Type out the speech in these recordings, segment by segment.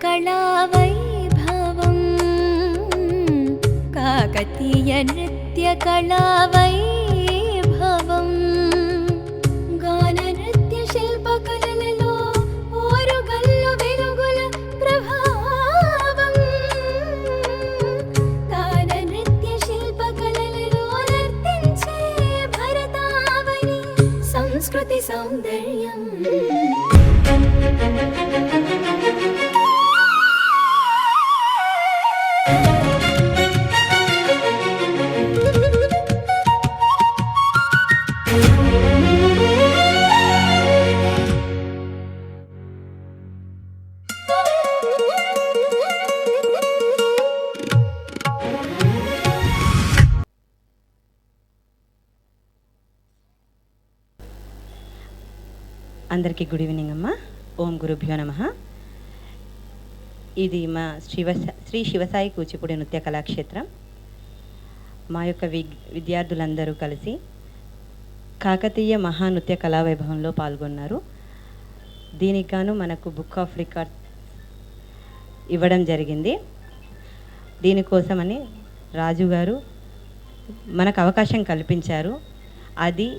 कलावैभवम् काकतीय नृत्यकलावैभवम् गान नृत्य शिल्पकलలలో ఓరుగల్లు వెలుగుల ప్రభావం గాన నృత్య శిల్పకలలలో నర్తించే భరతావని సంస్కృతి సౌందర్యం అందరికీ గుడ్ ఈవినింగ్ అమ్మ. ఓం గురుభ్యో నమః. ఇది మా శ్రీ శివసాయి కూచిపూడి నృత్య కళాక్షేత్రం. మా యొక్క విద్యార్థులందరూ కలిసి కాకతీయ మహానృత్య కళావైభవంలో పాల్గొన్నారు. దీనికి గాను మనకు బుక్ ఆఫ్ రికార్డ్స్ ఇవ్వడం జరిగింది. దీనికోసమని రాజు గారు మనకు అవకాశం కల్పించారు. అది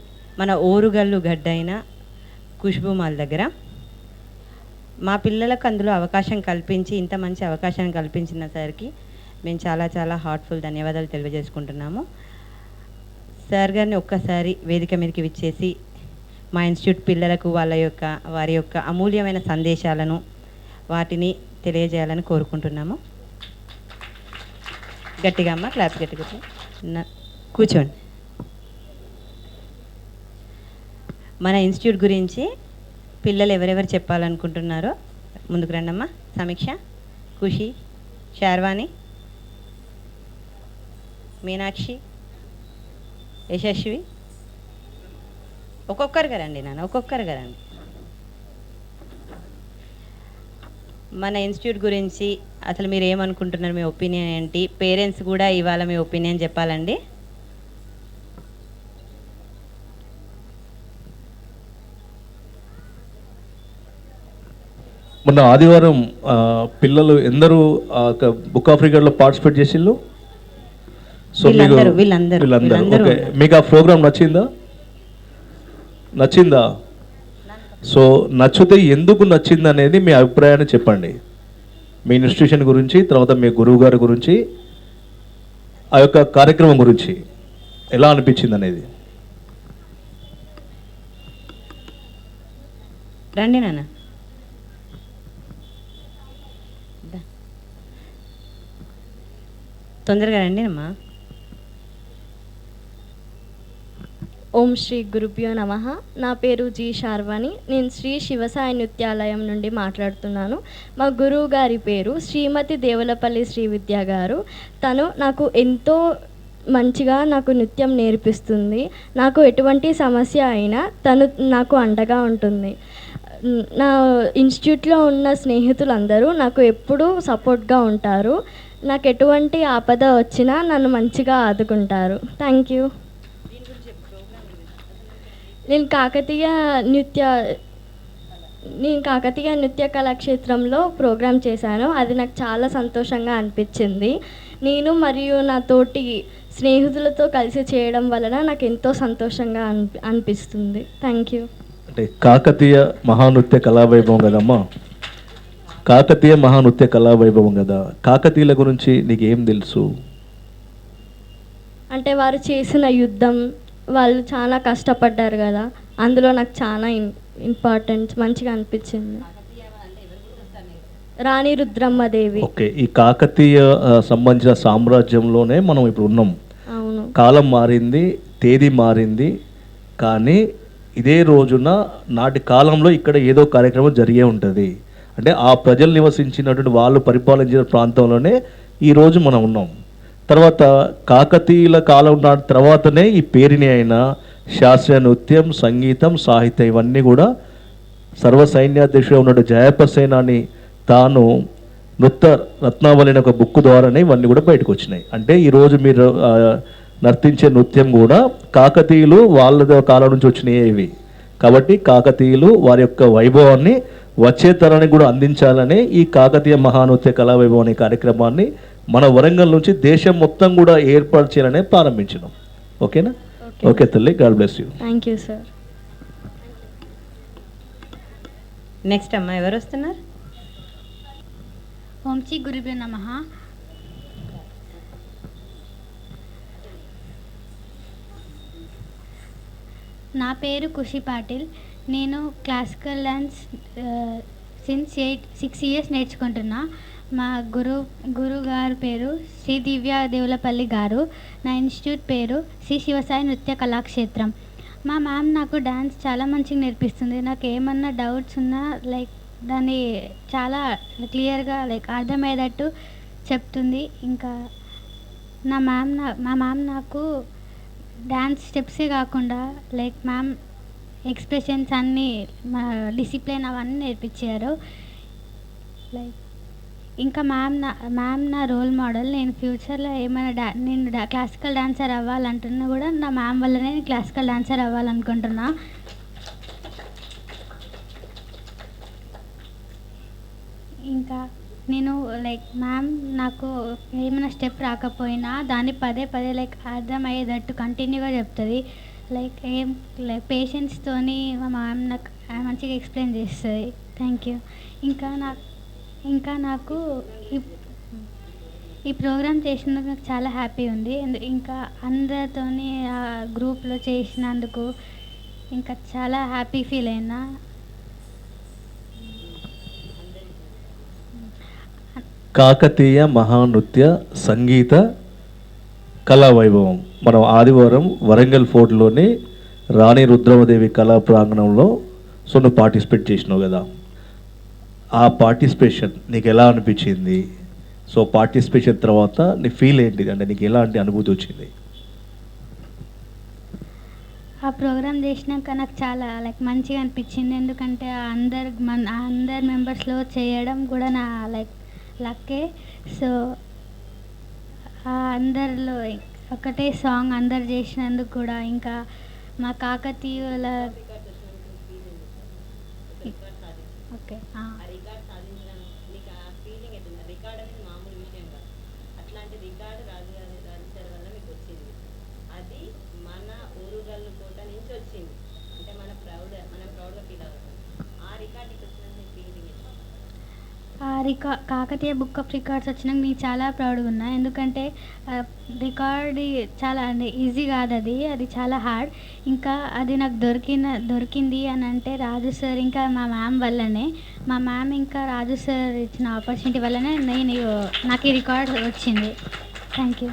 మన ఓరుగల్లు గడ్డైన ఖుష్బూమాల్ దగ్గర. మా పిల్లలకు అందులో అవకాశం కల్పించి ఇంత మంచి అవకాశాన్ని కల్పించిన సరికి మేము చాలా చాలా హార్ట్ఫుల్ ధన్యవాదాలు తెలియజేసుకుంటున్నాము. సార్ గారిని ఒక్కసారి వేదిక మీదకి విచ్చేసి మా ఇన్స్టిట్యూట్ పిల్లలకు వారి యొక్క అమూల్యమైన సందేశాలను వాటిని తెలియజేయాలని కోరుకుంటున్నాము. గట్టిగా అమ్మ క్లాప్స్ గట్టిగా కూర్చోండి. మన ఇన్స్టిట్యూట్ గురించి పిల్లలు ఎవరెవరు చెప్పాలనుకుంటున్నారో ముందుకు రండమ్మా. సమీక్ష, ఖుషి, శార్వాణి, మీనాక్షి, యశస్వి, ఒక్కొక్కరుగా రండి నాన్న, ఒక్కొక్కరుగా రండి. మన ఇన్స్టిట్యూట్ గురించి అసలు మీరు ఏమనుకుంటున్నారు, మీ ఒపీనియన్ ఏంటి? పేరెంట్స్ కూడా ఇవాళ మీ ఒపీనియన్ చెప్పాలండి. మొన్న ఆదివారం పిల్లలు ఎందరూ బుక్ ఆఫ్ రికార్డ్లో పార్టిసిపేట్ చేసిళ్ళు? సో వీళ్ళందరూ ఓకే. మీకు ఆ ప్రోగ్రామ్ నచ్చిందా? సో నచ్చితే ఎందుకు నచ్చింది అనేది మీ అభిప్రాయాన్ని చెప్పండి. మీ ఇన్స్టిట్యూషన్ గురించి, తర్వాత మీ గురువు గారి గురించి, ఆ యొక్క కార్యక్రమం గురించి ఎలా అనిపించింది అనేది. రండి నాన్న. తొందరగా రండి అమ్మా. ఓం శ్రీ గురుభ్యో నమః. నా పేరు జి శార్వాణి. నేను శ్రీ శివసాయి నృత్యాలయం నుండి మాట్లాడుతున్నాను. మా గురువు గారి పేరు శ్రీమతి దేవులపల్లి శ్రీ విద్యా గారు. తను నాకు ఎంతో మంచిగా నాకు నృత్యం నేర్పిస్తుంది. నాకు ఎటువంటి సమస్య అయినా తను నాకు అండగా ఉంటుంది. నా ఇన్స్టిట్యూట్లో ఉన్న స్నేహితులందరూ నాకు ఎప్పుడూ సపోర్ట్గా ఉంటారు. నాకు ఎటువంటి ఆపద వచ్చినా నన్ను మంచిగా ఆదుకుంటారు. Thank you. నేను కాకతీయ నృత్య కళాక్షేత్రంలో ప్రోగ్రాం చేశాను. అది నాకు చాలా సంతోషంగా అనిపించింది. నేను మరియు నా తోటి స్నేహితులతో కలిసి చేయడం వలన నాకు ఎంతో సంతోషంగా అనిపిస్తుంది. Thank you. అంటే కాకతీయ మహానృత్య కళావైభవం కదమ్మా, కాకతీయ మహానృత్య కళావైభవం కదా. కాకతీయుల గురించి నీకు ఏం తెలుసు? అంటే వారు చేసిన యుద్ధం, వాళ్ళు చాలా కష్టపడ్డారు కదా, అందులో నాకు చాలా ఇంపార్టెంట్ మంచిగా అనిపించింది. రాణి రుద్రమ్మదేవి. ఓకే. ఈ కాకతీయ సంబంధించిన సామ్రాజ్యంలోనే మనం ఇప్పుడు ఉన్నాం. అవును. కాలం మారింది, తేదీ మారింది, కానీ ఇదే రోజున నాటి కాలంలో ఇక్కడ ఏదో కార్యక్రమం జరిగే ఉంటుంది. అంటే ఆ ప్రజలు నివసించినటువంటి వాళ్ళు పరిపాలించిన ప్రాంతంలోనే ఈరోజు మనం ఉన్నాం. తర్వాత కాకతీయుల కాలం నాటి తర్వాతనే ఈ పేరుని అయినా శాస్త్రీయ నృత్యం, సంగీతం, సాహిత్యం ఇవన్నీ కూడా సర్వసైన్యాధ్యక్షుడు ఉన్నట్టు జయపసేనాని తాను నృత్య రత్నావళి అనే ఒక బుక్ ద్వారానే ఇవన్నీ కూడా బయటకు వచ్చినాయి. అంటే ఈరోజు మీరు నర్తించే నృత్యం కూడా కాకతీయులు వాళ్ళ కాలం నుంచి వచ్చినాయి ఇవి. కాబట్టి కాకతీయులు వారి యొక్క వైభవాన్ని వచ్చే తరానికి కూడా అందించాలనే ఈ కాకతీయ మహానృత్య కళావైభవం అనే కార్యక్రమాన్ని మన వరంగల్ నుంచి దేశం మొత్తం కూడా ఏర్పాటు చేయాలనే ప్రారంభించినాం. ఓకేనా? ఓకే తల్లి, God bless you. Thank you sir. Next అమ్మ ఎవరు వస్తున్నారు? ఓం శ్రీ గురుభ్యో నమః. నా పేరు ఖుషి పాటిల్. నేను క్లాసికల్ డాన్స్ సిన్స్ 6 ఇయర్స్ నేర్చుకుంటున్నా. మా గురుగారు పేరు శ్రీ దివ్య దేవులపల్లి గారు. నా ఇన్స్టిట్యూట్ పేరు శ్రీ శివసాయి నృత్య కళాక్షేత్రం. మా మ్యామ్ నాకు డ్యాన్స్ చాలా మంచిగా నేర్పిస్తుంది. నాకు ఏమన్నా డౌట్స్ ఉన్నా లైక్ దాన్ని చాలా క్లియర్గా లైక్ అర్థమయ్యేటట్టు చెప్తుంది. ఇంకా మా మ్యామ్ నాకు డ్యాన్స్ స్టెప్సే కాకుండా లైక్ మ్యామ్ ఎక్స్ప్రెషన్స్ అన్నీ మా డిసిప్లిన్ అవన్నీ నేర్పించారు. లైక్ ఇంకా మ్యామ్ నా రోల్ మోడల్. నేను ఫ్యూచర్లో ఏమైనా నేను క్లాసికల్ డాన్సర్ అవ్వాలంటున్నా కూడా నా మ్యామ్ వల్లనే నేను క్లాసికల్ డాన్సర్ అవ్వాలనుకుంటున్నా. ఇంకా నేను లైక్ మ్యామ్ నాకు ఏమైనా స్టెప్ రాకపోయినా దాన్ని పదే లైక్ అర్థమయ్యేటట్టు కంటిన్యూగా చెప్తుంది. లైక్ పేషెన్స్తోని మా మ్యామ్ నాకు మంచిగా ఎక్స్ప్లెయిన్ చేస్తుంది. Thank you. ఇంకా నాకు ఈ ప్రోగ్రామ్ చేసినందుకు నాకు చాలా హ్యాపీ ఉంది. ఇంకా అందరితోని ఆ గ్రూప్లో చేసినందుకు ఇంకా చాలా హ్యాపీ ఫీల్ అయినా. కాకతీయ మహానృత్య సంగీత కళావైభవం మనం ఆదివారం వరంగల్ ఫోర్ట్లోని రాణి రుద్రమదేవి కళా ప్రాంగణంలో నువ్వు పార్టిసిపేట్ చేసినావు కదా, ఆ పార్టిసిపేషన్ నీకు ఎలా అనిపించింది? సో పార్టిసిపేషన్ తర్వాత నీ ఫీల్ ఏంటిది, అంటే నీకు ఎలాంటి అనుభూతి వచ్చింది? ఆ ప్రోగ్రామ్ చేసినాక నాకు చాలా లైక్ మంచిగా అనిపించింది. ఎందుకంటే అందరు మెంబర్స్లో చేయడం కూడా నా లైక్ లక్కే. సో అందరిలో ఒకటే సాంగ్ అందరు చేసినందుకు కూడా ఇంకా మా కాకతీయుల okay Kakatiya book of records వచ్చినాక నేను చాలా ప్రౌడ్గా ఉన్నా. ఎందుకంటే రికార్డ్ చాలా ఈజీ కాదు, అది చాలా హార్డ్. ఇంకా అది నాకు దొరికింది అని అంటే రాజు సార్ ఇంకా మా మ్యామ్ వల్లనే. మా మ్యామ్ ఇంకా రాజు సార్ ఇచ్చిన ఆపర్చునిటీ వల్లనే నాకు ఈ రికార్డ్ వచ్చింది. Thank you.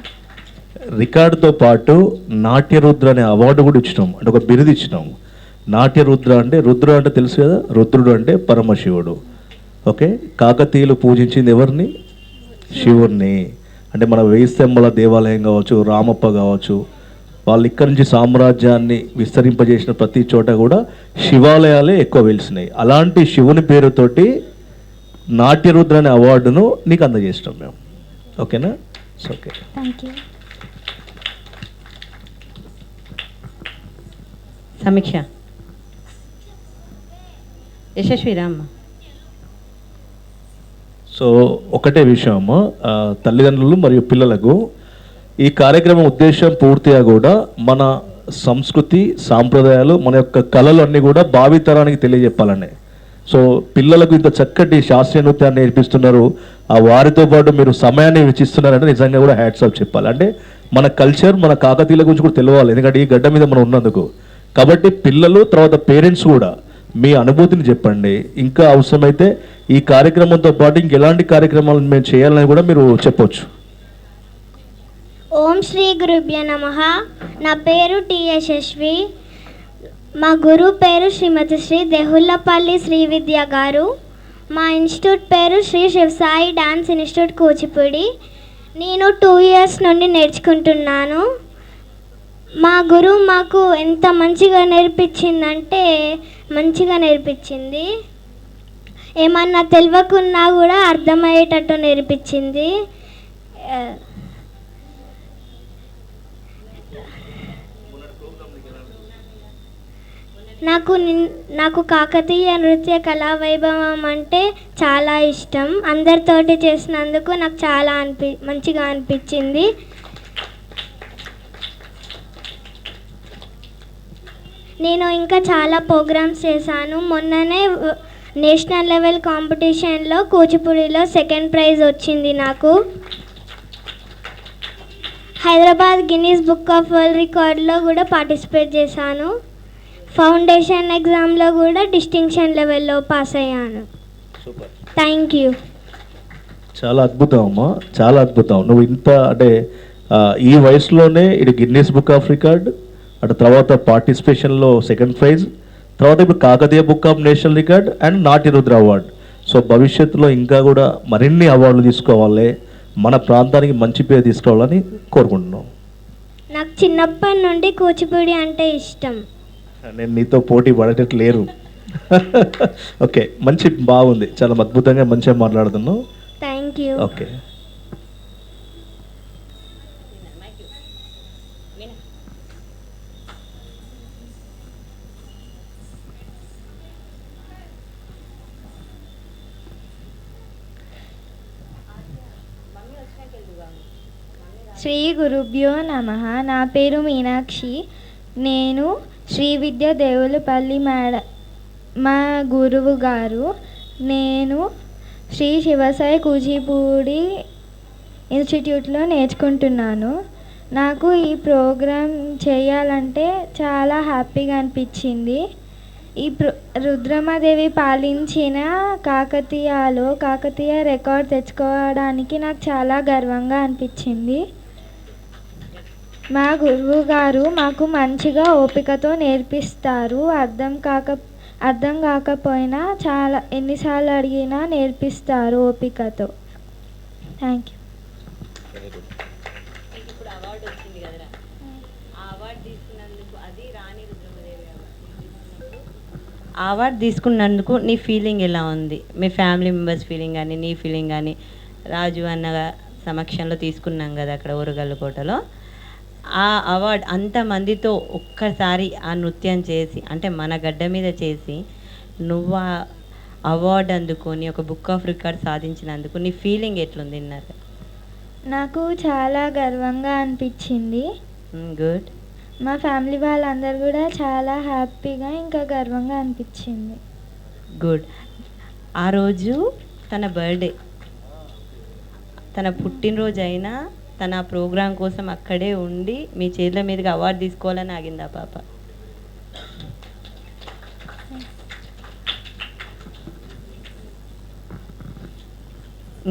రికార్డుతో పాటు నాట్యరుద్ర అనే అవార్డు కూడా ఇచ్చినాం, అంటే ఒక బిరుదు ఇచ్చినాం. నాట్యరుద్ర అంటే రుద్ర అంటే తెలుసు కదా, రుద్రుడు అంటే పరమశివుడు. ఓకే, కాకతీయులు పూజించింది ఎవరిని? శివుణ్ణి. అంటే మన 1000 స్తంభాల దేవాలయం కావచ్చు, రామప్ప కావచ్చు, వాళ్ళు ఇక్కడి నుంచి సామ్రాజ్యాన్ని విస్తరింపజేసిన ప్రతి చోట కూడా శివాలయాలే ఎక్కువ వెలిసినాయి. అలాంటి శివుని పేరుతోటి నాట్యరుద్ర అనే అవార్డును నీకు అందజేసినాం మేము. ఓకేనా? Okay, thank you. సమీక్ష. యశస్వి రామ్మ. సో ఒకటే విషయము, తల్లిదండ్రులు మరియు పిల్లలకు ఈ కార్యక్రమం ఉద్దేశం పూర్తిగా కూడా మన సంస్కృతి సాంప్రదాయాలు మన యొక్క కళలు అన్నీ కూడా భావితరానికి తెలియజెప్పాలని. సో పిల్లలకు ఇంత చక్కటి శాస్త్రీయ నృత్యాన్ని నేర్పిస్తున్నారు, ఆ వారితో పాటు మీరు సమయాన్ని వెచ్చిస్తున్నారంటే నిజంగా కూడా హ్యాట్స్ ఆఫ్ చెప్పాలి. అంటే మన కల్చర్ మన కాకతీయుల గురించి కూడా తెలియాలి, ఎందుకంటే ఈ గడ్డ మీద మనం ఉన్నందుకు. కాబట్టి పిల్లలు తర్వాత పేరెంట్స్ కూడా మీ అనుభూతిని చెప్పండి. ఇంకా అవసరమైతే ఈ కార్యక్రమంతో పాటు ఇంకెలాంటి కార్యక్రమాలు మేము చేయాలని కూడా మీరు చెప్పొచ్చు. ఓం శ్రీ గురుభ్యో నమః. నా పేరు టి యశస్వి. మా గురువు పేరు శ్రీమతి శ్రీ దేహుల్లపల్లి శ్రీ విద్య గారు. మా ఇన్స్టిట్యూట్ పేరు శ్రీ శివసాయి డాన్స్ ఇన్స్టిట్యూట్ కూచిపూడి. నేను 2 ఇయర్స్ నుండి నేర్చుకుంటున్నాను. మా గురువు మాకు ఎంత మంచిగా నేర్పించిందంటే మంచిగా నేర్పించింది. ఏమన్నా తెలియకున్నా కూడా అర్థమయ్యేటట్టు నేర్పించింది. నాకు కాకతీయ నృత్య కళా వైభవం అంటే చాలా ఇష్టం. అందరితోటి చేసినందుకు నాకు చాలా మంచిగా అనిపించింది. నేను ఇంకా చాలా ప్రోగ్రామ్స్ చేశాను. మొన్ననే నేషనల్ లెవెల్ కాంపిటీషన్లో కూచిపూడిలో సెకండ్ ప్రైజ్ వచ్చింది నాకు. Hyderabad Guinness book of world రికార్డ్లో కూడా పార్టిసిపేట్ చేశాను. ఫౌండేషన్ ఎగ్జామ్లో కూడా డిస్టింక్షన్ లెవెల్లో పాస్ అయ్యాను. Thank you. చాలా అద్భుతం అమ్మా, చాలా అద్భుతం. నువ్వు ఇంత అంటే ఈ వయసులోనే ఇటు గిన్నీస్ బుక్ ఆఫ్ రికార్డ్, అటు తర్వాత పార్టిసిపేషన్లో సెకండ్ ప్రైజ్, తర్వాత ఇప్పుడు Kakatiya book of national record and నాటి రుద్ర అవార్డు. సో భవిష్యత్తులో ఇంకా కూడా మరిన్ని అవార్డులు తీసుకోవాలి, మన ప్రాంతానికి మంచి పేరు తీసుకోవాలని కోరుకుంటున్నాం. నాకు చిన్నప్పటి నుండి కూచిపూడి అంటే ఇష్టం. నేను నీతో పోటీ పడేటట్టు లేరు. ఓకే, మంచి బాగుంది, చాలా అద్భుతంగా మంచిగా మాట్లాడుతున్నావు. Thank you. ఓకే, శ్రీ గురుభ్యో నమః. నా పేరు మీనాక్షి. నేను శ్రీ విద్య దేవులపల్లి మా గురువు గారు. నేను శ్రీ శివసాయి కూచిపూడి ఇన్స్టిట్యూట్లో నేర్చుకుంటున్నాను. నాకు ఈ ప్రోగ్రాం చేయాలంటే చాలా హ్యాపీగా అనిపించింది. ఈ రుద్రమదేవి పాలించిన కాకతీయ రికార్డ్ తెచ్చుకోవడానికి నాకు చాలా గర్వంగా అనిపించింది. మా గురువు గారు మాకు మంచిగా ఓపికతో నేర్పిస్తారు. అర్థం కాకపోయినా చాలా ఎన్నిసార్లు అడిగినా నేర్పిస్తారు ఓపికతో. Thank you. అవార్డు తీసుకున్నందుకు నీ ఫీలింగ్ ఎలా ఉంది? మీ ఫ్యామిలీ మెంబర్స్ ఫీలింగ్ కానీ నీ ఫీలింగ్ కానీ, రాజు అన్న సమక్షంలో తీసుకున్నాం కదా అక్కడ ఓరుగల్లుకోటలో. ఆ అవార్డు అంతమందితో ఒక్కసారి ఆ నృత్యం చేసి, అంటే మన గడ్డ మీద చేసి నువ్వు ఆ అవార్డు అందుకొని ఒక బుక్ ఆఫ్ రికార్డ్ సాధించినందుకు నీ ఫీలింగ్ ఎట్లుంది? నాకు చాలా గర్వంగా అనిపించింది. గుడ్. మా ఫ్యామిలీ వాళ్ళందరూ కూడా చాలా హ్యాపీగా ఇంకా గర్వంగా అనిపించింది. గుడ్. ఆ రోజు తన బర్త్డే, తన పుట్టినరోజు అయినా తన ప్రోగ్రాం కోసం అక్కడే ఉండి మీ చేతుల మీదుగా అవార్డు తీసుకోవాలని ఆగిందా పాప?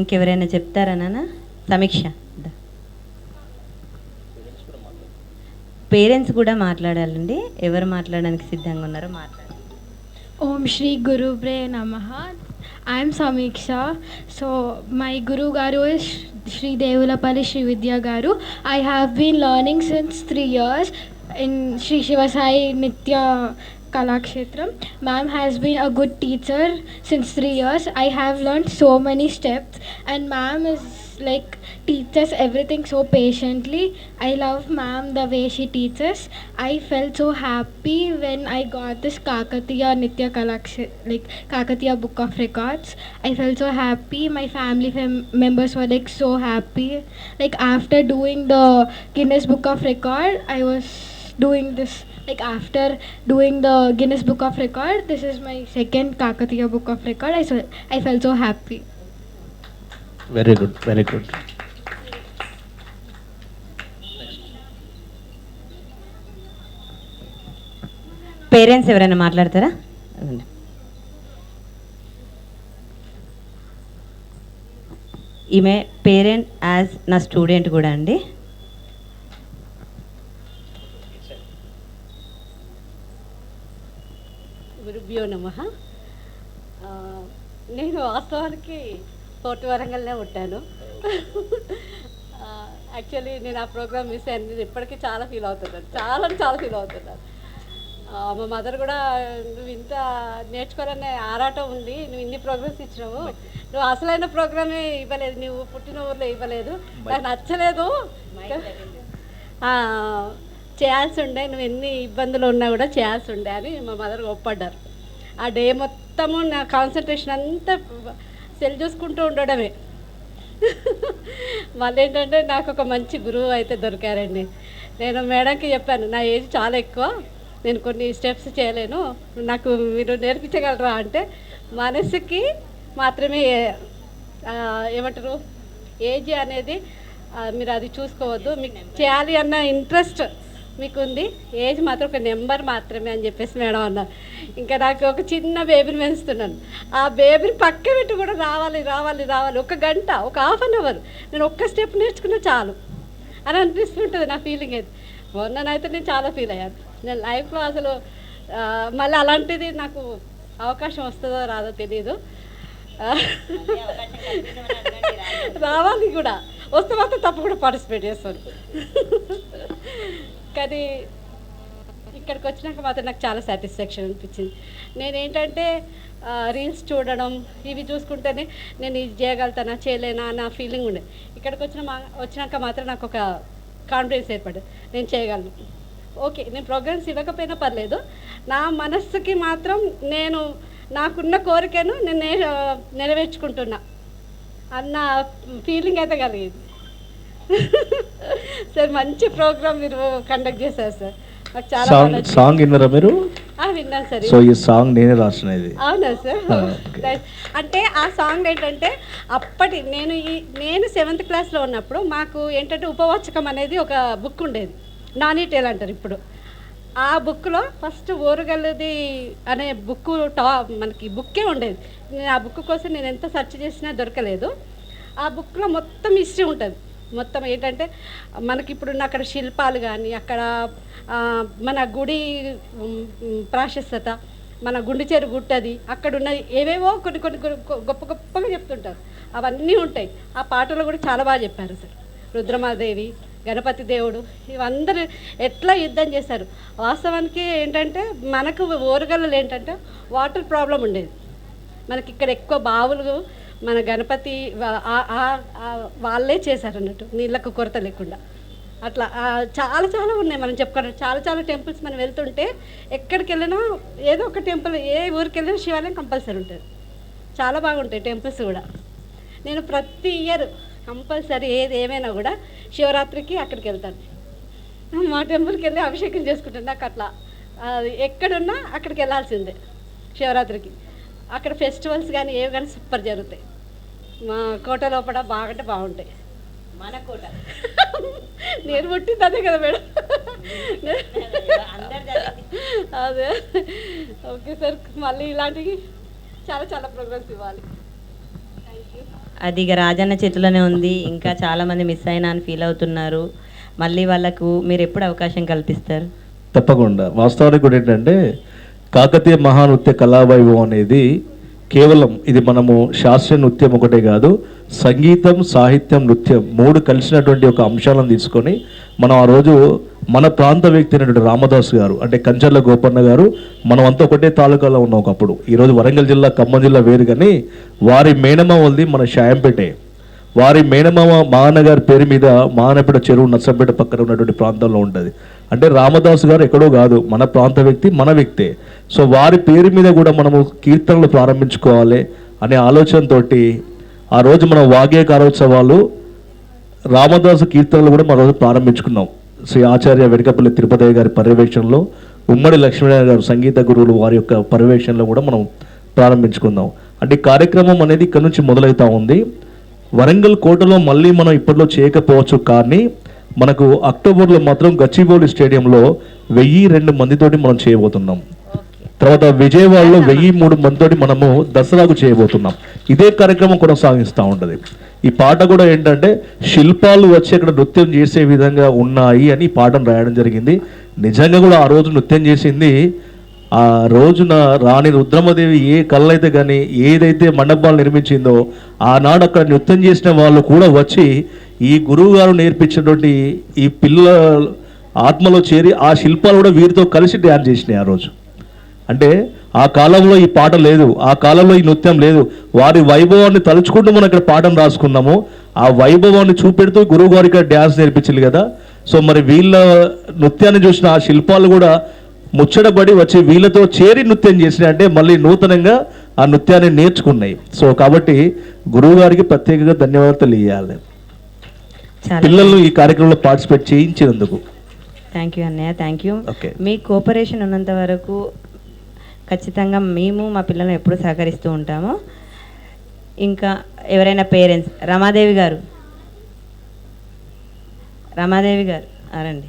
ఇంకెవరైనా చెప్తారా నాన్న? సమీక్ష, పేరెంట్స్ కూడా మాట్లాడాలండి. ఎవరు మాట్లాడడానికి సిద్ధంగా ఉన్నారో మాట్లాడాలి. Om Shri Guru Bre Namaha. I am Samiksha. So my Guru Garu is Shri Devulapalli Shri Vidya Garu. I have been learning since 3 years in Shri Shivasai Nitya Kalakshetram. Ma'am has been a good teacher since 3 years. I have learned so many steps and ma'am is like teaches everything so patiently. I love ma'am the way she teaches. I felt so happy when I got this Kakatiya Nitya like Kakatiya Book of Records. I felt so happy. My family members were like so happy. Like after doing the Guinness Book of Record, I was doing this. Like after doing the Guinness Book of Record, this is my second Kakatiya Book of Record. I felt so happy. Very good, very good. Parents ఎవరైనా మాట్లాడతారా? ఈమె parent as నా student కూడా అండి. గురుభ్యో నమః. నేను వాస్తవానికి కోటి వరంగల్నే ఉంటాను. యాక్చువల్లీ నేను ఆ ప్రోగ్రామ్ మిస్ అయ్యాను. నేను ఇప్పటికీ చాలా ఫీల్ అవుతున్నాను, చాలా ఫీల్ అవుతున్నాను. మా మదర్ కూడా నువ్వు ఇంత నేర్చుకోవాలనే ఆరాటం ఉంది, నువ్వు ఇన్ని ప్రోగ్రామ్స్ ఇచ్చినావు, నువ్వు అసలైన ప్రోగ్రామే ఇవ్వలేదు, నువ్వు పుట్టిన ఊర్లో ఇవ్వలేదు, నాకు నచ్చలేదు. చేయాల్సి ఉండే, నువ్వు ఎన్ని ఇబ్బందులు ఉన్నా కూడా చేయాల్సి ఉండే అని మా మదర్ ఒప్పడ్డారు. ఆ డే మొత్తము నా కాన్సన్ట్రేషన్ అంతా సెల్ చూసుకుంటూ ఉండడమే. మళ్ళీ ఏంటంటే నాకు ఒక మంచి గురువు అయితే దొరికారండి. నేను మేడంకి చెప్పాను, నా ఏజ్ చాలా ఎక్కువ, నేను కొన్ని స్టెప్స్ చేయలేను, నాకు మీరు నేర్పించగలరా అంటే, మనసుకి మాత్రమే ఏమంటారు ఏజ్ అనేది మీరు అది చూసుకోవద్దు, మీకు చేయాలి అన్న ఇంట్రెస్ట్ మీకు ఉంది, ఏజ్ మాత్రం ఒక నెంబర్ మాత్రమే అని చెప్పేసి మేడం అన్నారు. ఇంకా నాకు ఒక చిన్న బేబీని పెంచుతున్నాను, ఆ బేబీని పక్క పెట్టి కూడా రావాలి రావాలి రావాలి, ఒక గంట, ఒక హాఫ్ అన్ అవర్ నేను ఒక్క స్టెప్ నేర్చుకున్నా చాలు అని అనిపిస్తుంటుంది నా ఫీలింగ్ అయితే. మొన్ననైతే నేను చాలా ఫీల్ అయ్యాను. నేను లైఫ్లో అసలు మళ్ళీ అలాంటిది నాకు అవకాశం వస్తుందో రాదో తెలియదు, రావాలి కూడా, వస్తే మాత్రం తప్పకుండా పార్టిసిపేట్ చేస్తాను. కానీ ఇక్కడికి వచ్చినాక మాత్రం నాకు చాలా సాటిస్ఫాక్షన్ అనిపించింది. నేనేంటంటే రీల్స్ చూడడం ఇవి చూసుకుంటేనే నేను ఇది చేయగలుగుతానా చేయలేనా అన్న ఫీలింగ్ ఉండేది. ఇక్కడికి వచ్చినాక మాత్రం నాకు ఒక కాన్ఫిడెన్స్ ఏర్పడింది, నేను చేయగలను. ఓకే, నేను ప్రోగ్రామ్స్ ఇవ్వకపోయినా పర్లేదు, నా మనస్సుకి మాత్రం నేను నాకున్న కోరికను నేను నెరవేర్చుకుంటున్నా అన్న ఫీలింగ్ అయితే కలిగింది. సార్ మంచి ప్రోగ్రామ్ మీరు కండక్ట్ చేశారు సార్, నాకు చాలా సాంగ్ విన్నారా మీరు? విన్నాను సార్. సో ఈ సాంగ్ నేనే రాసినది. అవునా సార్? అంటే ఆ సాంగ్ ఏంటంటే అప్పటి నేను 7th క్లాస్లో ఉన్నప్పుడు మాకు ఏంటంటే ఉపవాచకం అనేది ఒక బుక్ ఉండేది, నాని టేల్ అంటారు ఇప్పుడు. ఆ బుక్లో ఫస్ట్ ఓరుగల్లుది అనే బుక్ మనకి బుక్కే ఉండేది. నేను ఆ బుక్ కోసం నేను ఎంత సెర్చ్ చేసినా దొరకలేదు. ఆ బుక్లో మొత్తం హిస్టరీ ఉంటుంది. మొత్తం ఏంటంటే మనకి ఇప్పుడున్న అక్కడ శిల్పాలు కానీ, అక్కడ మన గుడి ప్రాశస్త్యత, మన గుండెచేరు గుట్టది, అక్కడ ఉన్నది ఏవేవో కొన్ని కొన్ని గొప్ప గొప్పగా చెప్తుంటారు, అవన్నీ ఉంటాయి. ఆ పాటలు కూడా చాలా బాగా చెప్పారు సార్. రుద్రమాదేవి, గణపతి దేవుడు, ఇవందరూ ఎట్లా యుద్ధం చేశారు. వాస్తవానికి ఏంటంటే మనకు ఓరుగల్లు ఏంటంటే వాటర్ ప్రాబ్లం ఉండేది. మనకి ఇక్కడ ఎక్కువ బావులు మన గణపతి వాళ్ళే చేశారు అన్నట్టు, నీళ్ళకు కొరత లేకుండా. అట్లా చాలా చాలా ఉన్నాయి మనం చెప్పుకోవాలి. చాలా చాలా టెంపుల్స్ మనం వెళ్తుంటే ఎక్కడికి వెళ్ళినా ఏదో ఒక టెంపుల్, ఏ ఊరికి వెళ్ళినా శివాలయం కంపల్సరీ ఉంటుంది. చాలా బాగుంటాయి టెంపుల్స్ కూడా. నేను ప్రతి ఇయర్ కంపల్సరీ ఏమైనా కూడా శివరాత్రికి అక్కడికి వెళ్తాను, మా టెంపుల్కి వెళ్ళి అభిషేకం చేసుకుంటాను. నాకు అట్లా ఎక్కడున్నా అక్కడికి వెళ్ళాల్సిందే శివరాత్రికి. అక్కడ ఫెస్టివల్స్ కానీ ఏవి కానీ సూపర్ జరుగుతాయి. మా కోట లోపల బాగా బాగుంటాయి. మన కోట నేను పుట్టింది అదే కదా మేడం. అదే ఓకే సార్, మళ్ళీ ఇలాంటివి చాలా చాలా ప్రోగ్రామ్స్ ఇవ్వాలి. అది ఇక రాజన్న చేతిలోనే ఉంది. ఇంకా చాలామంది మిస్ అయినా అని ఫీల్ అవుతున్నారు. మళ్ళీ వాళ్ళకు మీరు ఎప్పుడు అవకాశం కల్పిస్తారు? తప్పకుండా. వాస్తవానికి కూడా ఏంటంటే కాకతీయ మహానృత్య కళావైభవం అనేది కేవలం ఇది మనము శాస్త్రీయ నృత్యం ఒకటే కాదు, సంగీతం, సాహిత్యం, నృత్యం 3 కలిసినటువంటి ఒక అంశాలను తీసుకొని మనం ఆ రోజు మన ప్రాంత వ్యక్తి అయినటువంటి రామదాస్ గారు, అంటే కంచర్ల గోపన్న గారు, మనం అంతా ఒకటే తాలూకాలో ఉన్నాం ఒకప్పుడు. ఈరోజు వరంగల్ జిల్లా, ఖమ్మం జిల్లా వేరు, కానీ వారి మేనమామలది మన షాయంపేటే. వారి మేనమామ మహానగర్ పేరు మీద మహానపేట చెరువు నర్సంపేట పక్కన ఉన్నటువంటి ప్రాంతంలో ఉంటుంది. అంటే రామదాస్ గారు ఎక్కడో కాదు, మన ప్రాంత వ్యక్తి, మన వ్యక్తే. సో వారి పేరు మీద కూడా మనము కీర్తనలు ప్రారంభించుకోవాలి అనే ఆలోచనతో ఆ రోజు మనం వాగ్గేయకారోత్సవాలు, రామదాసు కీర్తనలు కూడా మన రోజు ప్రారంభించుకున్నాం. శ్రీ ఆచార్య వెనకపల్లి తిరుపతయ్య గారి పర్యవేక్షణలో, ఉమ్మడి లక్ష్మీనారాయణ గారు సంగీత గురువులు వారి యొక్క పర్యవేక్షణలో కూడా మనం ప్రారంభించుకుందాం. అంటే కార్యక్రమం అనేది ఇక్కడ నుంచి మొదలవుతూ ఉంది. వరంగల్ కోటలో మళ్ళీ మనం ఇప్పట్లో చేయకపోవచ్చు, కానీ మనకు అక్టోబర్లో మాత్రం గచ్చిబౌలి స్టేడియంలో 1002 మందితోటి మనం చేయబోతున్నాం. తర్వాత విజయవాడలో 1003 మందితోటి మనము దసరాకు చేయబోతున్నాం. ఇదే కార్యక్రమం కొనసాగిస్తూ ఉంటుంది. ఈ పాట కూడా ఏంటంటే శిల్పాలు వచ్చి అక్కడ నృత్యం చేసే విధంగా ఉన్నాయి అని ఈ పాటను రాయడం జరిగింది. నిజంగా కూడా ఆ రోజు నృత్యం చేసింది, ఆ రోజున రాణి రుద్రమదేవి ఏ కళ్ళైతే కానీ ఏదైతే మండపాలు నిర్మించిందో ఆనాడు అక్కడ నృత్యం చేసిన వాళ్ళు కూడా వచ్చి ఈ గురువు గారు నేర్పించినటువంటి ఈ పిల్లల ఆత్మలో చేరి ఆ శిల్పాలు కూడా వీరితో కలిసి డ్యాన్స్ చేసినాయి ఆ రోజు. అంటే ఆ కాలంలో ఈ పాట లేదు, ఆ కాలంలో ఈ నృత్యం లేదు. వారి వైభవాన్ని తలుచుకుంటూ మనం ఇక్కడ పాఠం రాసుకున్నాము. ఆ వైభవాన్ని చూపెడుతూ గురువు గారు ఇక్కడ డ్యాన్స్ నేర్పించింది కదా. సో మరి వీళ్ళ నృత్యాన్ని చూసిన ఆ శిల్పాలు కూడా ముచ్చటబడి వచ్చి వీళ్ళతో చేరి నృత్యం చేసినాయి, అంటే మళ్ళీ నూతనంగా ఆ నృత్యాన్ని నేర్చుకున్నాయి. సో కాబట్టి గురువు గారికి ప్రత్యేకంగా ధన్యవాదాలు తెలియాలి పిల్లలు ఈ కార్యక్రమంలో పార్టిసిపేట్ చేయించినందుకు. థ్యాంక్ యూ అన్నయ్య, thank you. Okay. Me cooperation ఉన్నంత వరకు ఖచ్చితంగా మేము మా పిల్లలను ఎప్పుడు సహకరిస్తూ ఉంటాము. ఇంకా ఎవరైనా పేరెంట్స్, రమాదేవి గారు రండి.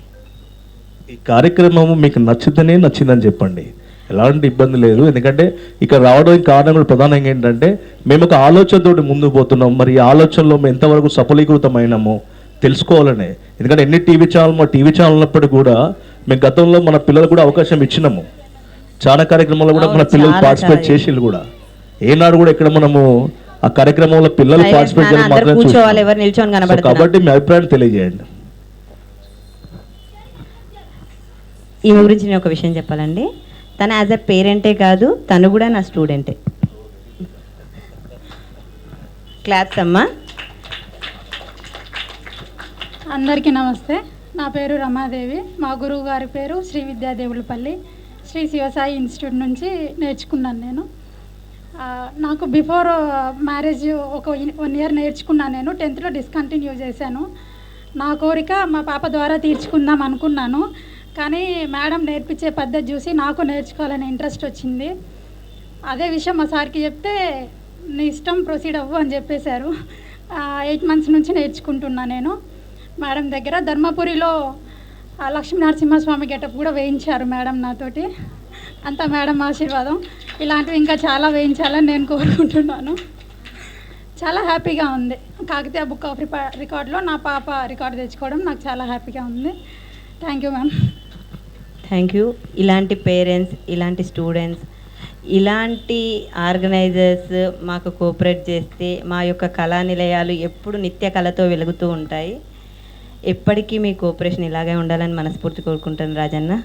ఈ కార్యక్రమం మీకు నచ్చిందని చెప్పండి, ఎలాంటి ఇబ్బంది లేదు. ఎందుకంటే ఇక్కడ రావడానికి కారణం కూడా ప్రధానంగా ఏంటంటే మేము ఒక ఆలోచనతోటి ముందుకు పోతున్నాం. మరి ఈ ఆలోచనలో మేము ఎంతవరకు సఫలీకృతమైనామో తెలుసుకోవాలనే. ఎందుకంటే ఎన్ని టీవీ ఛానల్ ఉన్నప్పటికీ కూడా మేము గతంలో మన పిల్లలకు కూడా అవకాశం ఇచ్చినాము. చాలా కార్యక్రమాల్లో కూడా మన పిల్లలు పార్టిసిపేట్ చేసి కూడా ఏనాడు కూడా ఇక్కడ మనము ఆ కార్యక్రమంలో పిల్లలు పార్టిసిపేట్ చేయడం మాత్రం చూస్తాం. కాబట్టి మీ అభిప్రాయం తెలియజేయండి. ఈమె గురించి నేను ఒక విషయం చెప్పాలండి. తను యాజ్ ఎ పేరెంటే కాదు, తను కూడా నా స్టూడెంటే. క్లాప్స్ అమ్మా. అందరికీ నమస్తే. నా పేరు రమాదేవి. మా గురువు గారి పేరు శ్రీ విద్యాదేవులపల్లి శ్రీ శివసాయి ఇన్స్టిట్యూట్ నుంచి నేర్చుకున్నాను నేను. నాకు బిఫోర్ మ్యారేజ్ ఒక 1 year నేర్చుకున్నాను నేను. 10th డిస్కంటిన్యూ చేశాను. నా కోరిక మా పాప ద్వారా తీర్చుకుందాం అనుకున్నాను. కానీ మేడం నేర్పించే పద్ధతి చూసి నాకు నేర్చుకోవాలని ఇంట్రెస్ట్ వచ్చింది. అదే విషయం మా సార్కి చెప్తే నీ ఇష్టం ప్రొసీడ్ అవ్వు అని చెప్పేశారు. 8 months నుంచి నేర్చుకుంటున్నా నేను మేడం దగ్గర. ధర్మపురిలో లక్ష్మీ నరసింహస్వామి గెటప్ కూడా వేయించారు మేడం నాతోటి. అంతా మేడం ఆశీర్వాదం. ఇలాంటివి ఇంకా చాలా వేయించాలని నేను కోరుకుంటున్నాను. చాలా హ్యాపీగా ఉంది. కాకతీయ బుక్ ఆఫ్ రికార్డ్లో నా పాప రికార్డు తెచ్చుకోవడం నాకు చాలా హ్యాపీగా ఉంది. Thank you ma'am. Thank you. ఇలాంటి పేరెంట్స్, ఇలాంటి స్టూడెంట్స్, ఇలాంటి ఆర్గనైజర్స్ మాకు కోఆపరేట్ చేస్తే మా యొక్క కళా నిలయాలు ఎప్పుడు నిత్య కళతో వెలుగుతూ ఉంటాయి. ఎప్పటికీ మీ కోఆపరేషన్ ఇలాగే ఉండాలని మనస్ఫూర్తి కోరుకుంటాను రాజన్న.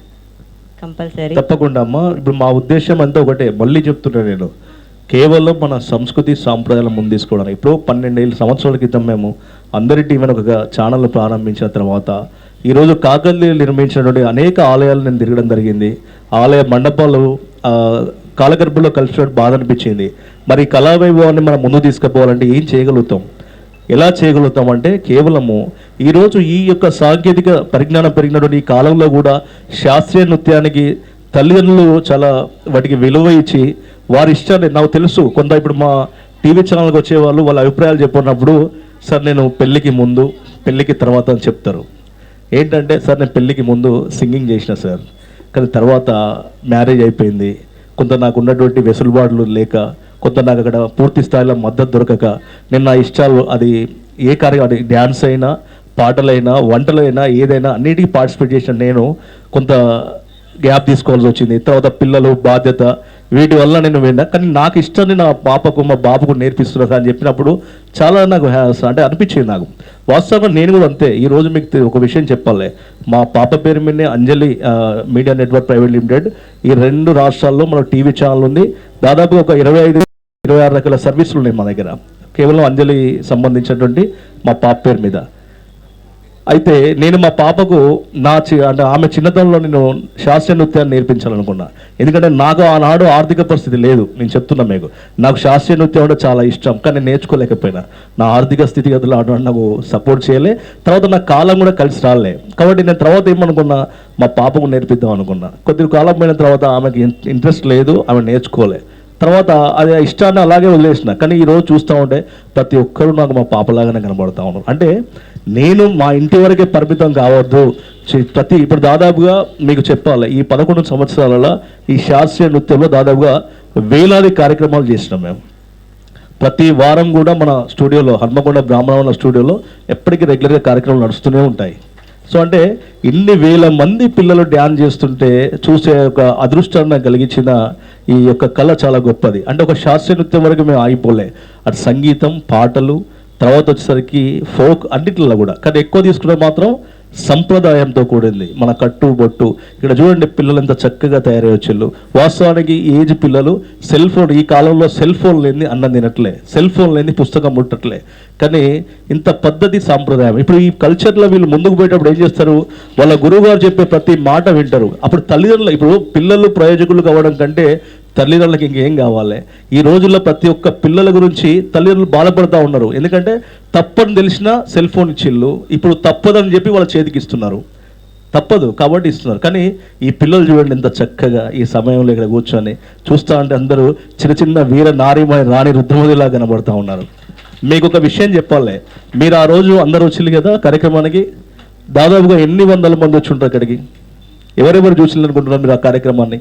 కంపల్సరీ. తప్పకుండా అమ్మా. ఇప్పుడు మా ఉద్దేశం అంతా ఒకటే, మళ్ళీ చెప్తున్నా నేను, కేవలం మన సంస్కృతి సాంప్రదాయాలను ముందు తీసుకోవడానికి. ఇప్పుడు 12 సంవత్సరాల క్రితం మేము అందరి టీం అని ఒక ఛానల్ ప్రారంభించిన తర్వాత ఈరోజు కాకతీయులు నిర్మించినటువంటి అనేక ఆలయాలు నేను తిరగడం జరిగింది. ఆలయ మండపాలు కాలగర్భంలో కలిసినట్టు బాధ అనిపించింది. మరి కళా వైభవాన్ని మనం ముందు తీసుకుపోవాలంటే ఏం చేయగలుగుతాం, ఎలా చేయగలుగుతాం అంటే కేవలము ఈరోజు ఈ యొక్క సాంకేతిక పరిజ్ఞానం పెరిగినటువంటి ఈ కాలంలో కూడా శాస్త్రీయ నృత్యానికి తల్లిదండ్రులు చాలా వాటికి విలువ ఇచ్చి వారి ఇష్టాన్ని, నాకు తెలుసు కొంత ఇప్పుడు మా టీవీ ఛానల్కి వచ్చేవాళ్ళు వాళ్ళ అభిప్రాయాలు చెప్పినప్పుడు, సార్ నేను పెళ్ళికి ముందు పెళ్ళికి తర్వాత అని చెప్తారు. ఏంటంటే సార్ నేను పెళ్ళికి ముందు సింగింగ్ చేసిన సార్, కానీ తర్వాత మ్యారేజ్ అయిపోయింది, కొంత నాకు ఉన్నటువంటి వెసులుబాట్లు లేక, కొంత నాకు అక్కడ పూర్తి స్థాయిలో మద్దతు దొరకక నేను నా ఇష్టాలు, అది ఏ కార్యం, అది డ్యాన్స్ అయినా పాటలైనా వంటలైనా ఏదైనా అన్నిటికీ పార్టిసిపేట్ చేసిన నేను కొంత గ్యాప్ తీసుకోవాల్సి వచ్చింది. తర్వాత పిల్లలు, బాధ్యత, వీటి వల్ల నేను విన్నా. కానీ నాకు ఇష్టాన్ని నా పాపకు మా బాబుకు నేర్పిస్తున్నా అని చెప్పినప్పుడు చాలా నాకు అంటే అనిపించింది నాకు. వాస్తవంగా నేను కూడా అంతే. ఈరోజు మీకు ఒక విషయం చెప్పాలి. మా పాప పేరు మీదనే అంజలి మీడియా నెట్వర్క్ ప్రైవేట్ లిమిటెడ్, ఈ 2 రాష్ట్రాల్లో మన టీవీ ఛానల్ ఉంది. దాదాపు ఒక 25-26 రకాల సర్వీసులు ఉన్నాయి మా దగ్గర, కేవలం అంజలి సంబంధించినటువంటి మా పాప పేరు మీద. అయితే నేను మా పాపకు అంటే ఆమె చిన్నతనంలో నేను శాస్త్రీయ నృత్యాన్ని నేర్పించాలనుకున్నా. ఎందుకంటే నాకు ఆనాడు ఆర్థిక పరిస్థితి లేదు. నేను చెప్తున్నా మీకు, నాకు శాస్త్రీయ నృత్యం అంటే చాలా ఇష్టం, కానీ నేను నేర్చుకోలేకపోయినా. నా ఆర్థిక స్థితిగతులు ఆడడం నాకు సపోర్ట్ చేయలే. తర్వాత నా కాలం కూడా కలిసి రాలే. కాబట్టి నేను తర్వాత ఏమనుకున్నా, మా పాపకు నేర్పిద్దాం అనుకున్నా. కొద్ది కాలం పోయిన తర్వాత ఆమెకి ఇంట్రెస్ట్ లేదు, ఆమె నేర్చుకోలే. తర్వాత అది ఇష్టాన్ని అలాగే వదిలేసిన. కానీ ఈరోజు చూస్తూ ఉంటే ప్రతి ఒక్కరూ నాకు మా పాపలాగానే కనబడుతూ ఉన్నారు. అంటే నేను మా ఇంటి వరకే పరిమితం కావద్దు. ఇప్పుడు దాదాపుగా మీకు చెప్పాలి, ఈ 11 సంవత్సరాలలో ఈ శాస్త్రీయ నృత్యంలో దాదాపుగా వేలాది కార్యక్రమాలు చేసినాం మేము. ప్రతి వారం కూడా మన స్టూడియోలో, హన్మకొండ బ్రాహ్మణ స్టూడియోలో ఎప్పటికీ రెగ్యులర్గా కార్యక్రమాలు నడుస్తూనే ఉంటాయి. సో అంటే ఇన్ని వేల మంది పిల్లలు డ్యాన్స్ చేస్తుంటే చూసే ఒక అదృష్టాన్ని కలిగించిన ఈ యొక్క కళ చాలా గొప్పది. అంటే ఒక శాస్త్రీయ నృత్యం వరకు మేము ఆగిపోలే, అటు సంగీతం, పాటలు, తర్వాత వచ్చేసరికి ఫోక్, అన్నిటిలో కూడా. కానీ ఎక్కువ తీసుకుంటే మాత్రం సంప్రదాయంతో కూడింది. మన కట్టు బొట్టు ఇక్కడ చూడండి, పిల్లలు ఎంత చక్కగా తయారయ్యొచ్చు. వాస్తవానికి ఏజ్ పిల్లలు సెల్ ఫోన్, ఈ కాలంలో సెల్ ఫోన్ లేని అన్నం తినట్లే, సెల్ ఫోన్ లేని పుస్తకం ముట్టట్లే. కానీ ఇంత పద్ధతి సాంప్రదాయం. ఇప్పుడు ఈ కల్చర్లో వీళ్ళు ముందుకు పోయేటప్పుడు ఏం చేస్తారు, వాళ్ళ గురువు గారు చెప్పే ప్రతి మాట వింటారు. అప్పుడు తల్లిదండ్రులు, ఇప్పుడు పిల్లలు ప్రయోజకులు కావడం కంటే తల్లిదండ్రులకి ఇంకేం కావాలి. ఈ రోజుల్లో ప్రతి ఒక్క పిల్లల గురించి తల్లిదండ్రులు బాధపడుతూ ఉన్నారు. ఎందుకంటే తప్పని తెలిసినా సెల్ ఫోన్ ఇచ్చిళ్ళు, ఇప్పుడు తప్పదని చెప్పి వాళ్ళ చేతికి ఇస్తున్నారు. తప్పదు కాబట్టి ఇస్తున్నారు. కానీ ఈ పిల్లలు చూడండి ఎంత చక్కగా ఈ సమయంలో ఇక్కడ కూర్చొని చూస్తూ ఉంటే అందరూ చిన్న చిన్న వీర నారీమయ రాణి రుద్రమదిలా కనబడుతూ ఉన్నారు. మీకు ఒక విషయం చెప్పాలి, మీరు ఆ రోజు అందరూ వచ్చింది కదా కార్యక్రమానికి, దాదాపుగా ఎన్ని వందల మంది వచ్చి ఉంటారు ఇక్కడికి? ఎవరెవరు చూసింది అనుకుంటున్నారు మీరు ఆ కార్యక్రమాన్ని?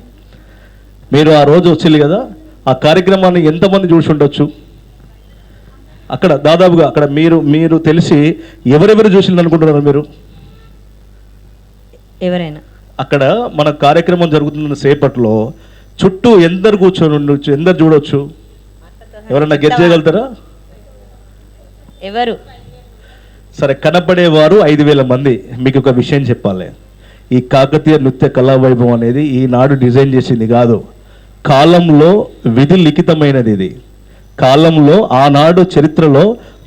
మీరు ఆ రోజు వచ్చింది కదా, ఆ కార్యక్రమాన్ని ఎంతమంది చూసి ఉండొచ్చు? అక్కడ దాదాపుగా అక్కడ మీరు తెలిసి ఎవరెవరు చూసింది అనుకుంటున్నారు మీరు? ఎవరైనా అక్కడ మన కార్యక్రమం జరుగుతున్న సేపట్లో చుట్టూ ఎందరు కూర్చొని ఉండొచ్చు, ఎందరు చూడొచ్చు? ఎవరైనా గెస్ చేయగలుగుతారా? ఎవరు? సరే, కనపడేవారు 5,000 మంది. మీకు ఒక విషయం చెప్పాలి, ఈ కాకతీయ నృత్య కళావైభవం అనేది ఈనాడు డిజైన్ చేసింది కాదు, కాలంలో విధి లిఖితమైనది. ఇది కాలంలో ఆనాడు చరిత్రలో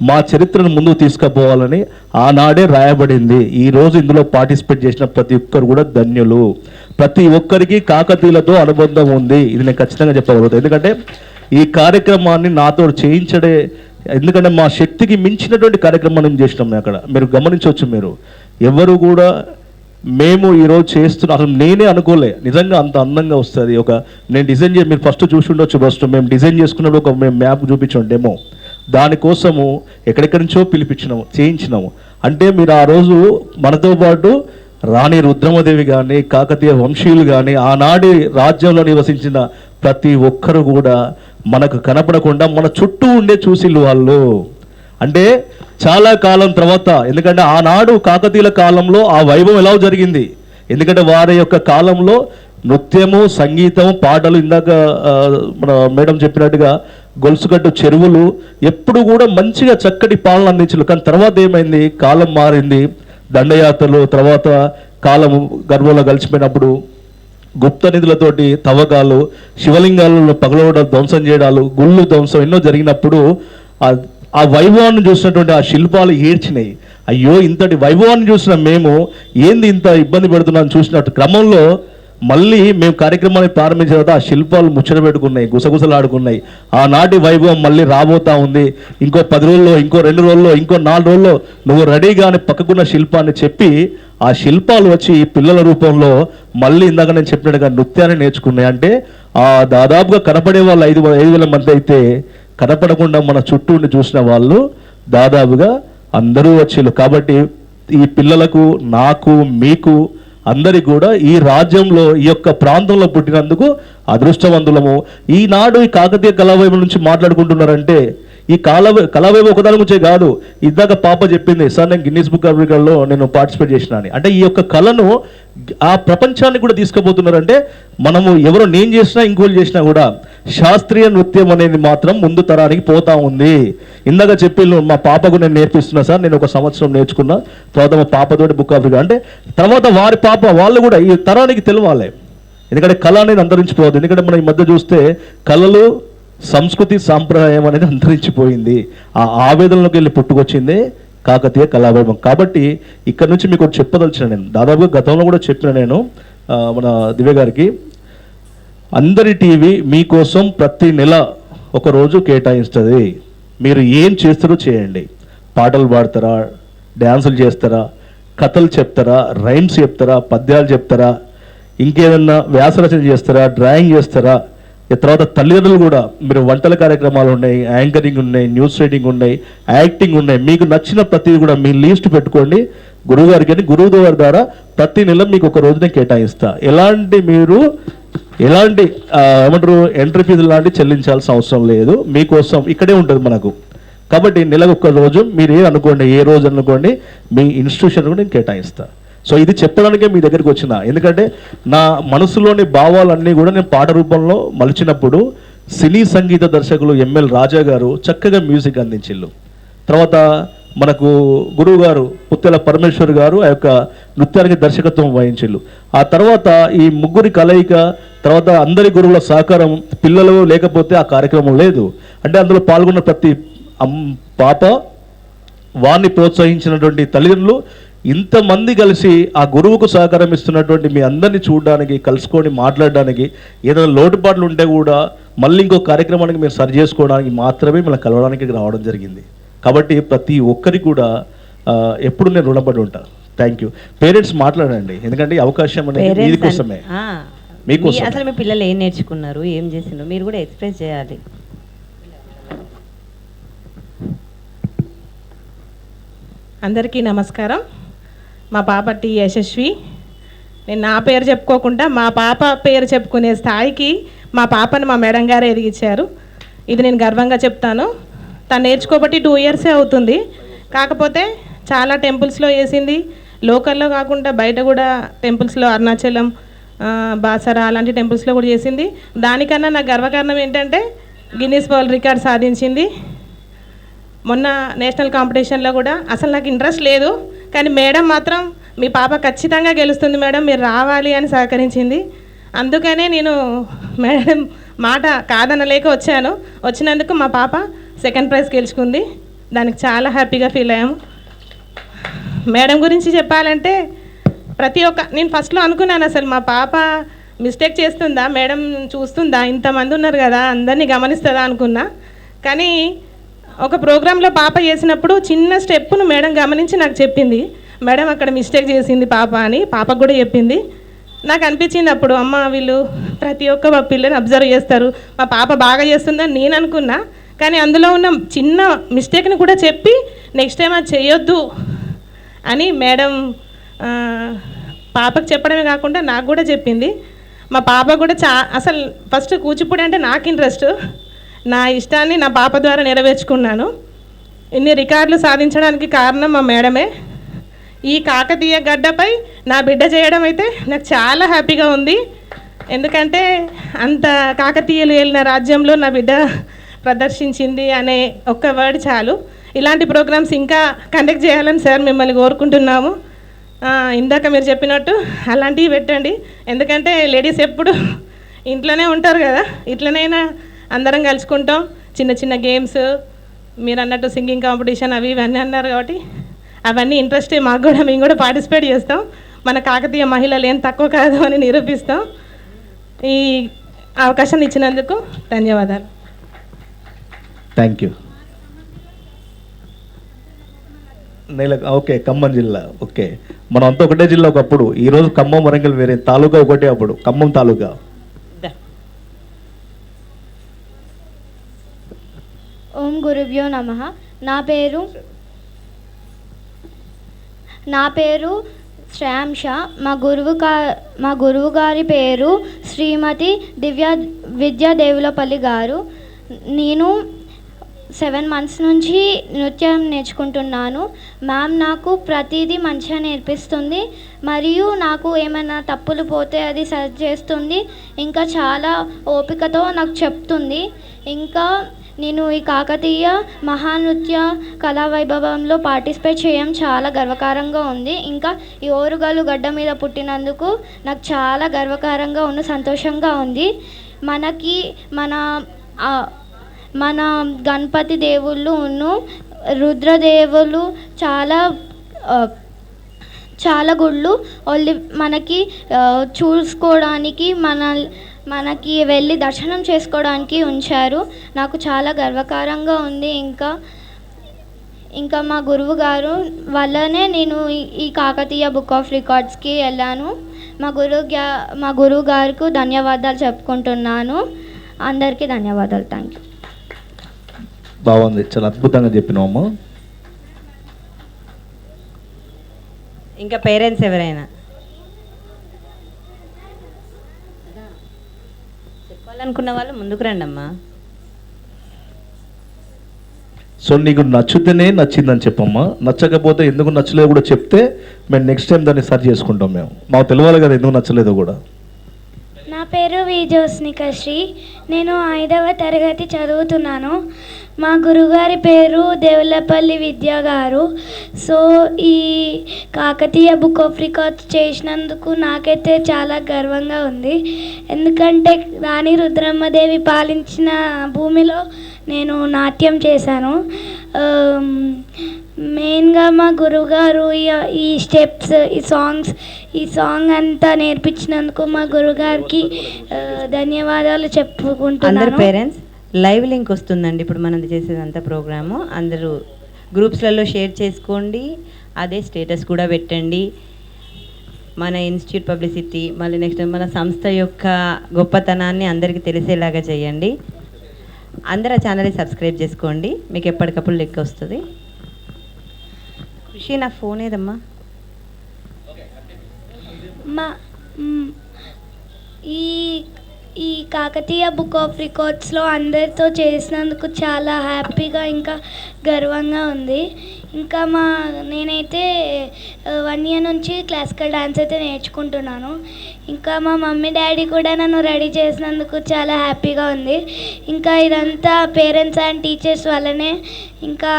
మా చరిత్రను ముందుకు తీసుకుపోవాలని ఆనాడే రాయబడింది. ఈరోజు ఇందులో పార్టిసిపేట్ చేసిన ప్రతి ఒక్కరు కూడా ధన్యులు. ప్రతి ఒక్కరికి కాకతీయులతో అనుబంధం ఉంది, ఇది నేను ఖచ్చితంగా చెప్పగలుగుతాను. ఎందుకంటే ఈ కార్యక్రమాన్ని నాతో చేయించడే, ఎందుకంటే మా శక్తికి మించినటువంటి కార్యక్రమాన్ని చేసినాం. అక్కడ మీరు గమనించవచ్చు, మీరు ఎవరు కూడా మేము ఈరోజు చేస్తున్నాం అసలు నేనే అనుకోలే, నిజంగా అంత అందంగా వస్తుంది. నేను డిజైన్ చేసి మీరు ఫస్ట్ చూసి ఉండొచ్చు, ఫస్ట్ మేము డిజైన్ చేసుకున్నప్పుడు మేము మ్యాప్ చూపించాం డెమో, దానికోసము ఎక్కడెక్కడి నుంచో పిలిపించినాము, చేయించినాము. అంటే మీరు ఆ రోజు మనతో పాటు రాణి రుద్రమదేవి కానీ కాకతీయ వంశీయులు కానీ ఆనాటి రాజ్యంలో నివసించిన ప్రతి ఒక్కరు కూడా మనకు కనపడకుండా మన చుట్టూ ఉండే చూసిళ్ళు వాళ్ళు. అంటే చాలా కాలం తర్వాత, ఎందుకంటే ఆనాడు కాకతీయుల కాలంలో ఆ వైభవం ఎలా జరిగింది, ఎందుకంటే వారి యొక్క కాలంలో నృత్యము, సంగీతం, పాటలు, ఇందాక మన మేడం చెప్పినట్టుగా గొలుసుగట్టు చెరువులు ఎప్పుడు కూడా మంచిగా చక్కటి పాలన అందించారు. కానీ తర్వాత ఏమైంది, కాలం మారింది, దండయాత్రలు, తర్వాత కాలం గర్భంలో కలిసిపోయినప్పుడు గుప్త నిధులతోటి తవ్వకాలు, శివలింగాలను పగలవడం, ధ్వంసం చేయడాలు, గుళ్ళు ధ్వంసం ఎన్నో జరిగినప్పుడు ఆ వైభవాన్ని చూసినటువంటి ఆ శిల్పాలు ఏడ్చినాయి. అయ్యో, ఇంతటి వైభవాన్ని చూసిన మేము ఏంది ఇంత ఇబ్బంది పెడుతున్నాం చూసినట్టు క్రమంలో మళ్ళీ మేము కార్యక్రమాన్ని ప్రారంభించిన తర్వాత ఆ శిల్పాలు ముచ్చట పెట్టుకున్నాయి, గుసగుసలాడుకున్నాయి. ఆనాటి వైభవం మళ్ళీ రాబోతా ఉంది. ఇంకో 10 రోజుల్లో, ఇంకో 2 రోజుల్లో, ఇంకో 4 రోజుల్లో నువ్వు రెడీగానే పక్కకున్న శిల్పాన్ని చెప్పి ఆ శిల్పాలు వచ్చి పిల్లల రూపంలో మళ్ళీ ఇందాక నేను చెప్పినట్టుగా నృత్యాన్ని నేర్చుకున్నాయి. అంటే ఆ దాదాపుగా కనపడే వాళ్ళు 5,000 మంది అయితే కనపడకుండా మన చుట్టూ ఉండి చూసిన వాళ్ళు దాదాపుగా అందరూ వచ్చేళ్ళు. కాబట్టి ఈ పిల్లలకు, నాకు, మీకు అందరికి కూడా ఈ రాజ్యంలో, ఈ యొక్క ప్రాంతంలో పుట్టినందుకు అదృష్టవంతులము. ఈనాడు ఈ కాకతీయ కళావైభవం నుంచి మాట్లాడుకుంటున్నారంటే ఈ కళావైభవం ఒకదాని గురించే కాదు. ఇందాక పాప చెప్పింది, సార్ నేను గిన్నీస్ బుక్ ఆఫ్ రికార్డ్లో నేను పార్టిసిపేట్ చేసిన అని. అంటే ఈ యొక్క కళను ఆ ప్రపంచాన్ని కూడా తీసుకుపోతున్నారంటే మనము ఎవరో నేను చేసినా ఇంకోళ్ళు చేసినా కూడా శాస్త్రీయ నృత్యం అనేది మాత్రం ముందు తరానికి పోతా ఉంది. ఇందాక చెప్పి మా పాపకు నేను నేర్పిస్తున్నా సార్, నేను 1 సంవత్సరం నేర్చుకున్నా, తర్వాత మా పాపతోటి బుక్ ఆఫ్ రికార్డ్, అంటే తర్వాత వారి పాప వాళ్ళు కూడా ఈ తరానికి తెలవాలి. ఎందుకంటే కళ అనేది అంతరించిపోవద్దు. ఎందుకంటే మనం ఈ మధ్య చూస్తే కళలు, సంస్కృతి, సాంప్రదాయం అనేది అంతరించిపోయింది. ఆ ఆవేదనలోకి వెళ్ళి పుట్టుకొచ్చింది కాకతీయ కళావైభవం. కాబట్టి ఇక్కడ నుంచి మీకు చెప్పదలిచిన నేను దాదాపుగా గతంలో కూడా చెప్పిన నేను మన దివ్య గారికి, అందరి టీవీ మీకోసం ప్రతి నెల ఒక రోజు కేటాయిస్తుంది. మీరు ఏం చేస్తారో చేయండి. పాటలు పాడతారా, డ్యాన్సులు చేస్తారా, కథలు చెప్తారా, రైమ్స్ చెప్తారా, పద్యాలు చెప్తారా, ఇంకేదన్నా వ్యాసరచన చేస్తారా, డ్రాయింగ్ చేస్తారా, తర్వాత తల్లిదండ్రులు కూడా మీరు వంటల కార్యక్రమాలు ఉన్నాయి, యాంకరింగ్ ఉన్నాయి, న్యూస్ రీడింగ్ ఉన్నాయి, యాక్టింగ్ ఉన్నాయి. మీకు నచ్చిన ప్రతిదీ కూడా మీ లిస్ట్ పెట్టుకోండి గురువుగారికి అని, గురువు గారి ద్వారా ప్రతి నెల మీకు ఒక రోజునే కేటాయిస్తా. మీరు ఎలాంటి ఏమంటారు ఎంట్రీ ఫీజు లాంటివి చెల్లించాల్సిన అవసరం లేదు. మీకోసం ఇక్కడే ఉంటుంది మనకు. కాబట్టి నెలకు 1 రోజు మీరు అనుకోండి, ఏ రోజు అనుకోండి, మీ ఇన్స్టిట్యూషన్ కూడా నేను కేటాయిస్తా. సో ఇది చెప్పడానికే మీ దగ్గరికి వచ్చిన. ఎందుకంటే నా మనసులోని భావాలన్నీ కూడా నేను పాట రూపంలో మలిచినప్పుడు సినీ సంగీత దర్శకులు ఎంఎల్ రాజా గారు చక్కగా మ్యూజిక్ అందించిళ్ళు. తర్వాత మనకు గురువు గారు పుత్తెల పరమేశ్వర్ గారు ఆ యొక్క నృత్యానికి దర్శకత్వం వహించారు. ఆ తర్వాత ఈ ముగ్గురి కలయిక, తర్వాత అందరి గురువుల సహకారం, పిల్లలు లేకపోతే ఆ కార్యక్రమం లేదు. అంటే అందులో పాల్గొన్న ప్రతి పాప, వారిని ప్రోత్సహించినటువంటి తల్లిదండ్రులు, ఇంతమంది కలిసి ఆ గురువుకు సహకారం ఇస్తున్నటువంటి మీ అందరినీ చూడడానికి, కలుసుకొని మాట్లాడడానికి, ఏదైనా లోటుపాట్లు ఉంటే కూడా మళ్ళీ ఇంకో కార్యక్రమానికి మీరు సరి చేసుకోవడానికి మాత్రమే మనం కలవడానికి రావడం జరిగింది. కాబట్టి ప్రతి ఒక్కరికి కూడా ఎప్పుడు నేను రుణపడి ఉంటాను. Thank you. పేరెంట్స్ మాట్లాడండి, ఎందుకంటే ఈ అవకాశం అనేది మీకోసమే, మీకోసం. అసలు మీ పిల్లలు ఏం నేర్చుకున్నారు, ఏం చేసిండ్రు, మీరు కూడా ఎక్స్ప్రెస్ చేయాలి. అందరికీ నమస్కారం. మా పాప టి యశస్వి. నేను నా పేరు చెప్పుకోకుండా మా పాప పేరు చెప్పుకునే స్థాయికి మా పాపను మా మేడం గారు ఎదిగించారు. ఇది నేను గర్వంగా చెప్తాను. తను నేర్చుకోబట్టి 2 ఇయర్సే అవుతుంది. కాకపోతే చాలా టెంపుల్స్లో వేసింది, లోకల్లో కాకుండా బయట కూడా టెంపుల్స్లో, అరుణాచలం, బాసరా అలాంటి టెంపుల్స్లో కూడా చేసింది. దానికన్నా నాకు గర్వకారణం ఏంటంటే గిన్నీస్ వరల్డ్ రికార్డ్ సాధించింది. మొన్న నేషనల్ కాంపిటీషన్లో కూడా అసలు నాకు ఇంట్రెస్ట్ లేదు, కానీ మేడం మాత్రం మీ పాప ఖచ్చితంగా గెలుస్తుంది మేడం, మీరు రావాలి అని సహకరించింది. అందుకనే నేను మేడం మాట కాదనలేక వచ్చాను. వచ్చినందుకు మా పాప సెకండ్ ప్రైజ్ గెలుచుకుంది. దానికి చాలా హ్యాపీగా ఫీల్ అయ్యాము. మేడం గురించి చెప్పాలంటే నేను ఫస్ట్లో అనుకున్నాను, అసలు మా పాప మిస్టేక్ చేస్తుందా, మేడం చూస్తుందా, ఇంతమంది ఉన్నారు కదా అందరినీ గమనిస్తుందా అనుకున్నా. కానీ ఒక ప్రోగ్రాంలో పాప చేసినప్పుడు చిన్న స్టెప్పును మేడం గమనించి నాకు చెప్పింది, మేడం అక్కడ మిస్టేక్ చేసింది పాప అని. పాపకు కూడా చెప్పింది. నాకు అనిపించింది అప్పుడు, అమ్మ వీళ్ళు ప్రతి ఒక్క మా పిల్లని అబ్జర్వ్ చేస్తారు, మా పాప బాగా చేస్తుందని నేను అనుకున్నా. కానీ అందులో ఉన్న చిన్న మిస్టేక్ని కూడా చెప్పి నెక్స్ట్ టైం అది చేయొద్దు అని మేడం పాపకు చెప్పడమే కాకుండా నాకు కూడా చెప్పింది. మా పాప కూడా అసలు ఫస్ట్ కూచిపూడి అంటే నాకు ఇంట్రెస్ట్, నా ఇష్టాన్ని నా పాప ద్వారా నెరవేర్చుకున్నాను. ఇన్ని రికార్డులు సాధించడానికి కారణం మా మేడమే. ఈ కాకతీయ గడ్డపై నా బిడ్డ చేయడం అయితే నాకు చాలా హ్యాపీగా ఉంది. ఎందుకంటే అంత కాకతీయులు వెళ్ళిన రాజ్యంలో నా బిడ్డ ప్రదర్శించింది అనే ఒక్క వర్డ్ చాలు. ఇలాంటి ప్రోగ్రామ్స్ ఇంకా కండక్ట్ చేయాలని సార్ మిమ్మల్ని కోరుకుంటున్నాము. ఇందాక మీరు చెప్పినట్టు అలాంటివి పెట్టండి, ఎందుకంటే లేడీస్ ఎప్పుడు ఇంట్లోనే ఉంటారు కదా, ఇట్లనైనా అందరం కలుసుకుంటాం. చిన్న చిన్న గేమ్స్, మీరు అన్నట్టు సింగింగ్ కాంపిటీషన్ అవి ఇవన్నీ అన్నారు కాబట్టి అవన్నీ ఇంట్రెస్టే మాకు కూడా, మేము కూడా పార్టిసిపేట్ చేస్తాం. మన కాకతీయ మహిళలు ఏం తక్కువ కాదు అని నిరూపిస్తాం. ఈ అవకాశాన్ని ఇచ్చినందుకు ధన్యవాదాలు. Thank you. ఓకే, ఖమ్మం జిల్లా. ఓకే, మనం అంతా ఒకటే జిల్లా ఒకప్పుడు. ఈరోజు ఖమ్మం, వరంగల్ వేరే, తాలూకా ఒకటే అప్పుడు, ఖమ్మం తాలూకా. ఓం గురుభ్యో నమః. నా పేరు శ్రేయాంశ. మా గురువు గారి పేరు శ్రీమతి విద్యాదేవులపల్లి గారు. నేను 7 months నుంచి నృత్యం నేర్చుకుంటున్నాను. మ్యామ్ నాకు ప్రతిదీ మంచిగా నేర్పిస్తుంది, మరియు నాకు ఏమైనా తప్పులు పోతే అది సరి చేస్తుంది. ఇంకా చాలా ఓపికతో నాకు చెప్తుంది. ఇంకా నేను ఈ కాకతీయ మహానృత్య కళా వైభవంలో పార్టిసిపేట్ చేయడం చాలా గర్వకారంగా ఉంది. ఇంకా ఈ ఓరుగల్లు గడ్డ మీద పుట్టినందుకు నాకు చాలా గర్వకారంగా సంతోషంగా ఉంది. మనకి మన గణపతి దేవుళ్ళు రుద్రదేవులు చాలా గుళ్ళు మనకి చూసుకోవడానికి మనకి వెళ్ళి దర్శనం చేసుకోవడానికి ఉంచారు. నాకు చాలా గర్వకారంగా ఉంది. ఇంకా మా గురువు గారు వల్లనే నేను ఈ కాకతీయ బుక్ ఆఫ్ రికార్డ్స్కి వెళ్ళాను. మా గురువు గారికి ధన్యవాదాలు చెప్పుకుంటున్నాను. అందరికీ ధన్యవాదాలు. Thank you. బాగుంది, చాలా అద్భుతంగా చెప్పినాము. ఇంకా పేరెంట్స్ ఎవరైనా చెప్పాలనుకున్న వాళ్ళు ముందుకు రండి అమ్మా. సో నీకు నచ్చితేనే నచ్చిందని చెప్పమ్మా, నచ్చకపోతే ఎందుకు నచ్చలేదో కూడా చెప్తే మేము నెక్స్ట్ టైం దాన్ని సరి చేసుకుంటాం. మాకు తెలియాలి కదా ఎందుకు నచ్చలేదో కూడా. నా పేరు వి జ్యోత్స్నిక శ్రీ. నేను 5వ తరగతి చదువుతున్నాను. మా గురుగారి పేరు దేవులపల్లి విద్యా గారు. సో ఈ కాకతీయ బుక్ ఆఫ్ రికార్డ్స్ చేసినందుకు నాకైతే చాలా గర్వంగా ఉంది. ఎందుకంటే రాణి రుద్రమ్మదేవి పాలించిన భూమిలో నేను నాట్యం చేశాను. మెయిన్గా మా గురుగారు ఈ స్టెప్స్, ఈ సాంగ్ అంతా నేర్పించినందుకు మా గురుగారికి ధన్యవాదాలు అందరు చెప్పుకుంటున్నాను. పేరెంట్స్ లైవ్ లింక్ వస్తుందండి ఇప్పుడు మనది చేసేదంతా ప్రోగ్రాము. అందరూ గ్రూప్స్లలో షేర్ చేసుకోండి, అదే స్టేటస్ కూడా పెట్టండి. మన ఇన్స్టిట్యూట్ పబ్లిసిటీ, మళ్ళీ నెక్స్ట్ మన సంస్థ యొక్క గొప్పతనాన్ని అందరికీ తెలిసేలాగా చేయండి. అందరూ ఆ ఛానల్ని సబ్స్క్రైబ్ చేసుకోండి, మీకు ఎప్పటికప్పుడు లెక్క వస్తుంది. ఖుషి, నా ఫోన్ ఏదమ్మా? మా ఈ కాకతీయ బుక్ ఆఫ్ రికార్డ్స్లో అందరితో చేసినందుకు చాలా హ్యాపీగా ఇంకా గర్వంగా ఉంది. ఇంకా నేనైతే 1 year నుంచి క్లాసికల్ డాన్స్ అయితే నేర్చుకుంటున్నాను. ఇంకా మా మమ్మీ డాడీ కూడా నన్ను రెడీ చేసినందుకు చాలా హ్యాపీగా ఉంది. ఇంకా ఇదంతా పేరెంట్స్ అండ్ టీచర్స్ వల్లనే. ఇంకా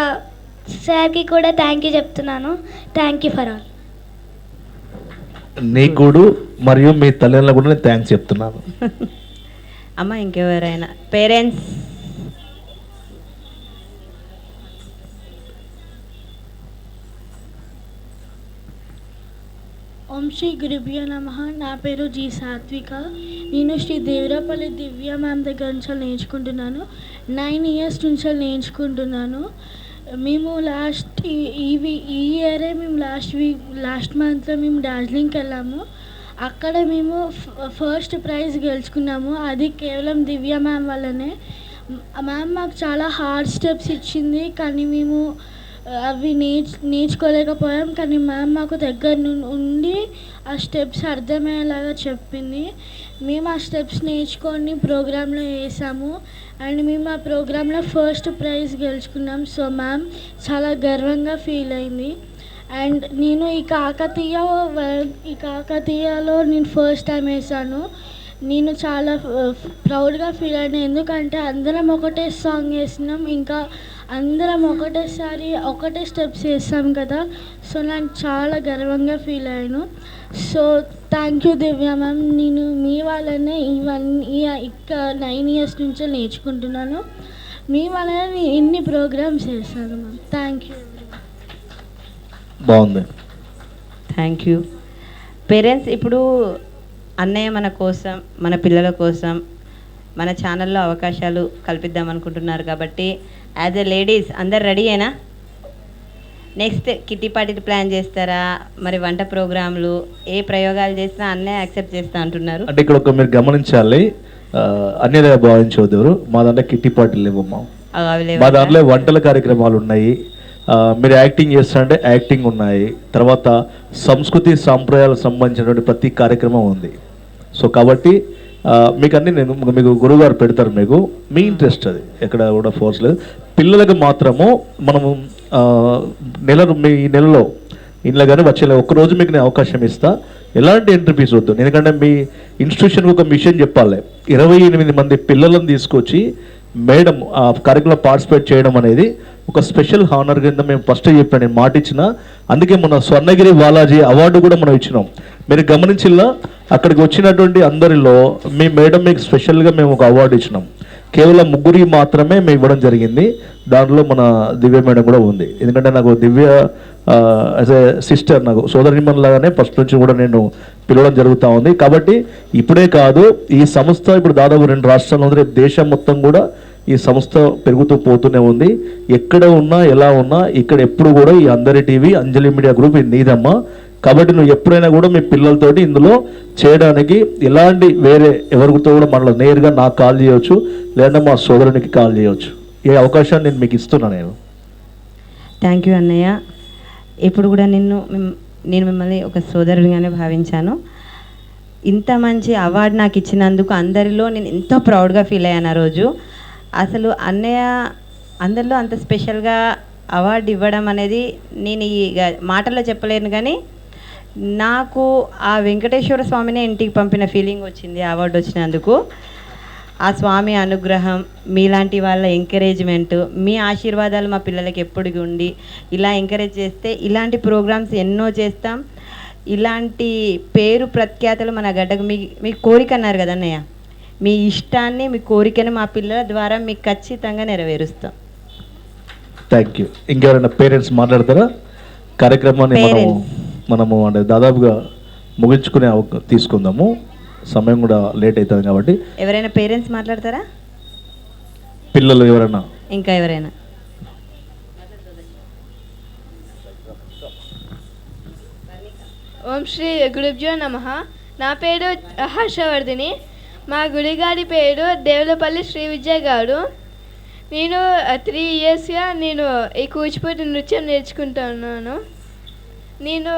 సార్కి కూడా థ్యాంక్ యూ చెప్తున్నాను. Thank you for all. నీకు మరియు మీ తల్లిదండ్రులకు కూడా నేను థ్యాంక్స్ చెప్తున్నాను. అమ్మ, ఇంకెవరైనా పేరెంట్స్? ఓం శ్రీ గురుభ్యో నమః. నా పేరు జి సాత్విక. నేను శ్రీ దేవరపల్లి దివ్య మ్యామ్ దగ్గర నుంచి నేర్చుకుంటున్నాను. 9 years నుంచి నేర్చుకుంటున్నాను. మేము ఈ ఇయరే మేము లాస్ట్ మంత్లో మేము డార్జిలింగ్కి వెళ్ళాము. అక్కడ మేము ఫస్ట్ ప్రైజ్ గెలుచుకున్నాము. అది కేవలం దివ్య మ్యామ్ వల్లనే. మ్యామ్ మాకు చాలా హార్డ్ స్టెప్స్ ఇచ్చింది, కానీ మేము అవి నేర్చుకోలేకపోయాం. కానీ మ్యామ్ మాకు దగ్గర ఉండి ఆ స్టెప్స్ అర్థమయ్యేలాగా చెప్పింది. మేము ఆ స్టెప్స్ నేర్చుకొని ప్రోగ్రాంలో వేసాము అండ్ మేము ఆ ప్రోగ్రాంలో ఫస్ట్ ప్రైజ్ గెలుచుకున్నాం. సో మ్యామ్ చాలా గర్వంగా ఫీల్ అయింది. అండ్ నేను ఈ కాకతీయలో నేను ఫస్ట్ టైం వేసాను. నేను చాలా ప్రౌడ్గా ఫీల్ అయినా, ఎందుకంటే అందరం ఒకటే సాంగ్ వేసినాం, ఇంకా అందరం ఒకటే స్టెప్స్ వేస్తాం కదా. సో నాకు చాలా గర్వంగా ఫీల్ అయ్యాను. So thank you Divya ma'am. నేను మీ వల్లనే ఇక్కడ 9 years నుంచి నేర్చుకుంటున్నాను. మీ వల్లనే నేను ఎన్ని ప్రోగ్రామ్స్ చేశాను మ్యామ్. Thank you. బాగుంది. Thank you. పేరెంట్స్, ఇప్పుడు అన్నయ్య మన కోసం, మన పిల్లల కోసం మన ఛానల్లో అవకాశాలు కల్పిద్దాం అనుకుంటున్నారు కాబట్టి యాజ్ ఎ లేడీస్ అందరు రెడీ అయినా? నెక్స్ట్ కిట్టి పార్టీ ప్లాన్ చేస్తారా? మరి వంట ప్రోగ్రాంలు ఏ ప్రయోగాలు చేసినా అన్నయ్య యాక్సెప్ట్ చేస్తా అంటున్నారు. అంటే ఇక్కడ మీరు గమనించాలి, అన్యదా భావించవద్దు. మా దాంట్లో కిట్టి పార్టీలు లేవమ్మా. మా దాంట్లో వంటల కార్యక్రమాలు ఉన్నాయి. మీరు యాక్టింగ్ చేస్తారంటే యాక్టింగ్ ఉన్నాయి. తర్వాత సంస్కృతి సాంప్రదాయాలకు సంబంధించినటువంటి ప్రతి కార్యక్రమం ఉంది. సో కాబట్టి మీకు అన్నీ మీకు గురువుగారు పెడతారు. మీకు మీ ఇంట్రెస్ట్ అది ఎక్కడ కూడా ఫోర్స్ లేదు. పిల్లలకు మాత్రము మనము ఈ నెలలో ఇంట్లో కానీ వచ్చే ఒక్కరోజు మీకు నేను అవకాశం ఇస్తా. ఎలాంటి ఎంట్రీ ఫీజు వద్దు. ఎందుకంటే మీ ఇన్స్టిట్యూషన్కి ఒక విషయం చెప్పాలి. 28 మంది పిల్లలను తీసుకొచ్చి మేడం ఆ కార్యక్రమంలో పార్టిసిపేట్ చేయడం అనేది ఒక స్పెషల్ హానర్ కింద మేము ఫస్ట్ చెప్పాను, నేను మాట ఇచ్చిన. అందుకే మన స్వర్ణగిరి బాలాజీ అవార్డు కూడా మనం ఇచ్చినాం. మీరు గమనించిల్లా, అక్కడికి వచ్చినటువంటి అందరిలో మీ మేడం మీకు స్పెషల్గా మేము ఒక అవార్డు ఇచ్చినాం. కేవలం 3 మాత్రమే మేము ఇవ్వడం జరిగింది. దాంట్లో మన దివ్య మేడం కూడా ఉంది. ఎందుకంటే నాకు దివ్య యాజ్ ఏ సిస్టర్, నాకు సోదరిమణిలాగానే ఫస్ట్ నుంచి కూడా నేను పిలవడం జరుగుతూ ఉంది. కాబట్టి ఇప్పుడే కాదు, ఈ సంస్థ ఇప్పుడు దాదాపు 2 రాష్ట్రాల్లో ఉంది. రేపు దేశం మొత్తం కూడా ఈ సంస్థ పెరుగుతూ పోతూనే ఉంది. ఎక్కడ ఉన్నా ఎలా ఉన్నా ఇక్కడ ఎప్పుడు కూడా ఈ అందరి టీవీ, అంజలి మీడియా గ్రూప్ ఇది నీదమ్మా. కాబట్టి నువ్వు ఎప్పుడైనా కూడా మీ పిల్లలతోటి ఇందులో చేయడానికి ఎలాంటి వేరే ఎవరితో కూడా మనలో నేరుగా నాకు కాల్ చేయవచ్చు, లేదంటే మా సోదరునికి కాల్ చేయవచ్చు. ఈ అవకాశాన్ని నేను మీకు ఇస్తున్నాను. థ్యాంక్ యూ అన్నయ్య. ఇప్పుడు కూడా నేను మిమ్మల్ని ఒక సోదరునిగానే భావించాను. ఇంత మంచి అవార్డు నాకు ఇచ్చినందుకు అందరిలో నేను ఎంతో ప్రౌడ్గా ఫీల్ అయ్యాను ఆ రోజు. అసలు అన్నయ్య అందరిలో అంత స్పెషల్గా అవార్డు ఇవ్వడం అనేది నేను ఈ మాటల్లో చెప్పలేను, కానీ నాకు ఆ వెంకటేశ్వర స్వామినే ఇంటికి పంపిన ఫీలింగ్ వచ్చింది అవార్డు వచ్చినందుకు. ఆ స్వామి అనుగ్రహం, మీలాంటి వాళ్ళ ఎంకరేజ్మెంట్, మీ ఆశీర్వాదాలు మా పిల్లలకి ఎప్పటికీ ఉండి ఇలా ఎంకరేజ్ చేస్తే ఇలాంటి ప్రోగ్రామ్స్ ఎన్నో చేస్తాం. ఇలాంటి పేరు ప్రఖ్యాతలు మన గడ్డకు మీ కోరిక అన్నారు కదా అన్నయ్య, మీ ఇష్టాన్ని మీ కోరికని మా పిల్లల ద్వారా మీకు ఖచ్చితంగా నెరవేరుస్తాం. Thank you. ఇంకెవరైనా పేరెంట్స్ మాట్లాడతారా? కార్యక్రమాన్ని మనము అంటే దాదాపుగా ముగించుకునే తీసుకుందాము, సమయం కూడా లేట్ అవుతుంది కాబట్టి. ఎవరైనా పేరెంట్స్ మాట్లాడతారా? పిల్లలు ఎవరైనా, ఇంకా ఎవరైనా? ఓం శ్రీ గురుభ్యో నమః. నా పేరు హర్షవర్ధిని. మా గుడిగారి పేరు దేవులపల్లి శ్రీ విద్య గారు. నేను 3 ఇయర్స్గా నేను ఈ కూచిపూడి నృత్యం నేర్చుకుంటున్నాను. నేను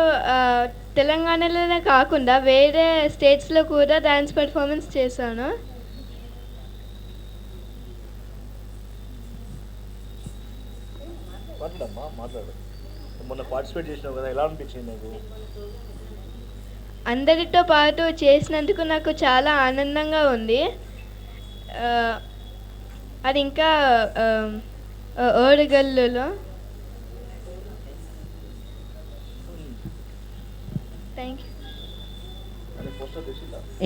తెలంగాణలోనే కాకుండా వేరే స్టేట్స్లో కూడా డ్యాన్స్ పర్ఫార్మెన్స్ చేశాను. అందరితో పాటు చేసినందుకు నాకు చాలా ఆనందంగా ఉంది. అది ఇంకా ఓరుగల్లులో. Thank you.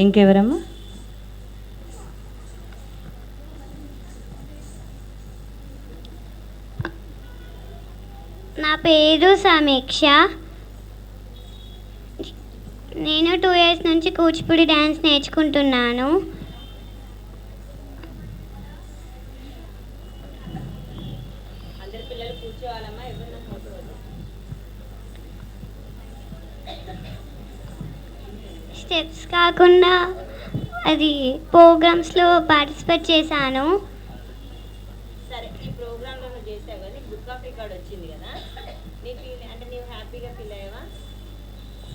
ఇంకెవరమ్మా? నా పేరు సమీక్ష. నేను 2 ఇయర్స్ నుంచి కూచిపూడి డ్యాన్స్ నేర్చుకుంటున్నాను. స్టెప్స్ కాకుండా అది ప్రోగ్రామ్స్లో పార్టిసిపేట్ చేశాను. సరే, ఈ ప్రోగ్రాంలో నువ్వు చేసావు కదా, బుక్ ఆఫ్ రికార్డ్ వచ్చింది కదా, అంటే నీవు హ్యాపీగా ఫీల్ అయ్యావా?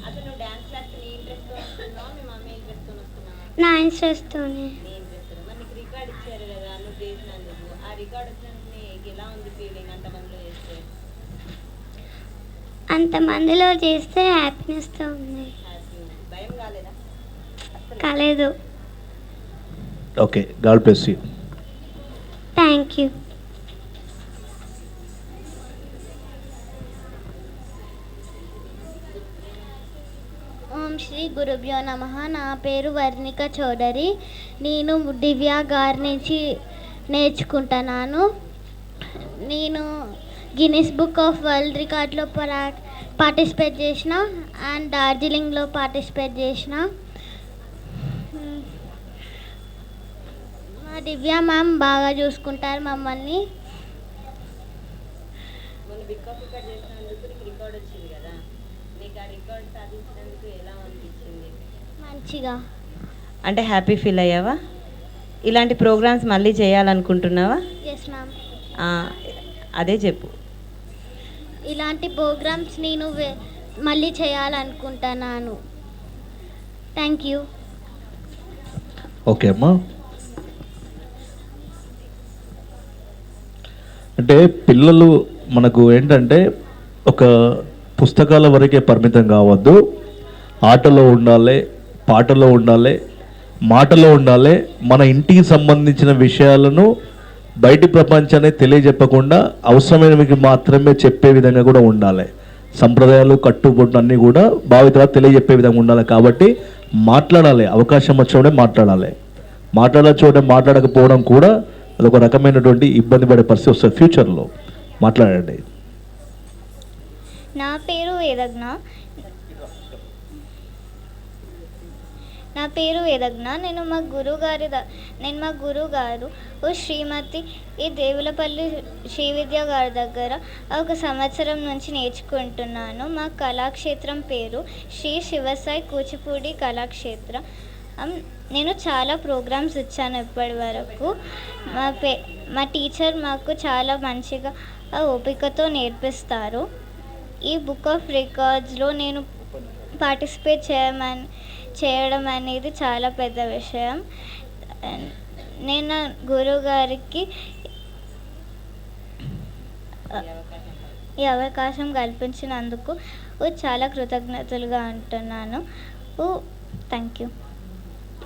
అసలు నువ్వు డ్యాన్స్ క్లాస్కి నీ ఇంట్రెస్ట్తో వస్తున్నావా, మీ మమ్మీ ఇంట్రెస్ట్తో వస్తున్నావా? నా ఇంట్రెస్ట్తోనే. నీ ఇంట్రెస్ట్. మరి నీకు రికార్డ్ ఇచ్చారు కదా నువ్వు చేసినందుకు, ఆ రికార్డ్ వచ్చినందుకు నీకు ఎలా ఉంది ఫీలింగ్? అంతమందిలో చేస్తే అంతమందిలో చేస్తే హ్యాపీనెస్తో ఉంది. భయం కాలేదా? కాలేదు. Okay, God bless you. Thank you. ఓం శ్రీ గురుభ్యో నమః. నా పేరు వర్ణిక చౌదరి. నేను దివ్య గారి నుంచి నేర్చుకుంటున్నాను. నేను గిన్నిస్ బుక్ ఆఫ్ వరల్డ్ రికార్డ్లో పార్టిసిపేట్ చేసిన అండ్ డార్జిలింగ్లో పార్టిసిపేట్ చేసిన. మా దివ్య మ్యామ్ బాగా చూసుకుంటారు మమ్మల్ని. బుక్ ఆఫ్ రికార్డ్ చేసినందుకు నీకు రికార్డ్ వచ్చింది కదా, నీకు ఆ రికార్డ్ సాధించినందుకు ఎలా అనిపించింది? మంచిగా. అంటే హ్యాపీ ఫీల్ అయ్యావా? ఇలాంటి ప్రోగ్రామ్స్ మళ్ళీ చేయాలనుకుంటున్నావా? Yes ma'am. అదే చెప్పు. ఇలాంటి ప్రోగ్రామ్స్ నేను మళ్ళీ చేయాలనుకుంటున్నాను. Thank you. ఓకే అమ్మా. అంటే పిల్లలు మనకు ఏంటంటే ఒక పుస్తకాల వరకే పరిమితం కావద్దు, ఆటలో ఉండాలి, పాటలో ఉండాలి, మాటలో ఉండాలి. మన ఇంటికి సంబంధించిన విషయాలను బయటి ప్రపంచానికి తెలియజెప్పకుండా అవసరమైనవి మాత్రమే చెప్పే విధంగా కూడా ఉండాలి. సంప్రదాయాలు, కట్టుబొట్టు అన్నీ కూడా భావితరాలు తెలియజెప్పే విధంగా ఉండాలి. కాబట్టి మాట్లాడాలి, అవకాశం వచ్చినప్పుడే మాట్లాడాలి. మాట్లాడే మాట్లాడకపోవడం కూడా అదొక రకమైనటువంటి ఇబ్బంది పడే పరిస్థితి వస్తుంది ఫ్యూచర్లో. మాట్లాడండి. నా పేరు వేదజ్ఞ. నేను మా గురుగారు శ్రీమతి దేవులపల్లి శ్రీ విద్య గారి దగ్గర 1 సంవత్సరం నుంచి నేర్చుకుంటున్నాను. మా కళాక్షేత్రం పేరు శ్రీ శివసాయి కూచిపూడి కళాక్షేత్రం. నేను చాలా ప్రోగ్రామ్స్ ఇచ్చాను ఇప్పటి వరకు. మా టీచర్ మాకు చాలా మంచిగా ఓపికతో నేర్పిస్తారు. ఈ బుక్ ఆఫ్ రికార్డ్స్లో నేను పార్టిసిపేట్ చేయడం అనేది చాలా పెద్ద విషయం. నేను నా గురువుగారికి ఈ అవకాశం కల్పించినందుకు చాలా కృతజ్ఞతలుగా అంటున్నాను. Thank you.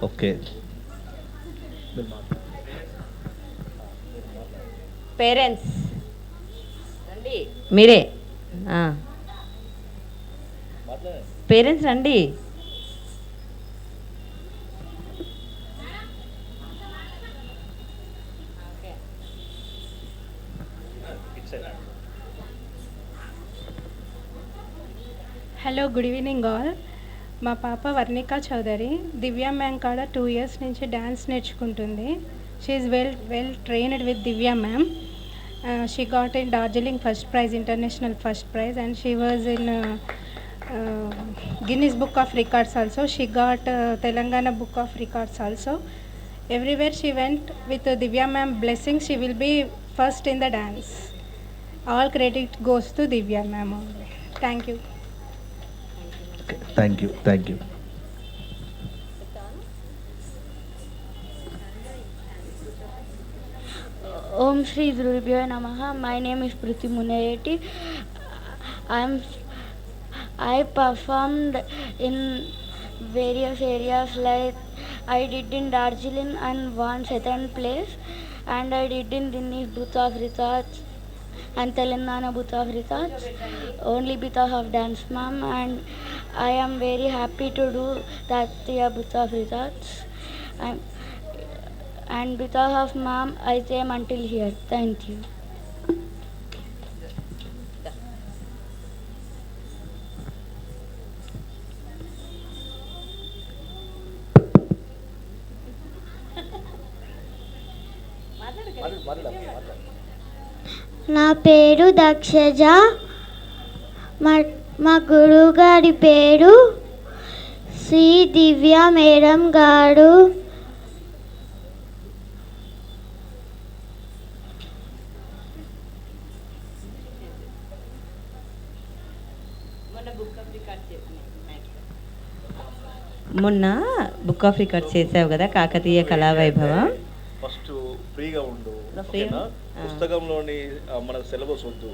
ఓకే, పేరెంట్స్ రండి, మీరే పేరెంట్స్ రండి. Hello, good evening all. మా పాప వర్ణిక చౌదరి దివ్య మ్యామ్ కాడ 2 years నుంచి డ్యాన్స్ నేర్చుకుంటుంది. She is well trained with Divya ma'am. She got in Darjeeling first prize, international first prize, and she was in Guinness Book of Records also. She got Telangana Book of Records also. Everywhere she went with Divya ma'am blessing, she will be first in the dance. All credit goes to Divya ma'am only. Thank you. Thank you, thank you. Om Shri Gurubhyo Namaha. My name is Priti Munayeti. I performed in various areas, like I did in Darjeeling and won 2nd place, and I did in Guinness Book of Records and Telangana Book of Records only because of dance mom, and I am very happy to do that Book of Records, and because of mom I came until here. Thank you. నా పేరు దక్షజ. మా గురువు గారి పేరు శ్రీ దివ్య madam గారు. మొన్న book of records చేసావు కదా, కాకతీయ కళావైభవం. ఫస్ట్ ఫ్రీగా ఉండు, పుస్తకంలోని మన సిలబస్ వద్దు,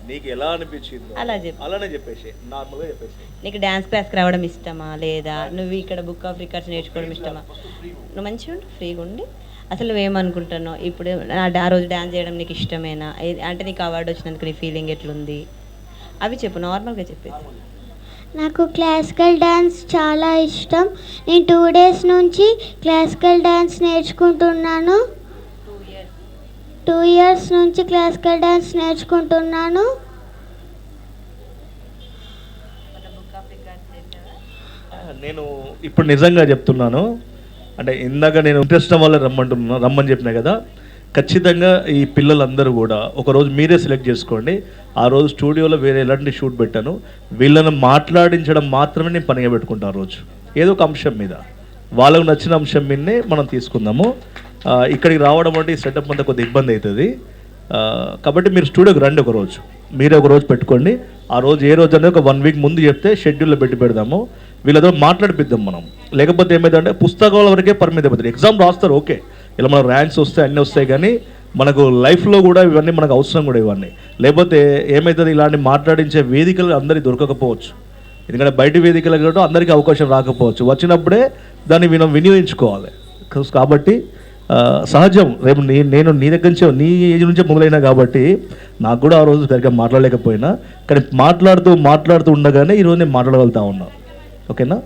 నీకు ఎలా అనిపించిందో అలా చెప్పు, అలానే చెప్పేసి నార్మల్గా చెప్పేసి. నీకు డ్యాన్స్ క్లాస్కి రావడం ఇష్టమా లేదా, నువ్వు ఇక్కడ బుక్ ఆఫ్ రికార్డ్స్ నేర్చుకోవడం ఇష్టమా? నువ్వు మంచిగా ఉండు, ఫ్రీగా ఉండి అసలు నువ్వేమనుకుంటున్నావు, ఇప్పుడు ఆ రోజు డ్యాన్స్ చేయడం నీకు ఇష్టమేనా, అంటే నీకు అవార్డు వచ్చినందుకు నీ ఫీలింగ్ ఎట్లుంది అవి చెప్పు, నార్మల్గా చెప్పేసి. నాకు క్లాసికల్ డ్యాన్స్ చాలా ఇష్టం. నేను 2 days నుంచి క్లాసికల్ డ్యాన్స్ నేర్చుకుంటున్నాను. 2 years నుంచి క్లాసికల్ డ్యాన్స్ నేర్చుకుంటున్నాను. నేను ఇప్పుడు నిజంగా చెప్తున్నాను, అంటే ఇందాక నేను ఇంట్రెస్ట్ వల్ల రమ్మని చెప్పినా కదా, ఖచ్చితంగా ఈ పిల్లలందరూ కూడా ఒకరోజు మీరే సెలెక్ట్ చేసుకోండి. ఆ రోజు స్టూడియోలో వేరే ఎలాంటి షూట్ పెట్టాను, వీళ్ళని మాట్లాడించడం మాత్రమే నేను పనిగా పెట్టుకుంటాను. ఆ రోజు ఏదో ఒక అంశం మీద, వాళ్ళకు నచ్చిన అంశం మీదనే మనం తీసుకుందాము. ఇక్కడికి రావడం అంటే ఈ సెటప్ అంతా కొద్దిగా ఇబ్బంది అవుతుంది. కాబట్టి మీరు స్టూడియోకి రండి, ఒకరోజు మీరే ఒక రోజు పెట్టుకోండి. ఆ రోజు ఏ రోజు అనేది ఒక 1 week ముందు చెప్తే షెడ్యూల్లో పెట్టి పెడదాము, వీళ్ళతో మాట్లాడిపిద్దాం మనం. లేకపోతే ఏమైందంటే పుస్తకాల వరకే పరిమితి అయిపోతుంది. ఎగ్జామ్ రాస్తారు ఓకే, ఇలా మనకు ర్యాంక్స్ వస్తాయి, అన్నీ వస్తాయి, కానీ మనకు లైఫ్లో కూడా ఇవన్నీ మనకు అవసరం కూడా ఇవన్నీ. లేకపోతే ఏమవుతుంది, ఇలాంటి మాట్లాడించే వేదికలు అందరికీ దొరకకపోవచ్చు, ఎందుకంటే బయట వేదికలు కూడా అందరికీ అవకాశం రాకపోవచ్చు. వచ్చినప్పుడే దాన్ని వినియోగించుకోవాలి. కాబట్టి సహజం, రేపు నేను నీ దగ్గర నుంచే, నీ ఏజ్ నుంచే మొదలైనా కాబట్టి నాకు కూడా ఆ రోజు సరిగ్గా మాట్లాడలేకపోయినా, కానీ మాట్లాడుతూ ఉండగానే ఈరోజు నేను మాట్లాడగలుగుతా ఉన్నా. ఓకేనా?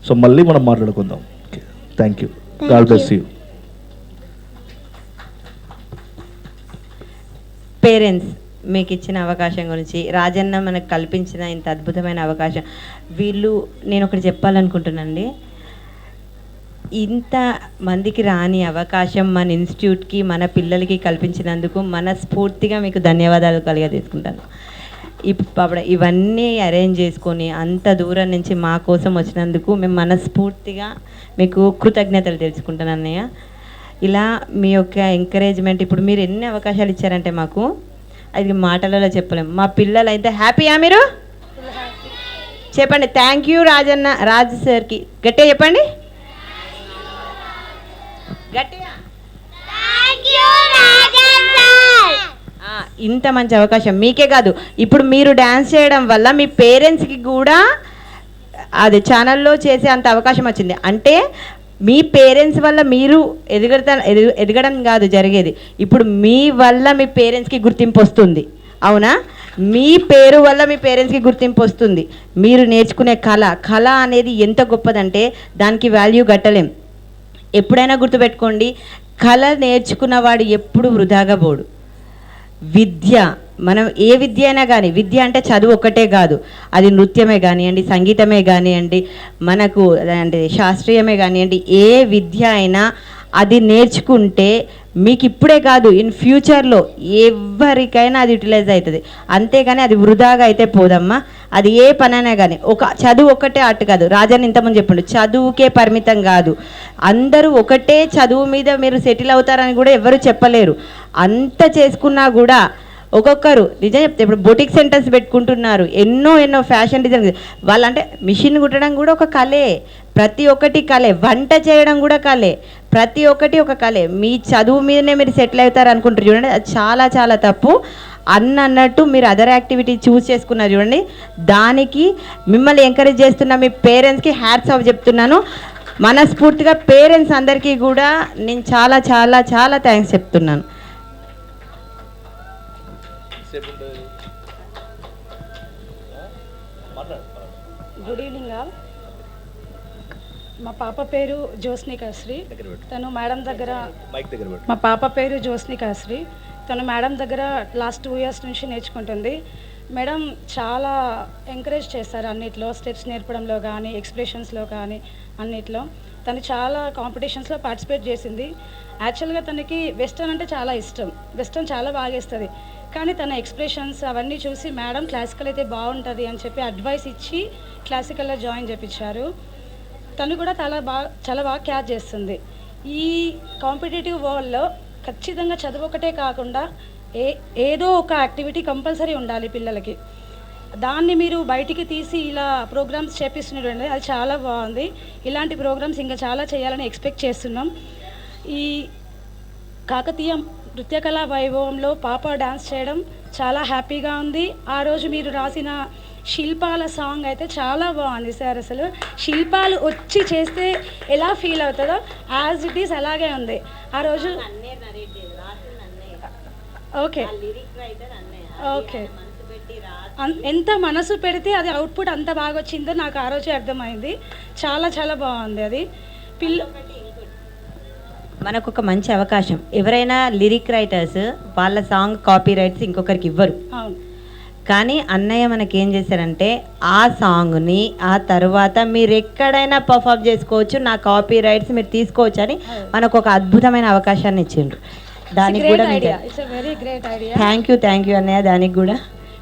సో మళ్ళీ మనం మాట్లాడుకుందాం. Okay, thank you, God bless you. Parents, మీకు ఇచ్చిన అవకాశం గురించి, రాజన్న మనకు కల్పించిన ఇంత అద్భుతమైన అవకాశం, నేను ఒకటి చెప్పాలనుకుంటున్నానండి. ఇంత మందికి రాని అవకాశం మన ఇన్స్టిట్యూట్కి, మన పిల్లలకి కల్పించినందుకు మనస్ఫూర్తిగా మీకు ధన్యవాదాలు తీసుకుంటాను. ఇప్పుడు ఇవన్నీ అరేంజ్ చేసుకొని అంత దూరం నుంచి మా కోసం వచ్చినందుకు మేము మనస్ఫూర్తిగా మీకు కృతజ్ఞతలు తెలుసుకుంటాను అన్నయ్య. ఇలా మీ యొక్క ఎంకరేజ్మెంట్, ఇప్పుడు మీరు ఎన్ని అవకాశాలు ఇచ్చారంటే మాకు అది మాటలలో చెప్పలేము. మా పిల్లలు అయితే హ్యాపీయా? మీరు చెప్పండి. థ్యాంక్ యూ రాజు సార్కి గట్టిగా చెప్పండి, గట్టిగా. ఇంత మంచి అవకాశం మీకే కాదు, ఇప్పుడు మీరు డ్యాన్స్ చేయడం వల్ల మీ పేరెంట్స్కి కూడా అది ఛానల్లో చేసే అంత అవకాశం వచ్చింది. అంటే మీ పేరెంట్స్ వల్ల మీరు ఎదగడం కాదు జరిగేది, ఇప్పుడు మీ వల్ల మీ పేరెంట్స్కి గుర్తింపు వస్తుంది. అవునా? మీ పేరు వల్ల మీ పేరెంట్స్కి గుర్తింపు వస్తుంది. మీరు నేర్చుకునే కళ అనేది ఎంత గొప్పదంటే దానికి వాల్యూ కట్టలేం. ఎప్పుడైనా గుర్తుపెట్టుకోండి, కళ నేర్చుకున్నవాడు ఎప్పుడు వృధాగా పోడు. విద్య, మనం ఏ విద్య అయినా కానీ, విద్య అంటే చదువు ఒక్కటే కాదు, అది నృత్యమే కానివ్వండి, సంగీతమే కానివ్వండి, మనకు అంటే శాస్త్రీయమే కానివ్వండి, ఏ విద్య అయినా అది నేర్చుకుంటే మీకు ఇప్పుడే కాదు ఇన్ ఫ్యూచర్లో ఎవరికైనా అది యూటిలైజ్ అవుతుంది. అంతేగాని అది వృధాగా అయితే పోదమ్మా. అది ఏ పనైనా కానీ, ఒక చదువు ఒక్కటే ఆర్ట్ కాదు. రాజాని ఇంతకుముందు చెప్పిండు, చదువుకే పరిమితం కాదు. అందరూ ఒకటే చదువు మీద మీరు సెటిల్ అవుతారని కూడా ఎవరు చెప్పలేరు. అంత చేసుకున్నా కూడా ఒక్కొక్కరు నిజం చెప్తే ఇప్పుడు బొటిక్ సెంటర్స్ పెట్టుకుంటున్నారు, ఎన్నో ఫ్యాషన్ డిజైన్. వాళ్ళంటే మిషన్ కుట్టడం కూడా ఒక కళే, ప్రతి ఒక్కటి కళే, వంట చేయడం కూడా కళే, ప్రతి ఒక్కటి ఒక కళే. మీ చదువు మీదనే మీరు సెటిల్ అవుతారు అనుకుంటారు చూడండి, అది చాలా తప్పు. అన్నట్టు మీరు అదర్ యాక్టివిటీ చూస్ చేసుకున్నారు చూడండి, దానికి మిమ్మల్ని ఎంకరేజ్ చేస్తున్న మీ పేరెంట్స్కి హ్యాట్స్ ఆఫ్ చెప్తున్నాను. మనస్ఫూర్తిగా పేరెంట్స్ అందరికీ కూడా నేను చాలా థ్యాంక్స్ చెప్తున్నాను. Good evening all. మా పాప పేరు జ్యోత్స్నికాశ్రీ. తను మేడం దగ్గర మా పాప పేరు జ్యోత్స్నికాశ్రీ. తను మేడం దగ్గర లాస్ట్ 2 years నుంచి నేర్చుకుంటుంది. మేడం చాలా ఎంకరేజ్ చేస్తారు అన్నిట్లో, స్టెప్స్ నేర్పడంలో కానీ, ఎక్స్ప్రెషన్స్లో కానీ, అన్నిట్లో. తను చాలా కాంపిటీషన్స్లో పార్టిసిపేట్ చేసింది. యాక్చువల్గా తనకి వెస్టర్న్ అంటే చాలా ఇష్టం, వెస్టర్న్ చాలా బాగా ఇస్తుంది. కానీ తన ఎక్స్ప్రెషన్స్ అవన్నీ చూసి మేడం క్లాసికల్ అయితే బాగుంటుంది అని చెప్పి అడ్వైస్ ఇచ్చి క్లాసికల్లో జాయిన్ చేయించారు. తను కూడా చాలా బాగా క్యాచ్ చేస్తుంది. ఈ కాంపిటేటివ్ వరల్డ్లో ఖచ్చితంగా చదువు ఒకటే కాకుండా ఏదో ఒక యాక్టివిటీ కంపల్సరీ ఉండాలి పిల్లలకి. దాన్ని మీరు బయటికి తీసి ఇలా ప్రోగ్రామ్స్ చేపిస్తున్నట్టు అది చాలా బాగుంది. ఇలాంటి ప్రోగ్రామ్స్ ఇంకా చాలా చేయాలని ఎక్స్పెక్ట్ చేస్తున్నాం. ఈ కాకతీయ నృత్యకళా వైభవంలో పాప డ్యాన్స్ చేయడం చాలా హ్యాపీగా ఉంది. ఆ రోజు మీరు రాసిన శిల్పాల సాంగ్ అయితే చాలా బాగుంది సార్. అసలు శిల్పాలు వచ్చి చేస్తే ఎలా ఫీల్ అవుతుందో యాజ్ ఇట్ ఈస్ అలాగే ఉంది ఆ రోజు. ఓకే ఎంత మనసు పెడితే అది అవుట్పుట్ అంత బాగా వచ్చిందో నాకు ఆ రోజే అర్థమైంది. చాలా బాగుంది అది. మనకు ఒక మంచి అవకాశం, ఎవరైనా లిరిక్ రైటర్స్ వాళ్ళ సాంగ్ కాపీ రైట్స్ ఇంకొకరికి ఇవ్వరు. కానీ అన్నయ్య మనకేం చేశారంటే ఆ సాంగ్ని ఆ తర్వాత మీరు ఎక్కడైనా పర్ఫామ్ చేసుకోవచ్చు, నా కాపీ రైట్స్ మీరు తీసుకోవచ్చు అని మనకు ఒక అద్భుతమైన అవకాశాన్ని ఇచ్చిండ్రు. దానికి కూడా థ్యాంక్ యూ అన్నయ్య. దానికి కూడా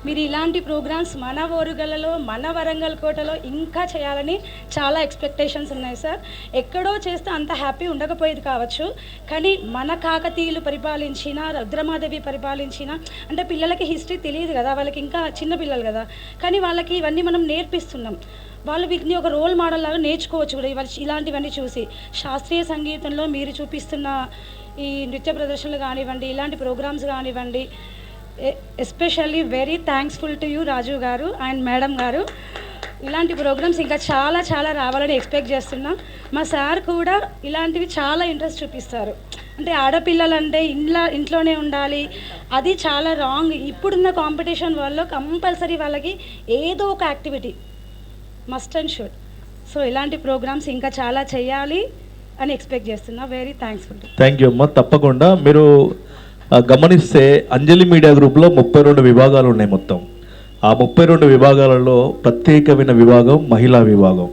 మీరు ఇలాంటి ప్రోగ్రామ్స్ మన ఓరుగలలో, మన వరంగల్ కోటలో ఇంకా చేయాలని చాలా ఎక్స్పెక్టేషన్స్ ఉన్నాయి సార్. ఎక్కడో చేస్తే అంత హ్యాపీ ఉండకపోయేది కావచ్చు, కానీ మన కాకతీయులు పరిపాలించిన, రుద్రమాదేవి పరిపాలించిన, అంటే పిల్లలకి హిస్టరీ తెలియదు కదా, వాళ్ళకి ఇంకా చిన్న పిల్లలు కదా, కానీ వాళ్ళకి ఇవన్నీ మనం నేర్పిస్తున్నాం. వాళ్ళు వీటిని ఒక రోల్ మోడల్ లాగా నేర్చుకోవచ్చు కూడా ఇలాంటివన్నీ చూసి. శాస్త్రీయ సంగీతంలో మీరు చూపిస్తున్న ఈ నృత్య ప్రదర్శనలు కానివ్వండి, ఇలాంటి ప్రోగ్రామ్స్ కానివ్వండి, especially very thanksful to you Raju garu and madam గారు. ఇలాంటి ప్రోగ్రామ్స్ ఇంకా చాలా రావాలని ఎక్స్పెక్ట్ చేస్తున్నాం. మా సార్ కూడా ఇలాంటివి చాలా ఇంట్రెస్ట్ చూపిస్తారు. అంటే ఆడపిల్లలంటే ఇంట్లోనే ఉండాలి, అది చాలా రాంగ్. ఇప్పుడున్న కాంపిటీషన్ వల్ల కంపల్సరీ వాళ్ళకి ఏదో ఒక activity must and should. So ఇలాంటి ప్రోగ్రామ్స్ ఇంకా చాలా చేయాలి అని ఎక్స్పెక్ట్ చేస్తున్నా. వెరీ థ్యాంక్స్ఫుల్. థ్యాంక్ యూ అమ్మ. తప్పకుండా మీరు గమనిస్తే అంజలి మీడియా గ్రూప్లో 32 విభాగాలు ఉన్నాయి మొత్తం. ఆ 32 విభాగాలలో ప్రత్యేకమైన విభాగం మహిళా విభాగం.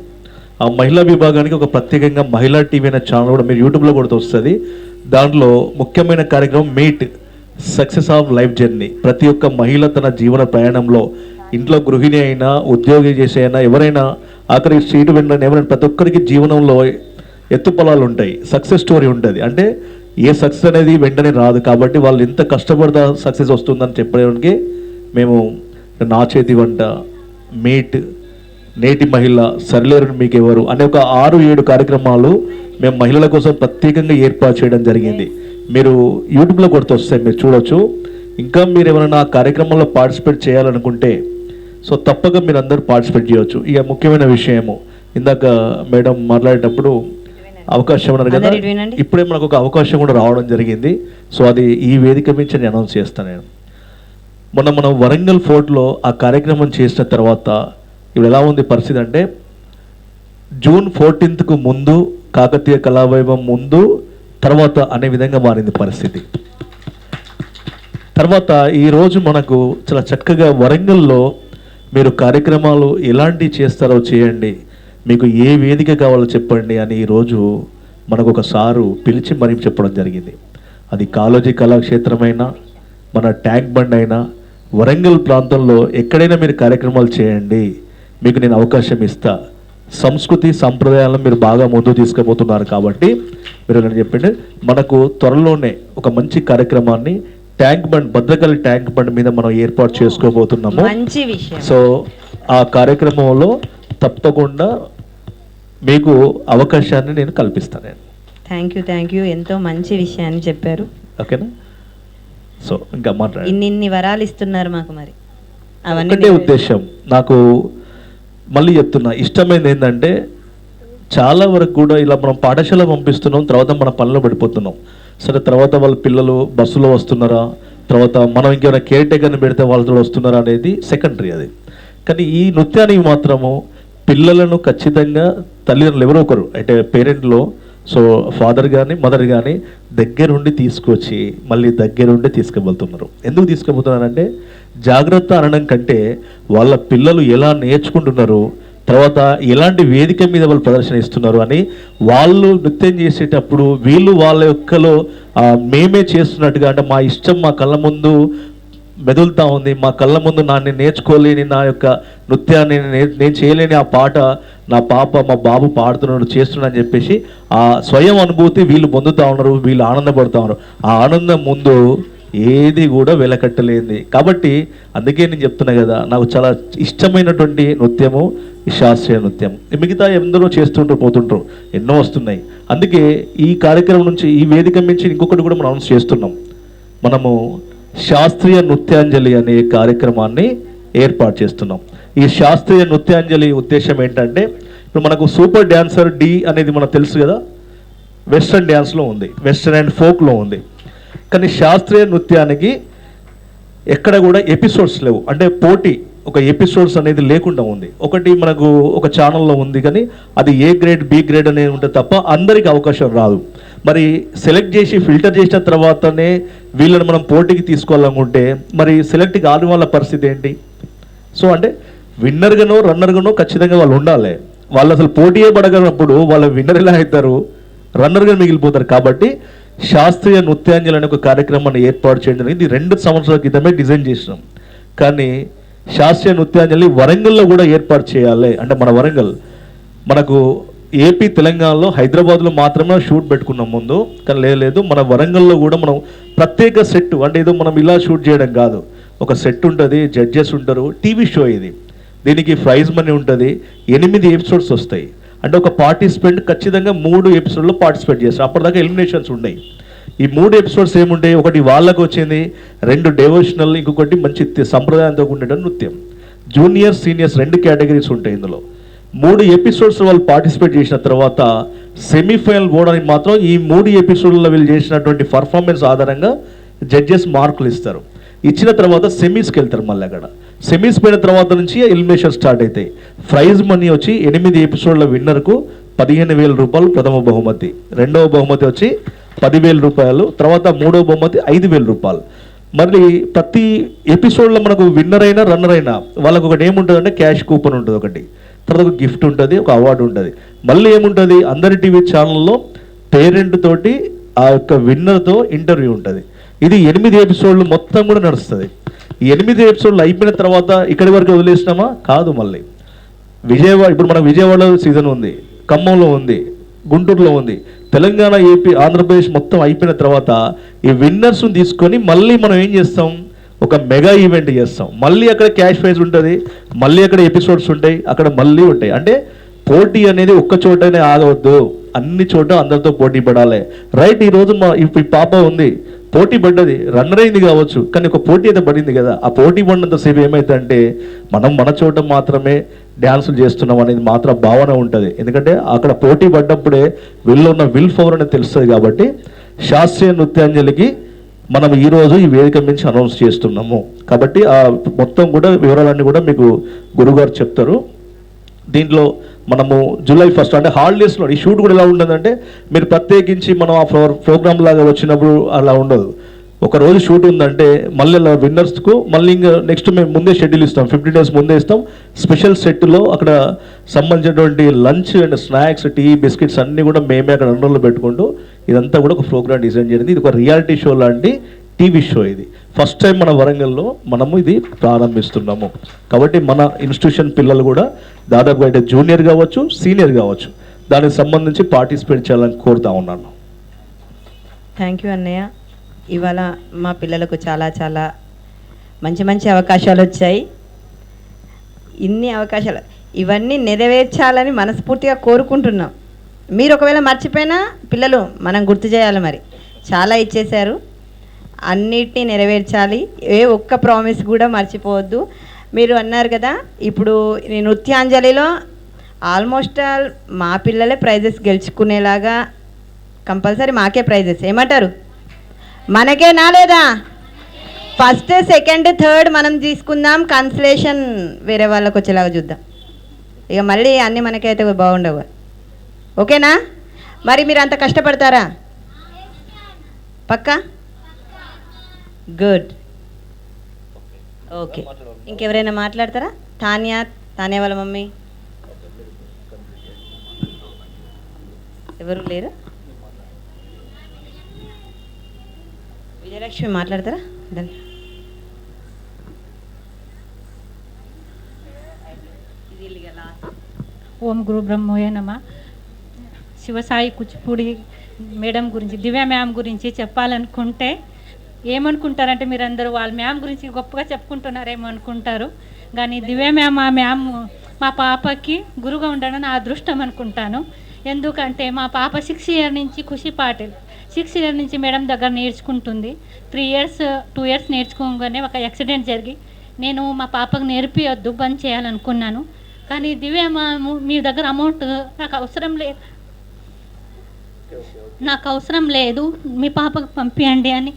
ఆ మహిళా విభాగానికి ఒక ప్రత్యేకంగా మహిళా టీవీ అనే ఛానల్ కూడా మీరు యూట్యూబ్లో కూడా వస్తుంది. దాంట్లో ముఖ్యమైన కార్యక్రమం meet success of life journey. ప్రతి ఒక్క మహిళ తన జీవన ప్రయాణంలో, ఇంట్లో గృహిణి అయినా, ఉద్యోగి చేసే అయినా, ఎవరైనా ఆఖరికి సీటు విన్న ఎవరైనా, ప్రతి ఒక్కరికి జీవనంలో ఎత్తుపలాలు ఉంటాయి, సక్సెస్ స్టోరీ ఉంటుంది. అంటే ఏ సక్సెస్ అనేది వెంటనే రాదు, కాబట్టి వాళ్ళు ఎంత కష్టపడతా సక్సెస్ వస్తుందని చెప్పడానికి మేము నా చేతి వంట, మీట్, నేటి మహిళ, సరిలేరు మీకెవరు అనే ఒక 6-7 కార్యక్రమాలు మేము మహిళల కోసం ప్రత్యేకంగా ఏర్పాటు చేయడం జరిగింది. మీరు యూట్యూబ్లో కొడుతూ వస్తాయి, మీరు చూడొచ్చు. ఇంకా మీరు ఏమైనా ఆ కార్యక్రమంలో పార్టిసిపేట్ చేయాలనుకుంటే సో తప్పక మీరు అందరూ పార్టిసిపేట్ చేయవచ్చు. ఇక ముఖ్యమైన విషయము ఇందాక మేడం మాట్లాడేటప్పుడు అవకాశం ఉన్నారు కదా, ఇప్పుడే మనకు ఒక అవకాశం కూడా రావడం జరిగింది. సో అది ఈ వేదిక నుంచి నేను అనౌన్స్ చేస్తాను. నేను మనం వరంగల్ ఫోర్ట్లో ఆ కార్యక్రమం చేసిన తర్వాత ఇప్పుడు ఎలా ఉంది పరిస్థితి అంటే జూన్ 14కు ముందు కాకతీయ కళావైభవం ముందు తర్వాత అనే విధంగా మారింది పరిస్థితి. తర్వాత ఈరోజు మనకు చాలా చక్కగా వరంగల్లో మీరు కార్యక్రమాలు ఎలాంటివి చేస్తారో చేయండి, మీకు ఏ వేదిక కావాలో చెప్పండి అని ఈరోజు మనకు ఒక సారు పిలిచి మరీ చెప్పడం జరిగింది. అది కాళోజీ కళాక్షేత్రమైనా మన ట్యాంక్ బండ్ అయినా వరంగల్ ప్రాంతంలో ఎక్కడైనా మీరు కార్యక్రమాలు చేయండి, మీకు నేను అవకాశం ఇస్తా. సంస్కృతి సంప్రదాయాలను మీరు బాగా ముందుకు తీసుకుపోతున్నారు కాబట్టి మీరు నేను చెప్పండి, మనకు త్వరలోనే ఒక మంచి కార్యక్రమాన్ని tank bund Bhadrakali tank bund మీద మనం ఏర్పాటు చేసుకోబోతున్నాము. మంచి విషయం. సో ఆ కార్యక్రమంలో తప్పకుండా మీకు అవకాశాన్ని నేను కల్పిస్తాను. థ్యాంక్ యూ ఎంతో మంచి విషయాన్ని చెప్పారు. ఓకేనా? సో ఇంకా మాట్లాడండి. ఇన్ని వరాలు ఇస్తున్నారు మాకు, మరి అవన్నీ ఉద్దేశం. నాకు మళ్ళీ చెప్తున్నా, ఇష్టమైనది ఏంటంటే చాలా వరకు కూడా ఇలా మనం పాఠశాల పంపిస్తున్నాం, తర్వాత మన పనిలో పడిపోతున్నాం. సరే తర్వాత వాళ్ళ పిల్లలు బస్సులో వస్తున్నారా, తర్వాత మనం ఇంకేమైనా కేర్ టేకర్ని పెడితే వాళ్ళతో వస్తున్నారా అనేది సెకండరీ. అది కానీ ఈ నృత్యానికి మాత్రము పిల్లలను ఖచ్చితంగా తల్లిదండ్రులు ఎవరో ఒకరు అంటే పేరెంట్లో సో ఫాదర్ కానీ మదర్ కానీ దగ్గరుండి తీసుకొచ్చి మళ్ళీ దగ్గరుండి తీసుకువెళ్తున్నారు. ఎందుకు తీసుకుపోతున్నారంటే జాగ్రత్త అనడం కంటే వాళ్ళ పిల్లలు ఎలా నేర్చుకుంటున్నారు, తర్వాత ఎలాంటి వేదిక మీద వాళ్ళు ప్రదర్శన ఇస్తున్నారు అని వాళ్ళు నృత్యం చేసేటప్పుడు వీళ్ళు వాళ్ళ యొక్కలో మేమే చేస్తున్నట్టుగా అంటే మా ఇష్టం మా కళ్ళ ముందు మెదులుతూ ఉంది, మా కళ్ళ ముందు నేను నేర్చుకోలేని నా యొక్క నృత్యాన్ని నేను చేయలేని ఆ పాట నా పాప మా బాబు పాడుతున్నాడు చేస్తున్నాడు అని చెప్పేసి ఆ స్వయం అనుభూతి వీళ్ళు పొందుతూ ఉన్నారు, వీళ్ళు ఆనందపడుతూ ఉన్నారు. ఆ ఆనందం ముందు ఏది కూడా వెలకట్టలేంది. కాబట్టి అందుకే నేను చెప్తున్నా కదా, నాకు చాలా ఇష్టమైనటువంటి నృత్యము ఈ శాస్త్రీయ నృత్యం. మిగతా ఎందరో చేస్తుంటారు పోతుంటారు, ఎన్నో వస్తున్నాయి. అందుకే ఈ కార్యక్రమం నుంచి ఈ వేదిక నుంచి ఇంకొకటి కూడా మనం అనౌన్స్ చేస్తున్నాం. మనము శాస్త్రీయ నృత్యాంజలి అనే కార్యక్రమాన్ని ఏర్పాటు చేస్తున్నాం. ఈ శాస్త్రీయ నృత్యాంజలి ఉద్దేశం ఏంటంటే ఇప్పుడు మనకు సూపర్ డ్యాన్సర్ డి అనేది మనకు తెలుసు కదా, వెస్ట్రన్ డ్యాన్స్లో ఉంది, వెస్ట్రన్ అండ్ ఫోక్లో ఉంది. కానీ శాస్త్రీయ నృత్యానికి ఎక్కడ కూడా ఎపిసోడ్స్ లేవు, అంటే పోటీ ఒక ఎపిసోడ్స్ అనేది లేకుండా ఉంది. ఒకటి మనకు ఒక ఛానల్లో ఉంది కానీ అది ఏ గ్రేడ్ బి గ్రేడ్ అనేది ఉంటుంది తప్ప అందరికి అవకాశం రాదు. మరి సెలెక్ట్ చేసి ఫిల్టర్ చేసిన తర్వాతనే వీళ్ళని మనం పోటీకి తీసుకోవాలనుకుంటే మరి సెలెక్ట్ కాని వాళ్ళ పరిస్థితి ఏంటి? సో అంటే విన్నర్గానో రన్నర్గానో ఖచ్చితంగా వాళ్ళు ఉండాలి. వాళ్ళు అసలు పోటీయే పడగనప్పుడు వాళ్ళ విన్నర్ ఎలా అవుతారు, రన్నర్గా మిగిలిపోతారు. కాబట్టి శాస్త్రీయ నృత్యాంజలి అనే ఒక కార్యక్రమాన్ని ఏర్పాటు చేయడం జరిగింది. 2 సంవత్సరాల క్రితమే డిజైన్ చేసినాం. కానీ శాస్త్రీయ నృత్యాంజలి వరంగల్లో కూడా ఏర్పాటు చేయాలి అంటే మన వరంగల్ మనకు ఏపీ తెలంగాణలో హైదరాబాద్లో మాత్రమే షూట్ పెట్టుకున్నాం ముందు, కానీ లేదు మన వరంగల్లో కూడా మనం ప్రత్యేక సెట్ అంటే ఏదో మనం ఇలా షూట్ చేయడం కాదు, ఒక సెట్ ఉంటుంది, జడ్జెస్ ఉంటారు, టీవీ షో ఇది. దీనికి ప్రైజ్ మనీ ఉంటుంది, 8 ఎపిసోడ్స్ వస్తాయి. అంటే ఒక పార్టిసిపెంట్ ఖచ్చితంగా 3 ఎపిసోడ్లో పార్టిసిపేట్ చేస్తారు. అప్పటిదాకా ఎలిమినేషన్స్ ఉన్నాయి. ఈ 3 ఎపిసోడ్స్ ఏముంటాయి, ఒకటి వాళ్ళకు వచ్చింది, 2 డెవోషనల్, ఇంకొకటి మంచి సంప్రదాయంతో ఉండే నృత్యం. జూనియర్ సీనియర్స్ 2 కేటగిరీస్ ఉంటాయి. ఇందులో 3 ఎపిసోడ్స్ వాళ్ళు పార్టిసిపేట్ చేసిన తర్వాత సెమీఫైనల్ పోవడానికి మాత్రం ఈ 3 ఎపిసోడ్లలో వీళ్ళు చేసినటువంటి పర్ఫార్మెన్స్ ఆధారంగా జడ్జెస్ మార్కులు ఇస్తారు. ఇచ్చిన తర్వాత సెమీస్కి వెళ్తారు. మళ్ళీ అక్కడ సెమీస్ పోయిన తర్వాత నుంచి ఎలిమినేషన్ స్టార్ట్ అవుతాయి. ప్రైజ్ మనీ వచ్చి 8 ఎపిసోడ్ల విన్నర్కు 15,000 రూపాయలు ప్రథమ బహుమతి, రెండవ బహుమతి వచ్చి 10,000 రూపాయలు, తర్వాత మూడవ బహుమతి 5,000 రూపాయలు. మళ్ళీ ప్రతి ఎపిసోడ్లో మనకు విన్నర్ అయినా రన్నర్ అయినా వాళ్ళకు ఒకటి ఏముంటుందంటే క్యాష్ కూపన్ ఉంటుంది ఒకటి, తర్వాత ఒక గిఫ్ట్ ఉంటుంది, ఒక అవార్డు ఉంటుంది. మళ్ళీ ఏముంటుంది, అందరి టీవీ ఛానల్లో పేరెంట్ తోటి ఆ యొక్క విన్నర్తో ఇంటర్వ్యూ ఉంటుంది. ఇది 8 ఎపిసోడ్లు మొత్తం కూడా నడుస్తుంది. ఈ 8 ఎపిసోడ్లు అయిపోయిన తర్వాత ఇక్కడి వరకు వదిలేసినామా కాదు, మళ్ళీ విజయవాడ ఇప్పుడు మనకు విజయవాడలో సీజన్ ఉంది, ఖమ్మంలో ఉంది, గుంటూరులో ఉంది, తెలంగాణ ఏపీ ఆంధ్రప్రదేశ్ మొత్తం అయిపోయిన తర్వాత ఈ విన్నర్స్ని తీసుకొని మళ్ళీ మనం ఏం చేస్తాం, ఒక మెగా ఈవెంట్ చేస్తాం. మళ్ళీ అక్కడ క్యాష్ ప్రైజ్ ఉంటుంది, మళ్ళీ అక్కడ ఎపిసోడ్స్ ఉంటాయి, అక్కడ మళ్ళీ ఉంటాయి. అంటే పోటీ అనేది ఒక్క చోటనే ఆగవద్దు, అన్ని చోట అందరితో పోటీ పడాలి. రైట్, ఈరోజు ఈ పాప ఉంది, పోటీ పడ్డది, రన్నర్ అయింది కావచ్చు, కానీ ఒక పోటీ అయితే పడింది కదా. ఆ పోటీ పడినంతసేపు ఏమైందంటే మనం మన చోట మాత్రమే డ్యాన్సులు చేస్తున్నాం అనేది మాత్రం భావన ఉంటుంది. ఎందుకంటే అక్కడ పోటీ పడ్డప్పుడే వీళ్ళు ఉన్న విల్ పవర్ అనేది తెలుస్తుంది. కాబట్టి శాస్త్రీయ నృత్యాంజలికి మనం ఈరోజు ఈ వేదిక నుంచి అనౌన్స్ చేస్తున్నాము. కాబట్టి ఆ మొత్తం కూడా వివరాలన్నీ కూడా మీకు గురుగారు చెప్తారు. దీంట్లో మనము జూలై 1 అంటే హాలిడేస్లో ఈ షూట్ కూడా ఎలా ఉండదంటే మీరు ప్రత్యేకించి మనం ఆ ప్రోగ్రామ్ లాగా వచ్చినప్పుడు అలా ఉండదు. ఒకరోజు షూట్ ఉందంటే మళ్ళీ విన్నర్స్కు మళ్ళీ ఇంకా నెక్స్ట్ మేము ముందే షెడ్యూల్ ఇస్తాం, 15 days ముందే ఇస్తాం. స్పెషల్ సెట్లో అక్కడ సంబంధించినటువంటి lunch and snacks, tea, biscuits అన్నీ కూడా మేమే అక్కడ అండర్లో పెట్టుకుంటూ ఇదంతా కూడా ఒక ప్రోగ్రామ్ డిజైన్ చేయండి. ఇది ఒక రియాలిటీ షో లాంటి టీవీ షో. ఇది ఫస్ట్ టైం మన వరంగల్లో మనము ఇది ప్రారంభిస్తున్నాము. కాబట్టి మన ఇన్స్టిట్యూషన్ పిల్లలు కూడా దాదాపు అంటే జూనియర్ కావచ్చు, సీనియర్ కావచ్చు, దానికి సంబంధించి పార్టిసిపేట్ చేయాలని కోరుతా ఉన్నాను. థ్యాంక్ యూ అన్నయ్య. ఇవాళ మా పిల్లలకు చాలా చాలా మంచి మంచి అవకాశాలు వచ్చాయి. ఇన్ని అవకాశాలు ఇవన్నీ నెరవేర్చాలని మనస్ఫూర్తిగా కోరుకుంటున్నాం. మీరు ఒకవేళ మర్చిపోయినా పిల్లలు మనం గుర్తు చేయాలి. మరి చాలా ఇచ్చేశారు, అన్నిటినీ నెరవేర్చాలి. ఏ ఒక్క ప్రామిస్ కూడా మర్చిపోవద్దు. మీరు అన్నారు కదా, ఇప్పుడు ఈ నృత్యాంజలిలో ఆల్మోస్ట్ ఆల్ మా పిల్లలే ప్రైజెస్ గెలుచుకునేలాగా కంపల్సరీ మాకే ప్రైజెస్. ఏమంటారు? మనకేనా లేదా? ఫస్ట్, సెకండ్, థర్డ్ మనం తీసుకుందాం. కన్సలేషన్ వేరే వాళ్ళకి వచ్చేలాగా చూద్దాం. ఇక మళ్ళీ అన్నీ మనకైతే బాగుండవు. ఓకేనా? మరి మీరు అంత కష్టపడతారా? పక్కా? గుడ్. ఓకే. ఇంకెవరైనా మాట్లాడతారా? తాన్యా వాళ్ళ మమ్మీ ఎవరు లేరు? విజయలక్ష్మి మాట్లాడతారా? ఓం గురు బ్రహ్మోయ నమ. శివసాయి కూచిపూడి మేడం గురించి, దివ్య మ్యామ్ గురించి చెప్పాలనుకుంటే ఏమనుకుంటారంటే మీరందరూ వాళ్ళ మ్యామ్ గురించి గొప్పగా చెప్పుకుంటున్నారేమో అనుకుంటారు. కానీ దివ్య మ్యామ్, ఆ మ్యామ్ మా పాపకి గురువుగా ఉండడం నా అదృష్టం అనుకుంటాను. ఎందుకంటే మా పాప 6 years నుంచి ఖుషి పాటిల్ 6 years నుంచి మేడం దగ్గర నేర్చుకుంటుంది. 2 years నేర్చుకోగానే ఒక యాక్సిడెంట్ జరిగి నేను మా పాపకు నేర్పియొద్దు, బంద్ చేయాలనుకున్నాను. కానీ దివ్య మ్యామ్ మీ దగ్గర అమౌంట్ నాకు అవసరం లేదు, మీ పాపకు పంపించండి అని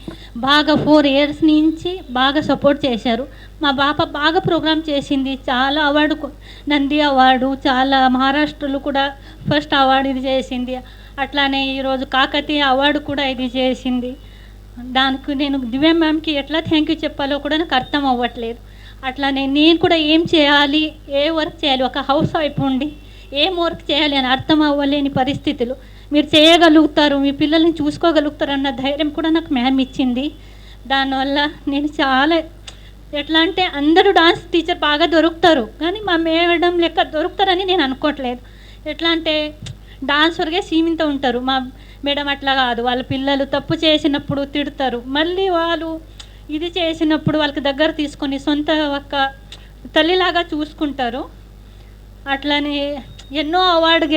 బాగా 4 years నుంచి బాగా సపోర్ట్ చేశారు. మా పాప బాగా ప్రోగ్రామ్ చేసింది, చాలా అవార్డు, నంది అవార్డు, చాలా మహారాష్ట్రలో కూడా ఫస్ట్ అవార్డు ఇది చేసింది. అట్లానే ఈరోజు కాకతీయ అవార్డు కూడా ఇది చేసింది. దానికి నేను దివ్య మ్యామ్కి ఎట్లా థ్యాంక్ యూ చెప్పాలో కూడా నాకు అర్థం అవ్వట్లేదు. అట్లానే నేను కూడా ఏం చేయాలి, ఏ వర్క్ చేయాలి, ఒక హౌస్ వైఫ్ ఉండి ఏం వర్క్ చేయాలి అని అర్థం అవ్వలేని పరిస్థితులు. మీరు చేయగలుగుతారు, మీ పిల్లల్ని చూసుకోగలుగుతారు అన్న ధైర్యం కూడా నాకు మ్యామ్ ఇచ్చింది. దానివల్ల నేను చాలా ఎట్లా అంటే అందరూ డాన్స్ టీచర్ బాగా దొరుకుతారు, కానీ మా మేడం లెక్క దొరుకుతారని నేను అనుకోవట్లేదు. ఎట్లా అంటే డాన్స్ వరకే సీమిత ఉంటారు. మా మేడం అట్లా కాదు, వాళ్ళ పిల్లలు తప్పు చేసినప్పుడు తిడతారు, మళ్ళీ వాళ్ళు ఇది చేసినప్పుడు వాళ్ళకి దగ్గర తీసుకొని సొంత ఒక తల్లిలాగా చూసుకుంటారు. అట్లనే ఎన్నో అవార్డు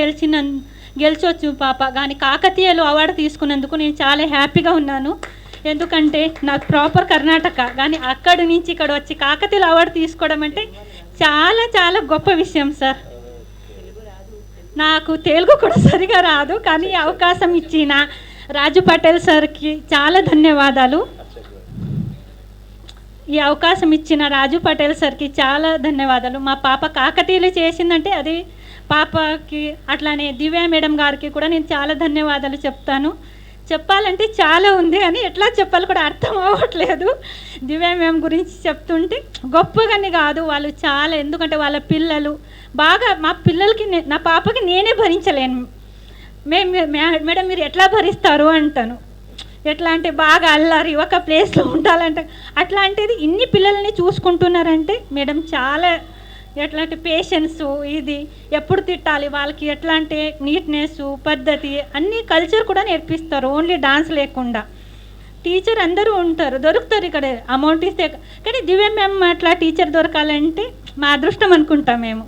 గెలిచొచ్చు పాప, కానీ కాకతీయలో అవార్డు తీసుకున్నందుకు నేను చాలా హ్యాపీగా ఉన్నాను. ఎందుకంటే నాకు ప్రాపర్ కర్ణాటక, కానీ అక్కడి నుంచి ఇక్కడ వచ్చి కాకతీయలో అవార్డు తీసుకోవడం అంటే చాలా చాలా గొప్ప విషయం సార్. నాకు తెలుగు కూడా సరిగా రాదు, కానీ ఈ అవకాశం ఇచ్చిన రాజు పటేల్ సార్కి చాలా ధన్యవాదాలు. ఈ అవకాశం ఇచ్చిన రాజు పటేల్ సార్కి చాలా ధన్యవాదాలు. మా పాప కాకతీయలు చేసిందంటే అది పాపకి, అట్లానే దివ్య మేడం గారికి కూడా నేను చాలా ధన్యవాదాలు చెప్తాను. చెప్పాలంటే చాలా ఉంది, అని ఎట్లా చెప్పాలో కూడా అర్థం అవ్వట్లేదు. దివ్య మ్యామ్ గురించి చెప్తుంటే గొప్పగానే కాదు, వాళ్ళు చాలా, ఎందుకంటే వాళ్ళ పిల్లలు బాగా, మా పిల్లలకి నా పాపకి నేనే భరించలేను. మేడం మీరు ఎట్లా భరిస్తారు అంటాను. ఎట్లా అంటే బాగా అల్లరి, ఒక ప్లేస్లో ఉండాలంటే అట్లాంటిది ఇన్ని పిల్లల్ని చూసుకుంటున్నారంటే మేడం చాలా ఎట్లా అంటే పేషెన్స్, ఇది ఎప్పుడు తిట్టాలి వాళ్ళకి, ఎట్లా అంటే నీట్నెస్, పద్ధతి, అన్ని కల్చర్ కూడా నేర్పిస్తారు. ఓన్లీ డాన్స్ లేకుండా టీచర్ అందరూ ఉంటారు, దొరుకుతారు ఇక్కడ అమౌంట్ ఇస్తే. కానీ దివ్య మ్యామ్ అట్లా టీచర్ దొరకాలంటే మా అదృష్టం అనుకుంటాం మేము.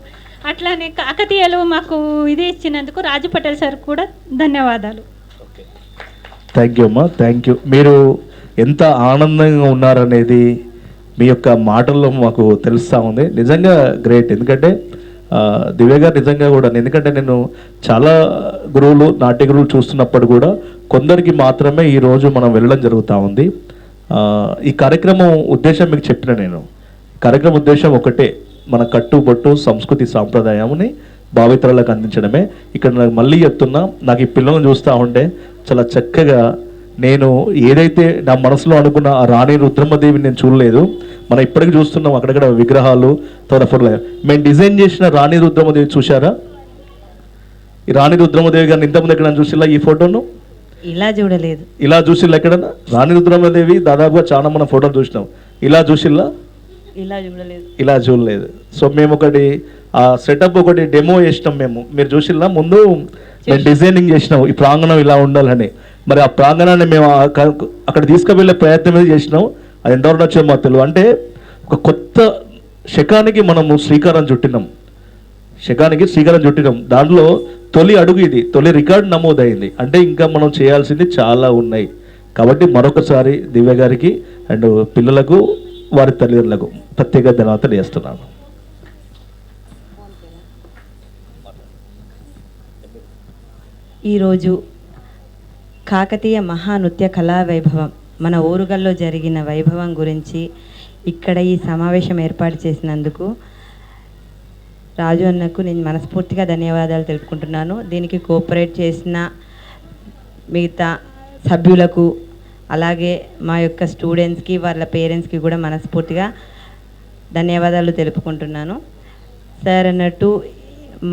అట్లానే కాకతీయలో మాకు ఇది ఇచ్చినందుకు రాజు పటేల్ సార్ కూడా ధన్యవాదాలు. థ్యాంక్ యూ అమ్మా, థ్యాంక్ యూ. మీరు ఎంత ఆనందంగా ఉన్నారనేది మీ యొక్క మాటల్లో మాకు తెలుస్తూ ఉంది. నిజంగా గ్రేట్. ఎందుకంటే దివ్య గారు నిజంగా కూడా, ఎందుకంటే నేను చాలా గురువులు, నాట్య గురువులు చూస్తున్నప్పుడు కూడా కొందరికి మాత్రమే ఈరోజు మనం వెళ్ళడం జరుగుతూ ఉంది. ఈ కార్యక్రమం ఉద్దేశం మీకు చెప్పిన నేను, కార్యక్రమం ఉద్దేశం ఒకటే, మన కట్టుబొట్టు సంస్కృతి సాంప్రదాయంని భావితరాలకు అందించడమే. ఇక్కడ నాకు మళ్ళీ చెప్తున్నా, నాకు ఈ పిల్లలను చూస్తూ ఉంటే చాలా చక్కగా, నేను ఏదైతే నా మనసులో అనుకున్న ఆ రాణి రుద్రమ్మదేవిని నేను చూడలేదు. మనం ఇప్పటికీ చూస్తున్నాం అక్కడక్కడ విగ్రహాలు, తర్వాత ఫోటోలు. మేము డిజైన్ చేసిన రాణి రుద్రమ్మదేవి చూశారా? ఈ రాణి రుద్రమ్మదేవి గారిని ఇంతకుముందు ఎక్కడ చూసిలా? ఈ ఫోటోను ఇలా చూడలేదు. ఇలా చూసిల్లా? ఎక్కడన్నా రాణి రుద్రమ్మదేవి దాదాపుగా చాలా మనం ఫోటోలు చూసినాం. ఇలా చూసిల్లా? ఇలా చూడలేదు. ఇలా చూడలేదు. సో మేము ఒకటి ఆ సెటప్ ఒకటి డెమో చేసినాం మేము. మీరు చూసిల్లా? ముందు మేము డిజైనింగ్ చేసినాం ఈ ప్రాంగణం ఇలా ఉండాలని. మరి ఆ ప్రాంగణాన్ని మేము అక్కడ తీసుకువెళ్ళే ప్రయత్నం మీద చేసినాం. అది ఎంతవరకు వచ్చే మాకు తెలియదు. అంటే ఒక కొత్త శకానికి మనము శ్రీకారం చుట్టినాం. దాంట్లో తొలి అడుగు ఇది, తొలి రికార్డు నమోదైంది. అంటే ఇంకా మనం చేయాల్సింది చాలా ఉన్నాయి. కాబట్టి మరొకసారి దివ్య గారికి అండ్ పిల్లలకు, వారి తల్లిదండ్రులకు ప్రత్యేక ధన్యవాదాలు చేస్తున్నాను. ఈరోజు కాకతీయ మహానృత్య కళా వైభవం, మన ఓరుగల్లో జరిగిన వైభవం గురించి ఇక్కడ ఈ సమావేశం ఏర్పాటు చేసినందుకు రాజు అన్నకు నేను మనస్ఫూర్తిగా ధన్యవాదాలు తెలుపుకుంటున్నాను. దీనికి కోఆపరేట్ చేసిన మిగతా సభ్యులకు, అలాగే మా యొక్క స్టూడెంట్స్కి, వాళ్ళ పేరెంట్స్కి కూడా మనస్ఫూర్తిగా ధన్యవాదాలు తెలుపుకుంటున్నాను. సార్ అన్నట్టు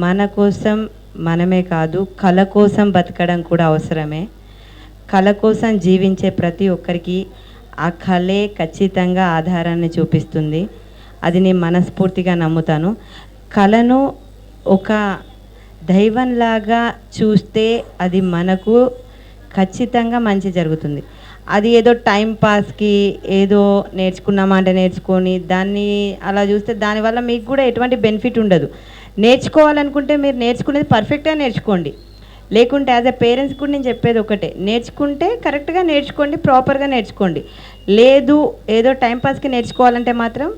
మన కోసం మనమే కాదు, కళ కోసం బతకడం కూడా అవసరమే. కళ కోసం జీవించే ప్రతి ఒక్కరికి ఆ కళే ఖచ్చితంగా ఆధారాన్ని చూపిస్తుంది. అది నేను మనస్ఫూర్తిగా నమ్ముతాను. కళను ఒక దైవంలాగా చూస్తే అది మనకు ఖచ్చితంగా మంచి జరుగుతుంది. అది ఏదో టైం పాస్కి ఏదో నేర్చుకున్నామా అంటే నేర్చుకొని దాన్ని అలా చూస్తే దానివల్ల మీకు కూడా ఎటువంటి బెనిఫిట్ ఉండదు. నేర్చుకోవాలనుకుంటే మీరు నేర్చుకునేది పర్ఫెక్ట్గా నేర్చుకోండి. లేకుంటే యాజ్ ఎ పేరెంట్స్ కూడా నేను చెప్పేది ఒకటే, నేర్చుకుంటే కరెక్ట్గా నేర్చుకోండి, ప్రాపర్గా నేర్చుకోండి. లేదు ఏదో టైంపాస్కి నేర్చుకోవాలంటే మాత్రం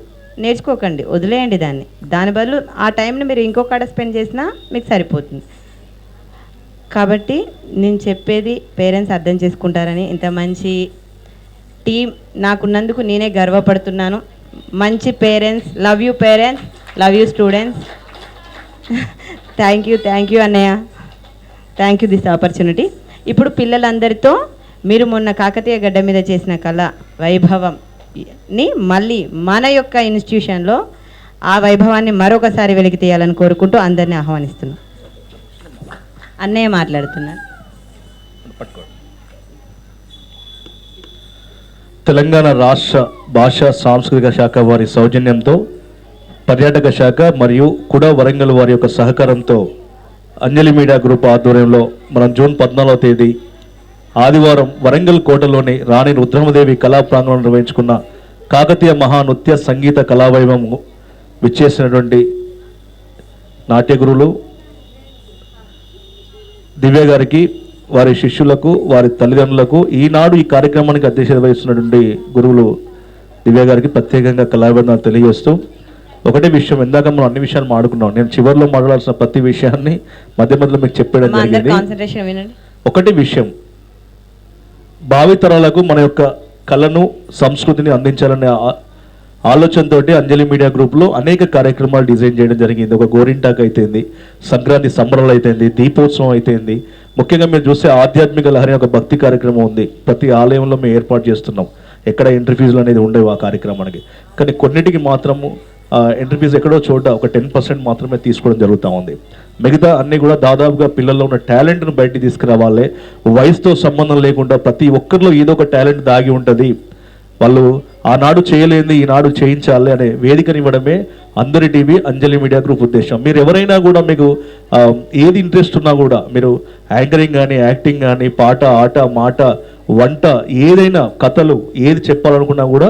నేర్చుకోకండి, వదిలేయండి దాన్ని. దాని బదులు ఆ టైంని మీరు ఇంకొకడ స్పెండ్ చేసినా మీకు సరిపోతుంది. కాబట్టి నేను చెప్పేది పేరెంట్స్ అర్థం చేసుకుంటారని, ఇంత మంచి టీం నాకున్నందుకు నేనే గర్వపడుతున్నాను. మంచి parents, love you parents, love you students. Thank you అన్నయ్య, థ్యాంక్ యూ దిస్ ఆపర్చునిటీ. ఇప్పుడు పిల్లలందరితో మీరు మొన్న కాకతీయ గడ్డ మీద చేసిన కళ వైభవంని మళ్ళీ మన యొక్క ఇన్స్టిట్యూషన్లో ఆ వైభవాన్ని మరొకసారి వెలికి తీయాలని కోరుకుంటూ అందరినీ ఆహ్వానిస్తున్నాను. అన్నయ్య మాట్లాడుతున్నాను. తెలంగాణ రాష్ట్ర భాషా సాంస్కృతిక శాఖ వారి సౌజన్యంతో, పర్యాటక శాఖ మరియు కుడా వరంగల్ వారి యొక్క సహకారంతో అంజలి మీడియా గ్రూప్ ఆధ్వర్యంలో మనం జూన్ 14వ తేదీ ఆదివారం వరంగల్ కోటలోని రాణి రుద్రమదేవి కళా ప్రాంగణంలో నిర్వహించుకున్న కాకతీయ మహానృత్య సంగీత కళావైభవం విచ్చేసినటువంటి నాట్య గురువులు దివ్య గారికి, వారి శిష్యులకు, వారి తల్లిదండ్రులకు, ఈనాడు ఈ కార్యక్రమానికి అధ్యక్షత వహిస్తున్నటువంటి గురువులు దివ్య గారికి ప్రత్యేకంగా కళాభివందనాలు తెలియజేస్తూ, ఒకటే విషయం, ఇందాక మనం అన్ని విషయాలు మాట్లాడుకున్నాం. నేను చివరిలో మాట్లాడాల్సిన ప్రతి విషయాన్ని మధ్య మధ్యలో మీకు చెప్పడం జరిగింది. ఒకటి విషయం, భావితరాలకు మన యొక్క కళను, సంస్కృతిని అందించాలనే ఆలోచనతోటి అంజలి మీడియా గ్రూప్లో అనేక కార్యక్రమాలు డిజైన్ చేయడం జరిగింది. ఒక గోరింటాక్ అయితేంది, సంక్రాంతి సంబరాలు అయితేంది, దీపోత్సవం అయితేంది. ముఖ్యంగా మీరు చూస్తే ఆధ్యాత్మిక లహరి ఒక భక్తి కార్యక్రమం ఉంది. ప్రతి ఆలయంలో మేము ఏర్పాటు చేస్తున్నాం. ఎక్కడ ఎంట్రీ ఫీజులు అనేది ఉండేవి ఆ కార్యక్రమానికి. కానీ కొన్నిటికి మాత్రము ఎంట్రీ ఫీజు ఎక్కడో చోట ఒక 10% మాత్రమే తీసుకోవడం జరుగుతూ ఉంది. మిగతా అన్నీ కూడా దాదాపుగా పిల్లల్లో ఉన్న టాలెంట్ను బయటికి తీసుకురావాలి. వయసుతో సంబంధం లేకుండా ప్రతి ఒక్కరిలో ఏదో ఒక టాలెంట్ దాగి ఉంటుంది. వాళ్ళు ఆనాడు చేయలేని ఈనాడు చేయించాలి అనే వేదికనివ్వడమే అందరి టీవీ అంజలి మీడియా గ్రూప్ ఉద్దేశం. మీరు ఎవరైనా కూడా మీకు ఏది ఇంట్రెస్ట్ ఉన్నా కూడా, మీరు యాంకరింగ్ కానీ, యాక్టింగ్ కానీ, పాట, ఆట, మాట, వంట, ఏదైనా కథలు ఏది చెప్పాలనుకున్నా కూడా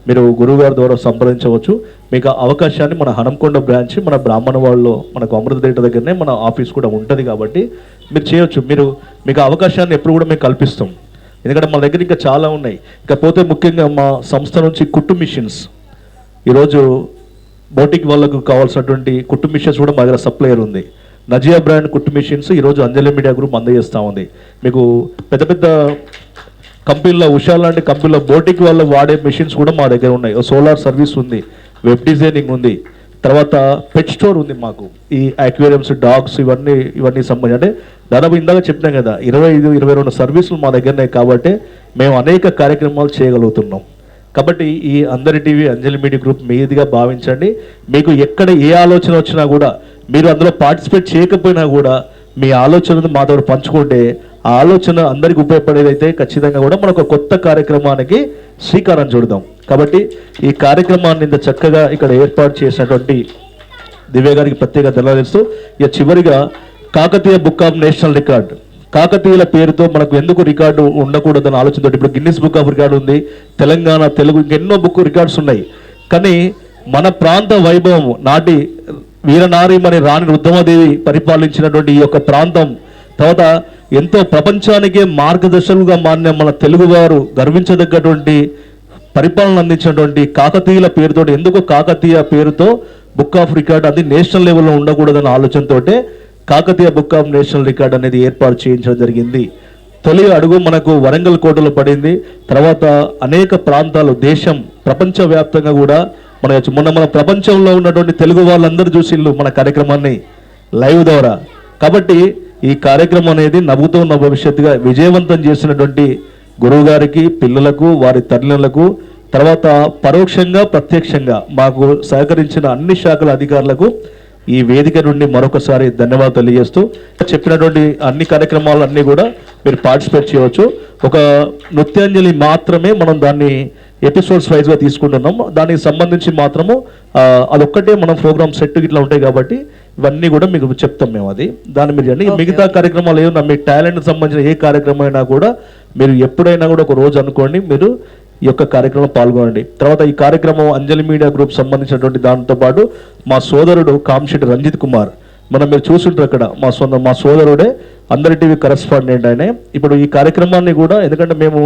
మీరు గురువుగారి ద్వారా సంప్రదించవచ్చు. మీకు అవకాశాన్ని మన హనంకొండ బ్రాంచ్, మన బ్రాహ్మణ వాళ్ళలో మనకు అమృతదేట దగ్గరనే మన ఆఫీస్ కూడా ఉంటుంది. కాబట్టి మీరు చేయొచ్చు. మీకు అవకాశాన్ని ఎప్పుడు కూడా మేము కల్పిస్తాం. ఎందుకంటే మన దగ్గర ఇంకా చాలా ఉన్నాయి. ఇకపోతే ముఖ్యంగా మా సంస్థ నుంచి కుట్టు మిషన్స్, ఈరోజు బోటిక్ వాళ్ళకు కావాల్సినటువంటి కుట్టు మిషన్స్ కూడా మా దగ్గర సప్లయర్ ఉంది. నజియా బ్రాండ్ కుట్టు మిషన్స్ ఈరోజు అంజలి మీడియా గ్రూప్ అందజేస్తూ ఉంది. మీకు పెద్ద పెద్ద కంపెనీలో, ఉషా లాంటి కంపెనీలో బోటిక్ వాళ్ళు వాడే మిషన్స్ కూడా మా దగ్గర ఉన్నాయి. సోలార్ సర్వీస్ ఉంది, వెబ్ డిజైనింగ్ ఉంది, తర్వాత పెట్ స్టోర్ ఉంది మాకు. ఈ అక్వేరియంస్, డాగ్స్ ఇవన్నీ సంబంధించి అంటే దాదాపు ఇందాక చెప్పినాం కదా 25-22 సర్వీసులు మా దగ్గరనే. కాబట్టి మేము అనేక కార్యక్రమాలు చేయగలుగుతున్నాం. కాబట్టి ఈ అందరి టీవీ అంజలి మీడియా గ్రూప్ మీదిగా భావించండి. మీకు ఎక్కడ ఏ ఆలోచన వచ్చినా కూడా, మీరు అందులో పార్టిసిపేట్ చేయకపోయినా కూడా మీ ఆలోచనను మాతో పంచుకుంటే ఆ ఆలోచన అందరికి ఉపయోగపడేదైతే ఖచ్చితంగా కూడా మనం ఒక కొత్త కార్యక్రమానికి శ్రీకారం చుడదాం. కాబట్టి ఈ కార్యక్రమాన్ని ఇంత చక్కగా ఇక్కడ ఏర్పాటు చేసినటువంటి దివ్య గారికి ప్రత్యేక ధన్యవాదాలు. ఇక చివరిగా Kakatiya book of national record, కాకతీయుల పేరుతో మనకు ఎందుకు రికార్డు ఉండకూడదని ఆలోచనతో ఇప్పుడు గిన్నిస్ బుక్ ఆఫ్ రికార్డు ఉంది, తెలంగాణ, తెలుగు, ఇంకెన్నో బుక్ రికార్డ్స్ ఉన్నాయి. కానీ మన ప్రాంత వైభవం, నాటి వీరనారీమణి రాణి రుద్రమాదేవి పరిపాలించినటువంటి ఈ యొక్క ప్రాంతం, తర్వాత ఎంతో ప్రపంచానికే మార్గదర్శకులుగా మారిన మన తెలుగువారు గర్వించదగ్గటువంటి పరిపాలన అందించినటువంటి కాకతీయుల పేరుతో, ఎందుకు కాకతీయ పేరుతో బుక్ ఆఫ్ రికార్డ్ అది నేషనల్ లెవెల్లో ఉండకూడదన్న ఆలోచనతోటే Kakatiya book of national record అనేది ఏర్పాటు చేయించడం జరిగింది. తొలి అడుగు మనకు వరంగల్ కోటలో పడింది. తర్వాత అనేక ప్రాంతాలు, దేశం, ప్రపంచవ్యాప్తంగా కూడా మన ప్రపంచంలో ఉన్నటువంటి తెలుగు వాళ్ళందరూ చూసిళ్ళు మన కార్యక్రమాన్ని లైవ్ ద్వారా. కాబట్టి ఈ కార్యక్రమం అనేది నవ్వుతూ ఉన్న భవిష్యత్తుగా విజయవంతం చేసినటువంటి గురువు గారికి, పిల్లలకు, వారి తల్లులకు, తర్వాత పరోక్షంగా ప్రత్యక్షంగా మాకు సహకరించిన అన్ని శాఖల అధికారులకు ఈ వేదిక నుండి మరొకసారి ధన్యవాదాలు తెలియజేస్తూ, చెప్పినటువంటి అన్ని కార్యక్రమాలు అన్నీ కూడా మీరు పార్టిసిపేట్ చేయవచ్చు. ఒక నృత్యాంజలి మాత్రమే మనం దాన్ని ఎపిసోడ్స్ వైజ్గా తీసుకుంటున్నాం. దానికి సంబంధించి మాత్రము అదొక్కటే మనం ప్రోగ్రామ్ సెట్ ఇట్లా ఉంటాయి కాబట్టి ఇవన్నీ కూడా మీకు చెప్తాం మేము. అది దాన్ని మీరు చేయండి. మిగతా కార్యక్రమాలు ఏమన్నా మీ టాలెంట్కి సంబంధించిన ఏ కార్యక్రమం అయినా కూడా మీరు ఎప్పుడైనా కూడా ఒక రోజు అనుకోండి, మీరు ఈ యొక్క కార్యక్రమం పాల్గొనండి. తర్వాత ఈ కార్యక్రమం అంజలి మీడియా గ్రూప్ సంబంధించినటువంటి దాంతో పాటు మా సోదరుడు కాంశెట్టి రంజిత్ కుమార్, మీరు చూస్తుంటారు అక్కడ, మా సోదరుడే అందరి టీవీ కరెస్పాండెంట్ ఆయనే. ఇప్పుడు ఈ కార్యక్రమాన్ని కూడా, ఎందుకంటే మేము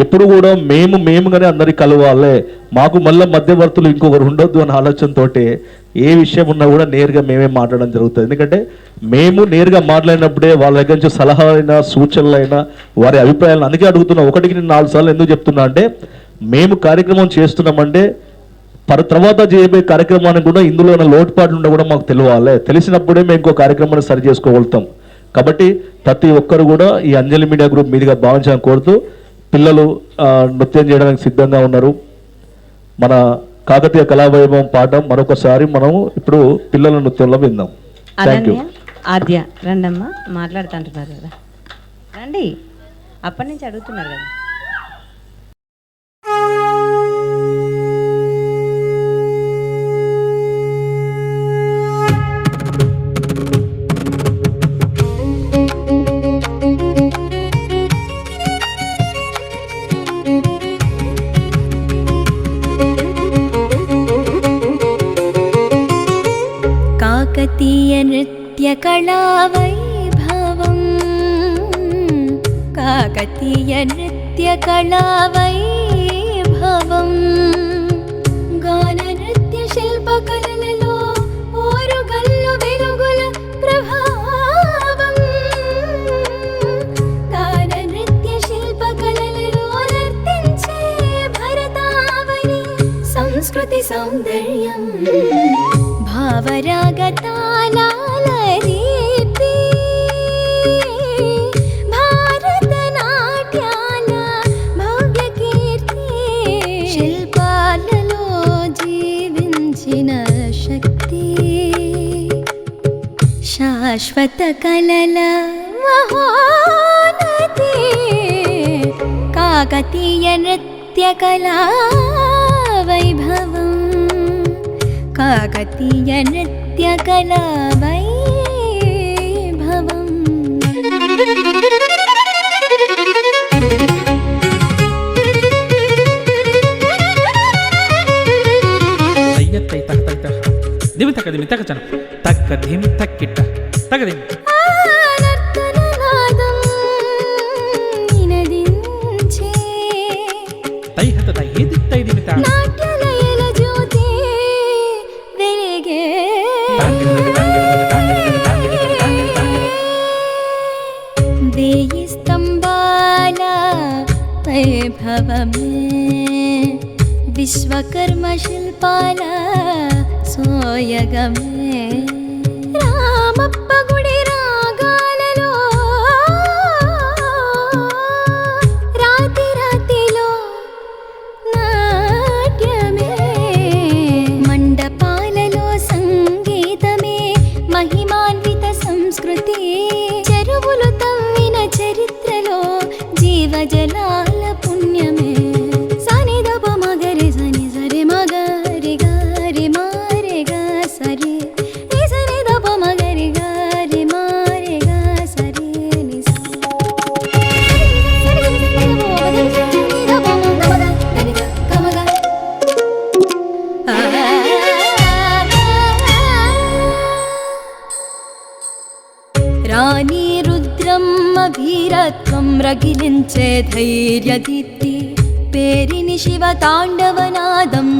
ఎప్పుడు కూడా మేముగానే అందరికి కలవాలే, మాకు మళ్ళీ మధ్యవర్తులు ఇంకొకరు ఉండొద్దు అనే ఆలోచనతో ఏ విషయం ఉన్నా కూడా నేరుగా మేమే మాట్లాడడం జరుగుతుంది. ఎందుకంటే మేము నేరుగా మాట్లాడినప్పుడే వాళ్ళ దగ్గర నుంచి సలహాలైనా, సూచనలైనా, వారి అభిప్రాయాలను అందుకే అడుగుతున్నా. 1కి 4 సార్లు ఎందుకు చెప్తున్నా అంటే, మేము కార్యక్రమం చేస్తున్నామంటే తర్వాత చేయబోయే కార్యక్రమానికి కూడా ఇందులో ఉన్న లోటుపాట్లు ఉండ కూడా మాకు తెలియాలి. తెలిసినప్పుడే మేము ఇంకో కార్యక్రమాన్ని సరి చేసుకోగలుగుతాం. కాబట్టి ప్రతి ఒక్కరు కూడా ఈ అంజలి మీడియా గ్రూప్ మీదుగా భావించాలని కోరుతూ, పిల్లలు నృత్యం చేయడానికి సిద్ధంగా ఉన్నారు. మన కాకతీయ కళావైభవం పాట మరొకసారి మనం ఇప్పుడు పిల్లల నృత్యంలో విందాం. Thank you. ఆద్య రండమ్మా, మాట్లాడుతుంటున్నారు కదా, రండి. అప్పటి నుంచి అడుగుతున్నారు కదా. కాకతీయ నృత్య కళా వైభవం, కాకతీయ నృత్య కళా వైభవం, గాన నృత్య శిల్ప కళలలో ఓరుగల్లు వెలుగుల ప్రభావం, గాన నృత్య శిల్ప కళలలో నర్తించే భరతావని సంస్కృతి సౌందర్యం, భావరాగతాళాల రీతి, భారతనాట్యాల భవ్య కీర్తి, శిల్పాలలో జీవించిన శక్తి, శాశ్వత కళల మహోన్నతి, కాకతీయ నృత్య కళా వైభవం, కాకతీయ నృత్య కళా వైభవం. నర్తననాదం నినదించే తైహత తైహేది తైదిమిత నాట్యలయల జ్యోతి వెలిగే వేయి స్తంభాల వైభవమే విశ్వకర్మ శిల్పాల సోయగమే రామప్ప గుడి రాగాలలో రాతి రాతిలో నాట్యమే మండపాలలో సంగీతమే మహిమాన్విత సంస్కృతి చెరువులు తవ్విన చరిత్రలో జీవజలాల పుణ్యమే సనిదప మగరి సని సరి మగరి గారి మారి గా సరి ని సనిదప మగరి గారి మారి గా సరి ని రాణి రుద్రమ్మ వీరత్వం రగిలించే ధైర్యదీప్తి పేరిని శివ తాండవనాదం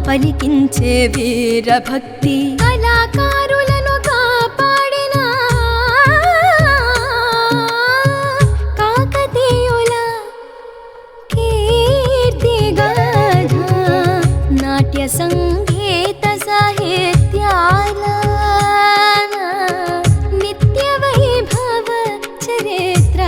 పలికించే వీరభక్తి కళాకారులను కాపాడిన కాకతీయుల కీర్తిగాథ నాట్య సంగీత సాహిత్యాల నిత్య వైభవ చరిత్ర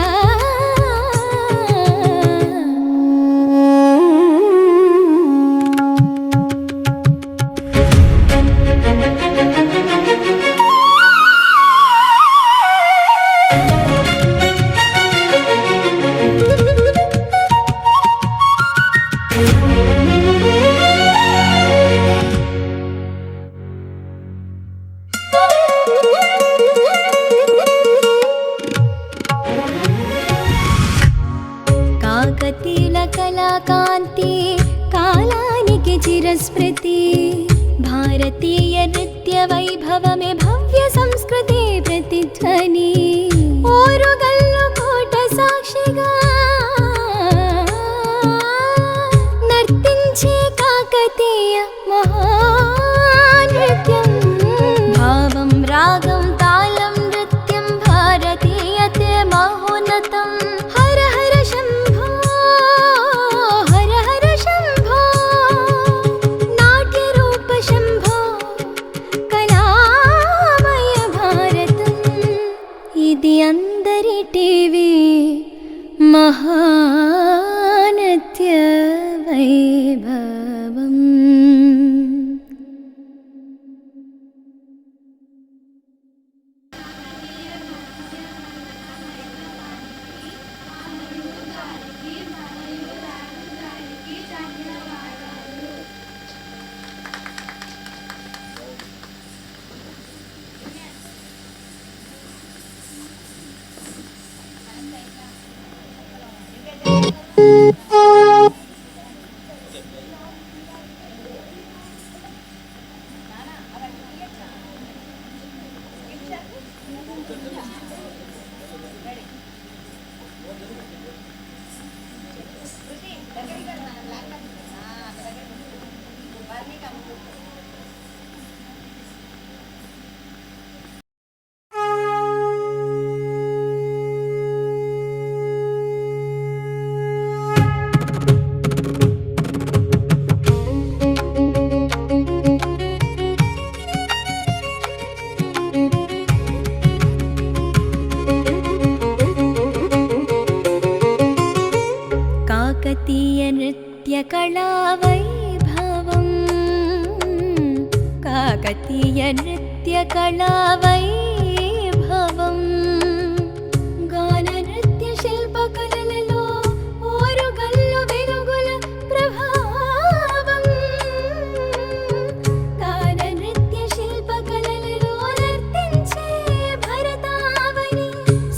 కాకతీయుల కళాకాంతి కాలానికి చిరస్మృతి భారతీయ నృత్య వైభవమే భవ్య సంస్కృతి ప్రతిధ్వని ఓరుగల్లు కోట సాక్షిగా నర్తించే కాకతీయ మహానృత్యం భావం రాగం తాళం నృత్యం భారతీయతే మహోన్నతం హర హర శంభో హర హర శంభో నాట్య రూప శంభో కళామయ భారతం ఇది అందరి టీవీ మహానృత్య వైభవం. కాకతీయ నృత్య కళా వైభవం కాకతీయ నృత్య కళా వైభవం గాన నృత్య శిల్పకళలలో ఓరుగల్లు వెలుగుల ప్రభావం గాన నృత్య శిల్పకళలలో నర్తించే భరతావని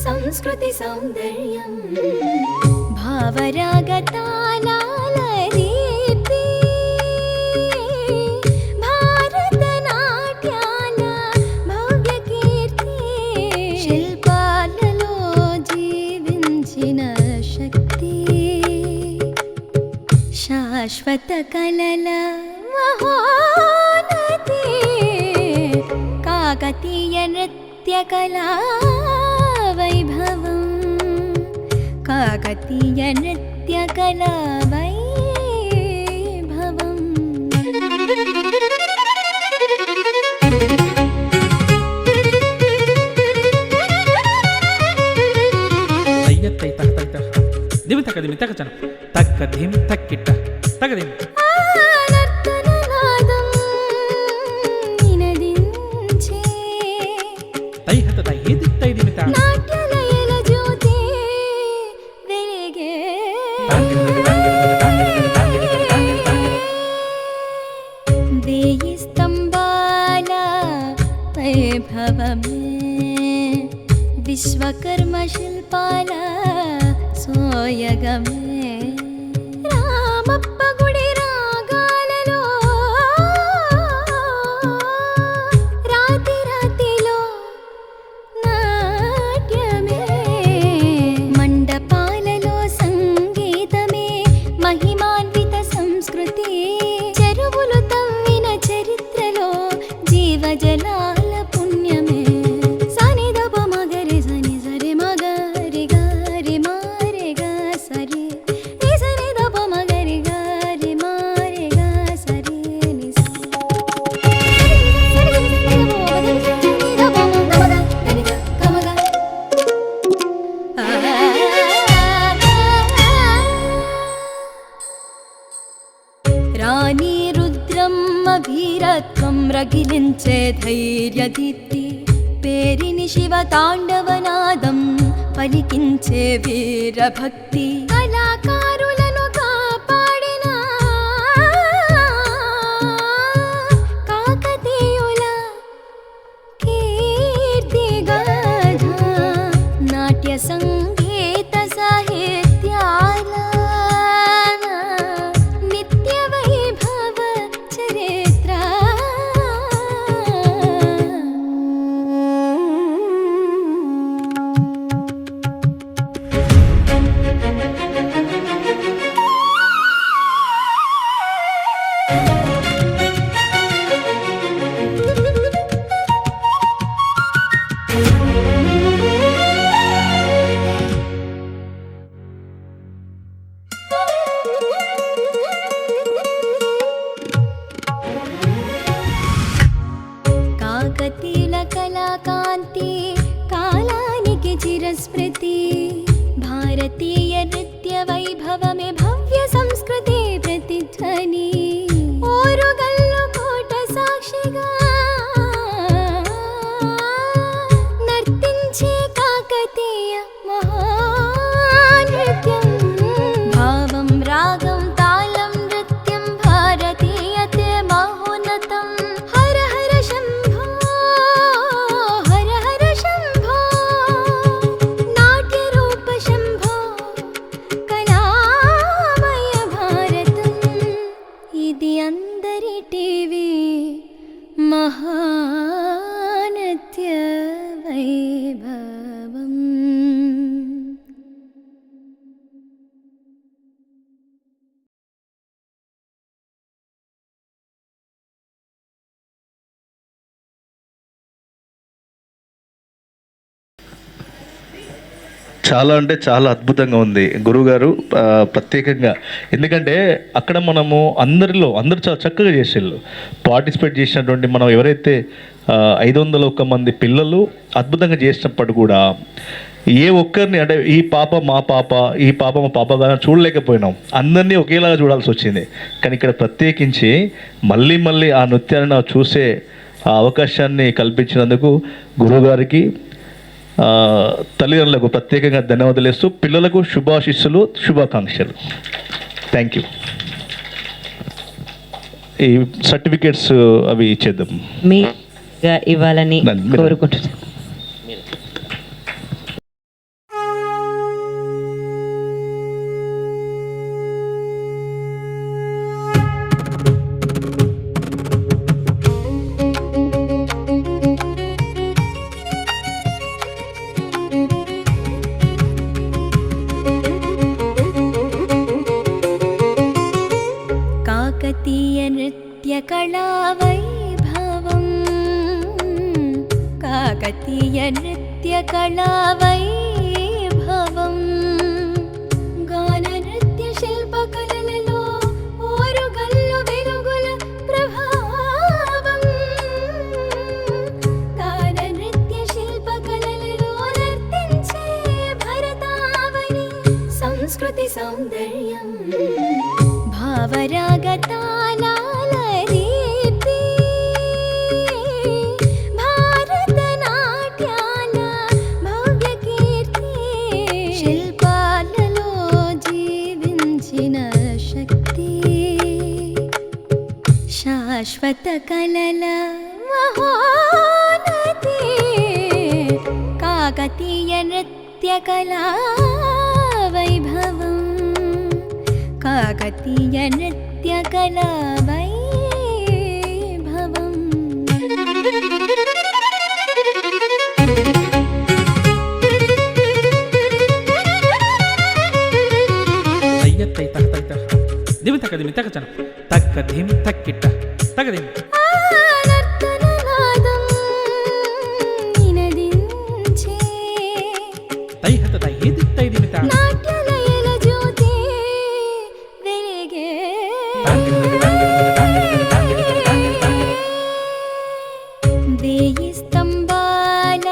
సంస్కృతి సౌందర్యం భావరాగతాళాల దీప్తి భారతనాట్యాల భవ్య కీర్తి శిల్పాలలో జీవించిన శక్తి శా శాశ్వత కలల మహోన్నతి కాకతీయ నృత్య కళా వైభవం కాకతీయ నృత్య కళా వైభవం తయ్యత్తై తహ తై తహ దిమి తక దిమి తక చన తక్క ధిం తక్కిట్ట తక దిం తై హత తై హిది తై దిమి తా నాట్యలయల జ్యోతి వెలిగే వేయి స్తంభాల వైభవమే విశ్వకర్మ శిల్పాల సోయగమే రామప్ప గుడి రాగాలలో రాతి రాతిలో నాట్యమే మండపాలలో సంగీతమే మహిమాన్విత సంస్కృతి చెరువులు తవ్విన చరిత్రలో జీవజలాల పుణ్యమే సనిదప మగరి సని సరి మగరి గారి మారి గా సరి ని సనిదప మగరి గారి మారి గా సరి ని రాణి రుద్రమ్మ వీరత్వం రగిలించే ధైర్యదీప్తి పేరిని శివ తాండవనాదం పలికించే వీరభక్తి కళాకారులను కాపాడిన కాకతీయుల కీర్తిగాథ నాట్య సంగీత సాహిత్యాల నిత్య వైభవ చరిత్ర కాకతీయుల కళాకాంతి కాలానికి చిరస్మృతి భారతీయ నృత్య వైభవమే భవ్య సంస్కృతి ప్రతిధ్వని ఓరుగల్లు కోట సాక్షిగా నర్తించే కాకతీయ మహానృత్యం భావం రాగం తాళం నృత్యం భారతీయతే మహోన్నతం హర హర శంభో హర హర శంభో నాట్య రూప శంభో కళామయ భారతం ఇది అందరి టీవీ మహానృత్య వైభవం చాలా అంటే చాలా అద్భుతంగా ఉంది గురువుగారు, ప్రత్యేకంగా ఎందుకంటే అక్కడ మనము అందరూ చాలా చక్కగా చేసేళ్ళు పార్టిసిపేట్ చేసినటువంటి మనం ఎవరైతే 501 మంది పిల్లలు అద్భుతంగా చేసినప్పుడు కూడా ఏ ఒక్కరిని అంటే ఈ పాప మా పాప ఈ పాప మా పాప కానీ చూడలేకపోయినాం, అందరినీ ఒకేలాగా చూడాల్సి వచ్చింది. కానీ ఇక్కడ ప్రత్యేకించి మళ్ళీ ఆ నృత్యాన్ని నాకు చూసే ఆ అవకాశాన్ని కల్పించినందుకు గురువుగారికి తల్లిదండ్రులకు ప్రత్యేకంగా ధన్యవాదాలు ఇస్తూ పిల్లలకు శుభాశిస్సులు శుభాకాంక్షలు. Thank you. ఈ సర్టిఫికేట్స్ అవి ఇచ్చేద్దాం మీ ఇవ్వాలని కోరుకుంటున్నాను. काकतीयनृत्यकलावैभवम् काकतीयनृत्यकलावैभवम् गाननृत्यशिल्पकलలలో ఓరుగల్లు వెలుగుల ప్రభావం గాననృత్యశిల్పకలలలో నర్తించే భరతావని సంస్కృతి సౌందర్యం భావరాగతాళాల దీప్తి భారతనాట్యాల భవ్య కీర్తి శిల్పాలలో జీవించిన శక్తి శాశ్వత కలల మహోన్నతి కాకతీయ నృత్యకళా వైభవం కాకతీయ నృత్యకళా వైభవం తయ్యత్తై తహతై తహ దిమి తక దిమి తక చన తక్క ధిం తక్కిట్ట తక దిం నర్తననాదం నినదించే తైహత తయ్యేది తై దిమి త నాట్యలయల జ్యోతి వెలిగే వేయి స్తంభాల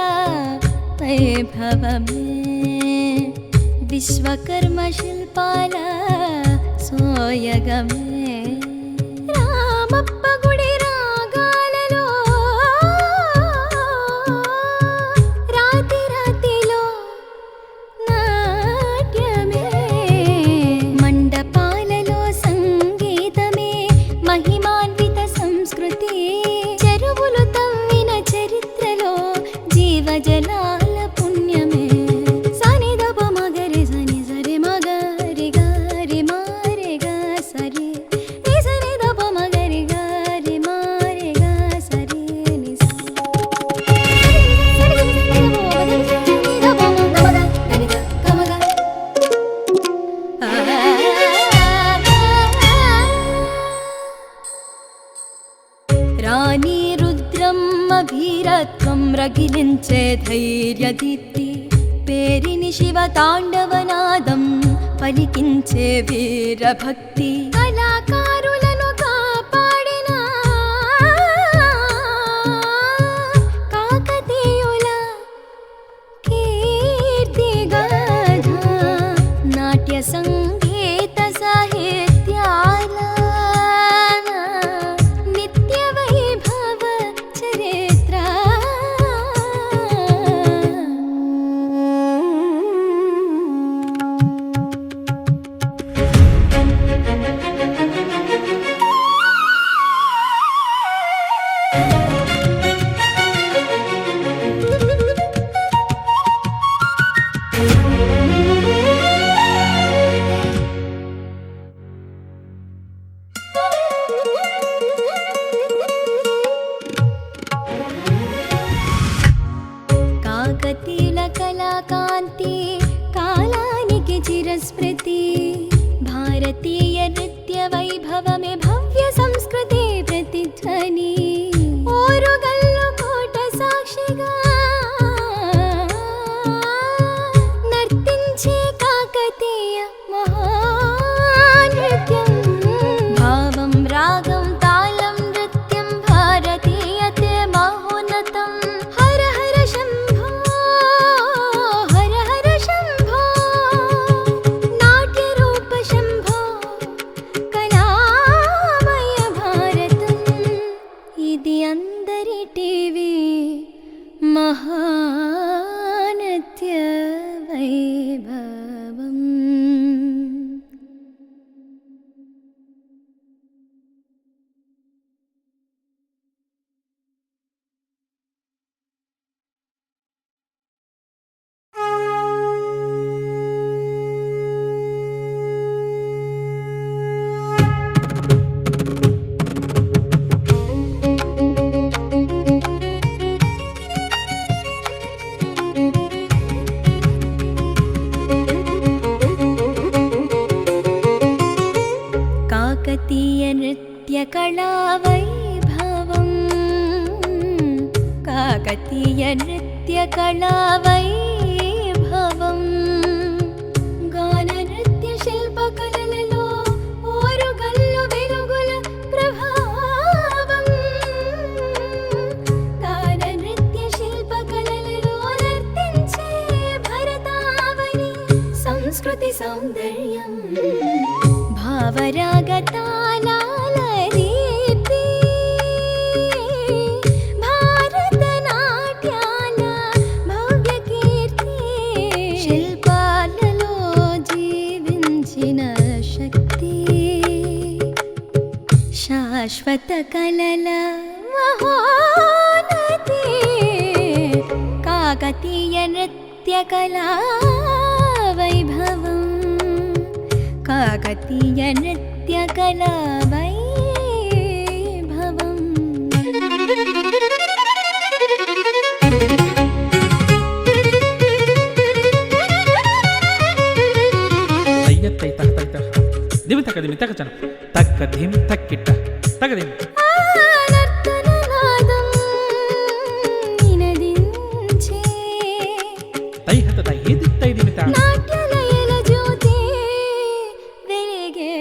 వైభవమే విశ్వకర్మ శిల్పాల సోయగమే రామప్ప గుడి రాగాలలో రాతి రాతిలో నాట్యమే మండపాలలో సంగీతమే మహిమాన్విత సంస్కృతి చెరువులు తవ్విన చరిత్రలో జీవజలాల పుణ్యమే సనిదప మగరి సని సరి మగరి గారి మారి గా సరి ని సనిదప మగరి గారి మారి గా సరి ని రాణి రుద్రమ్మ వీరత్వం రగిలించే ధైర్యదీప్తి పేరిని శివ తాండవనాదం పలికించే వీరభక్తి కళాకారులను కాపాడిన కాకతీయుల కీర్తిగాథ నాట్య సంగీత సాహిత్యాల నిత్య వైభవ చరిత్ర కాకతీయుల కళాకాంతి కాలానికి చిరస్మృతి భారతీయ నృత్య వైభవమే భవ్య సంస్కృతి ప్రతిధ్వని ఓరుగల్లు కోట సాక్షిగా నర్తించే కాకతీయ మహానృత్యం భావం రాగం తాళం నృత్యం భారతీయతే మహోన్నతం హర హర శంభో హర హర శంభో నాట్య రూప శంభో కళామయ భారతం ఇది అందరి టీవీ మహానృత్య వైభవం కాకతీయ నృత్య नृत्यकलावैभवम् काकतीयनृत्यकलावैभवम् गाननृत्यशिल्पकलలలో ఓరుగల్లు వెలుగుల ప్రభావం గాననృత్యశిల్పకలలలో నర్తించే భరతావని సంస్కృతి సౌందర్యం భావరాగతాళాల దీప్తి భారతనాట్యాల భవ్య కీర్తి శిల్పాలలో జీవించిన శక్తి శాశ్వత కళల మహోన్నతి కాకతీయ నృత్యకళా వైభవం కాకతీయ నృత్యకళా వైభవం తయ్యత్తై తహ తై తహ దిమి తక దిమి తక చన తక్క ధిం తక్కిట్ట తక దిం తై హత తై హిది తై దిమి తా నాట్యలయల జ్యోతి వెలిగే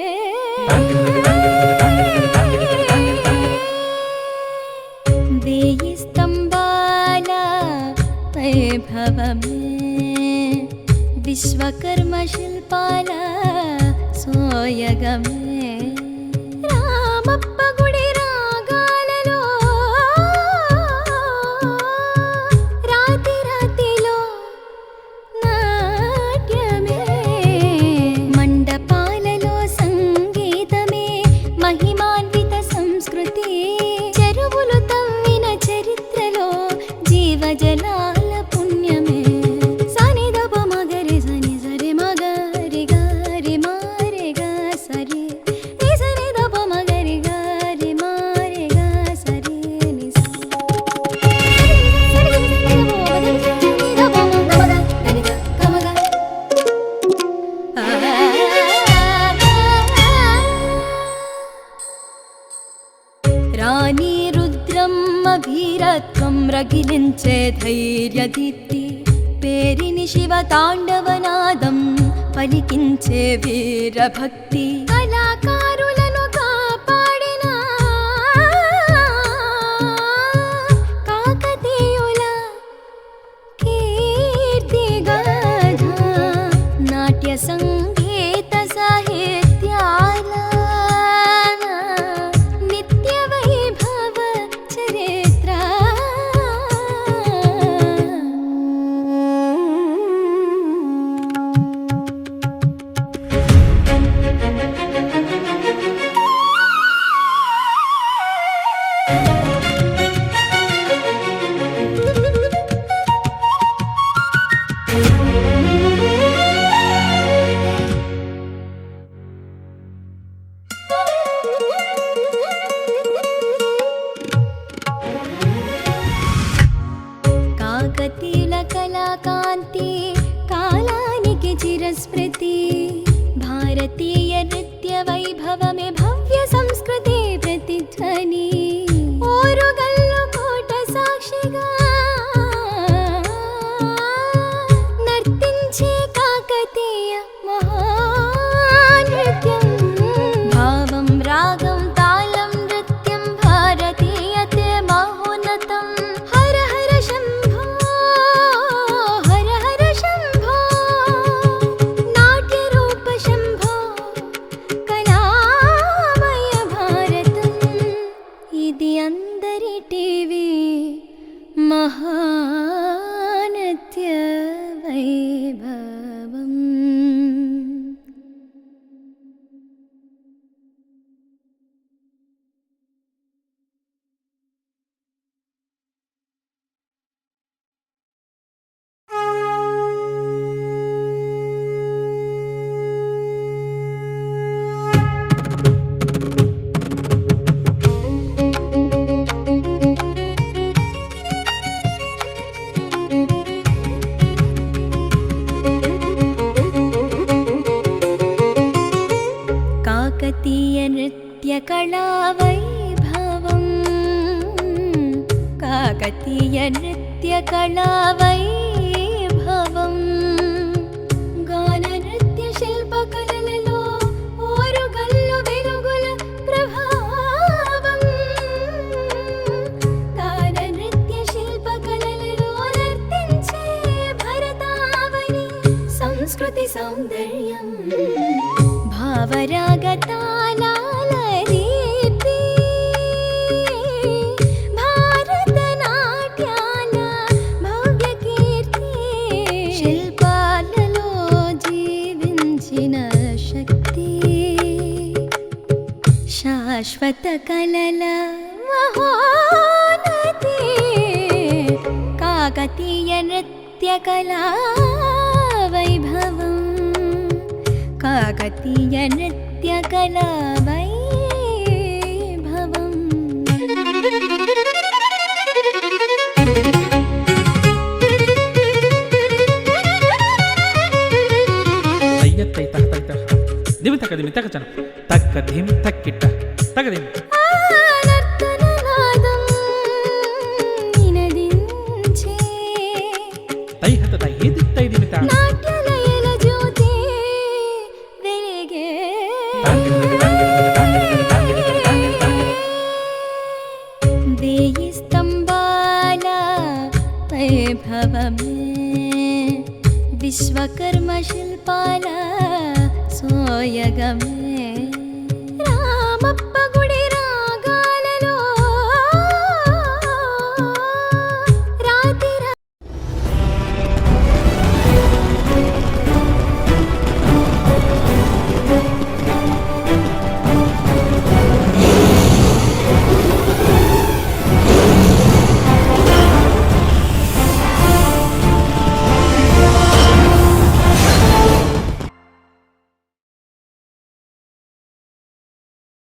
వేయి స్తంభాల వైభవమే విశ్వకర్మ శిల్పాల సోయగమే రామప్ప గుడి రాగాలలో రాతి రాతిలో నాట్యమే మండపాలలో సంగీతమే మహిమాన్విత సంస్కృతి చెరువులు తవ్విన చరిత్రలో జీవజలాల పుణ్యమే సని దప మగరి సని సరి మగరి గారి మారి గా సరి ని సని దప మగరి గారి మారి గా సరి ని రాణి రుద్రమ్మ వీరత్వం రగిలించే ధైర్యదీప్తి పేరిని శివ తాండవనాదం పలికించే వీరభక్తి కళాకారులను కాపాడిన కాకతీయుల కీర్తిగాథ నాట్య సంగీత సాహిత్యాల నిత్య వైభవ చరిత్ర కాకతీయుల కళాకాంతి కాలానికి చిరస్మృతి భారతీయ నృత్య వైభవమే భవ్య సంస్కృతి ప్రతిధ్వని ఓరుగల్లు కోట సాక్షిగా నర్తించే కాకతీయ మహానృత్యం భావం రాగం తాళం నృత్యం భారతీయతే మహోన్నతం హర హర శంభో హర హర శంభో నాట్య రూప శంభో కళామయ భారతం ఇది అందరి టీవీ మహానృత్య వైభవం नृत्यकलावैभवम् काकतीय नृत्यकलावैभवम् गाननृत्यशिल्पकलలలో ఓరుగల్లు వెలుగుల ప్రభావం గాననృత్యశిల్పకలలలో నర్తించే భరతావని సంస్కృతి సౌందర్యం భావరాగతాళాల దీప్తి భారతనాట్యాల భవ్య కీర్తి శిల్పాలలో జీవించిన శక్తి శాశ్వత కళల మహోన్నతి కాకతీయ నృత్యకళా వైభవం కాకతీయ నృత్యకళా వైభవం తయ్యత్తై తహతై తహ దిమి తక దిమి తక చన తక్క ధిం తక్కిట్ట తక దిం నర్తననాదం నినదించే తైహత తయ్యేది తై దిమి తా నాట్యలయల జ్యోతి వెలిగే వేయి స్తంభాల వైభవమే విశ్వకర్మ శిల్పాల సోయగమే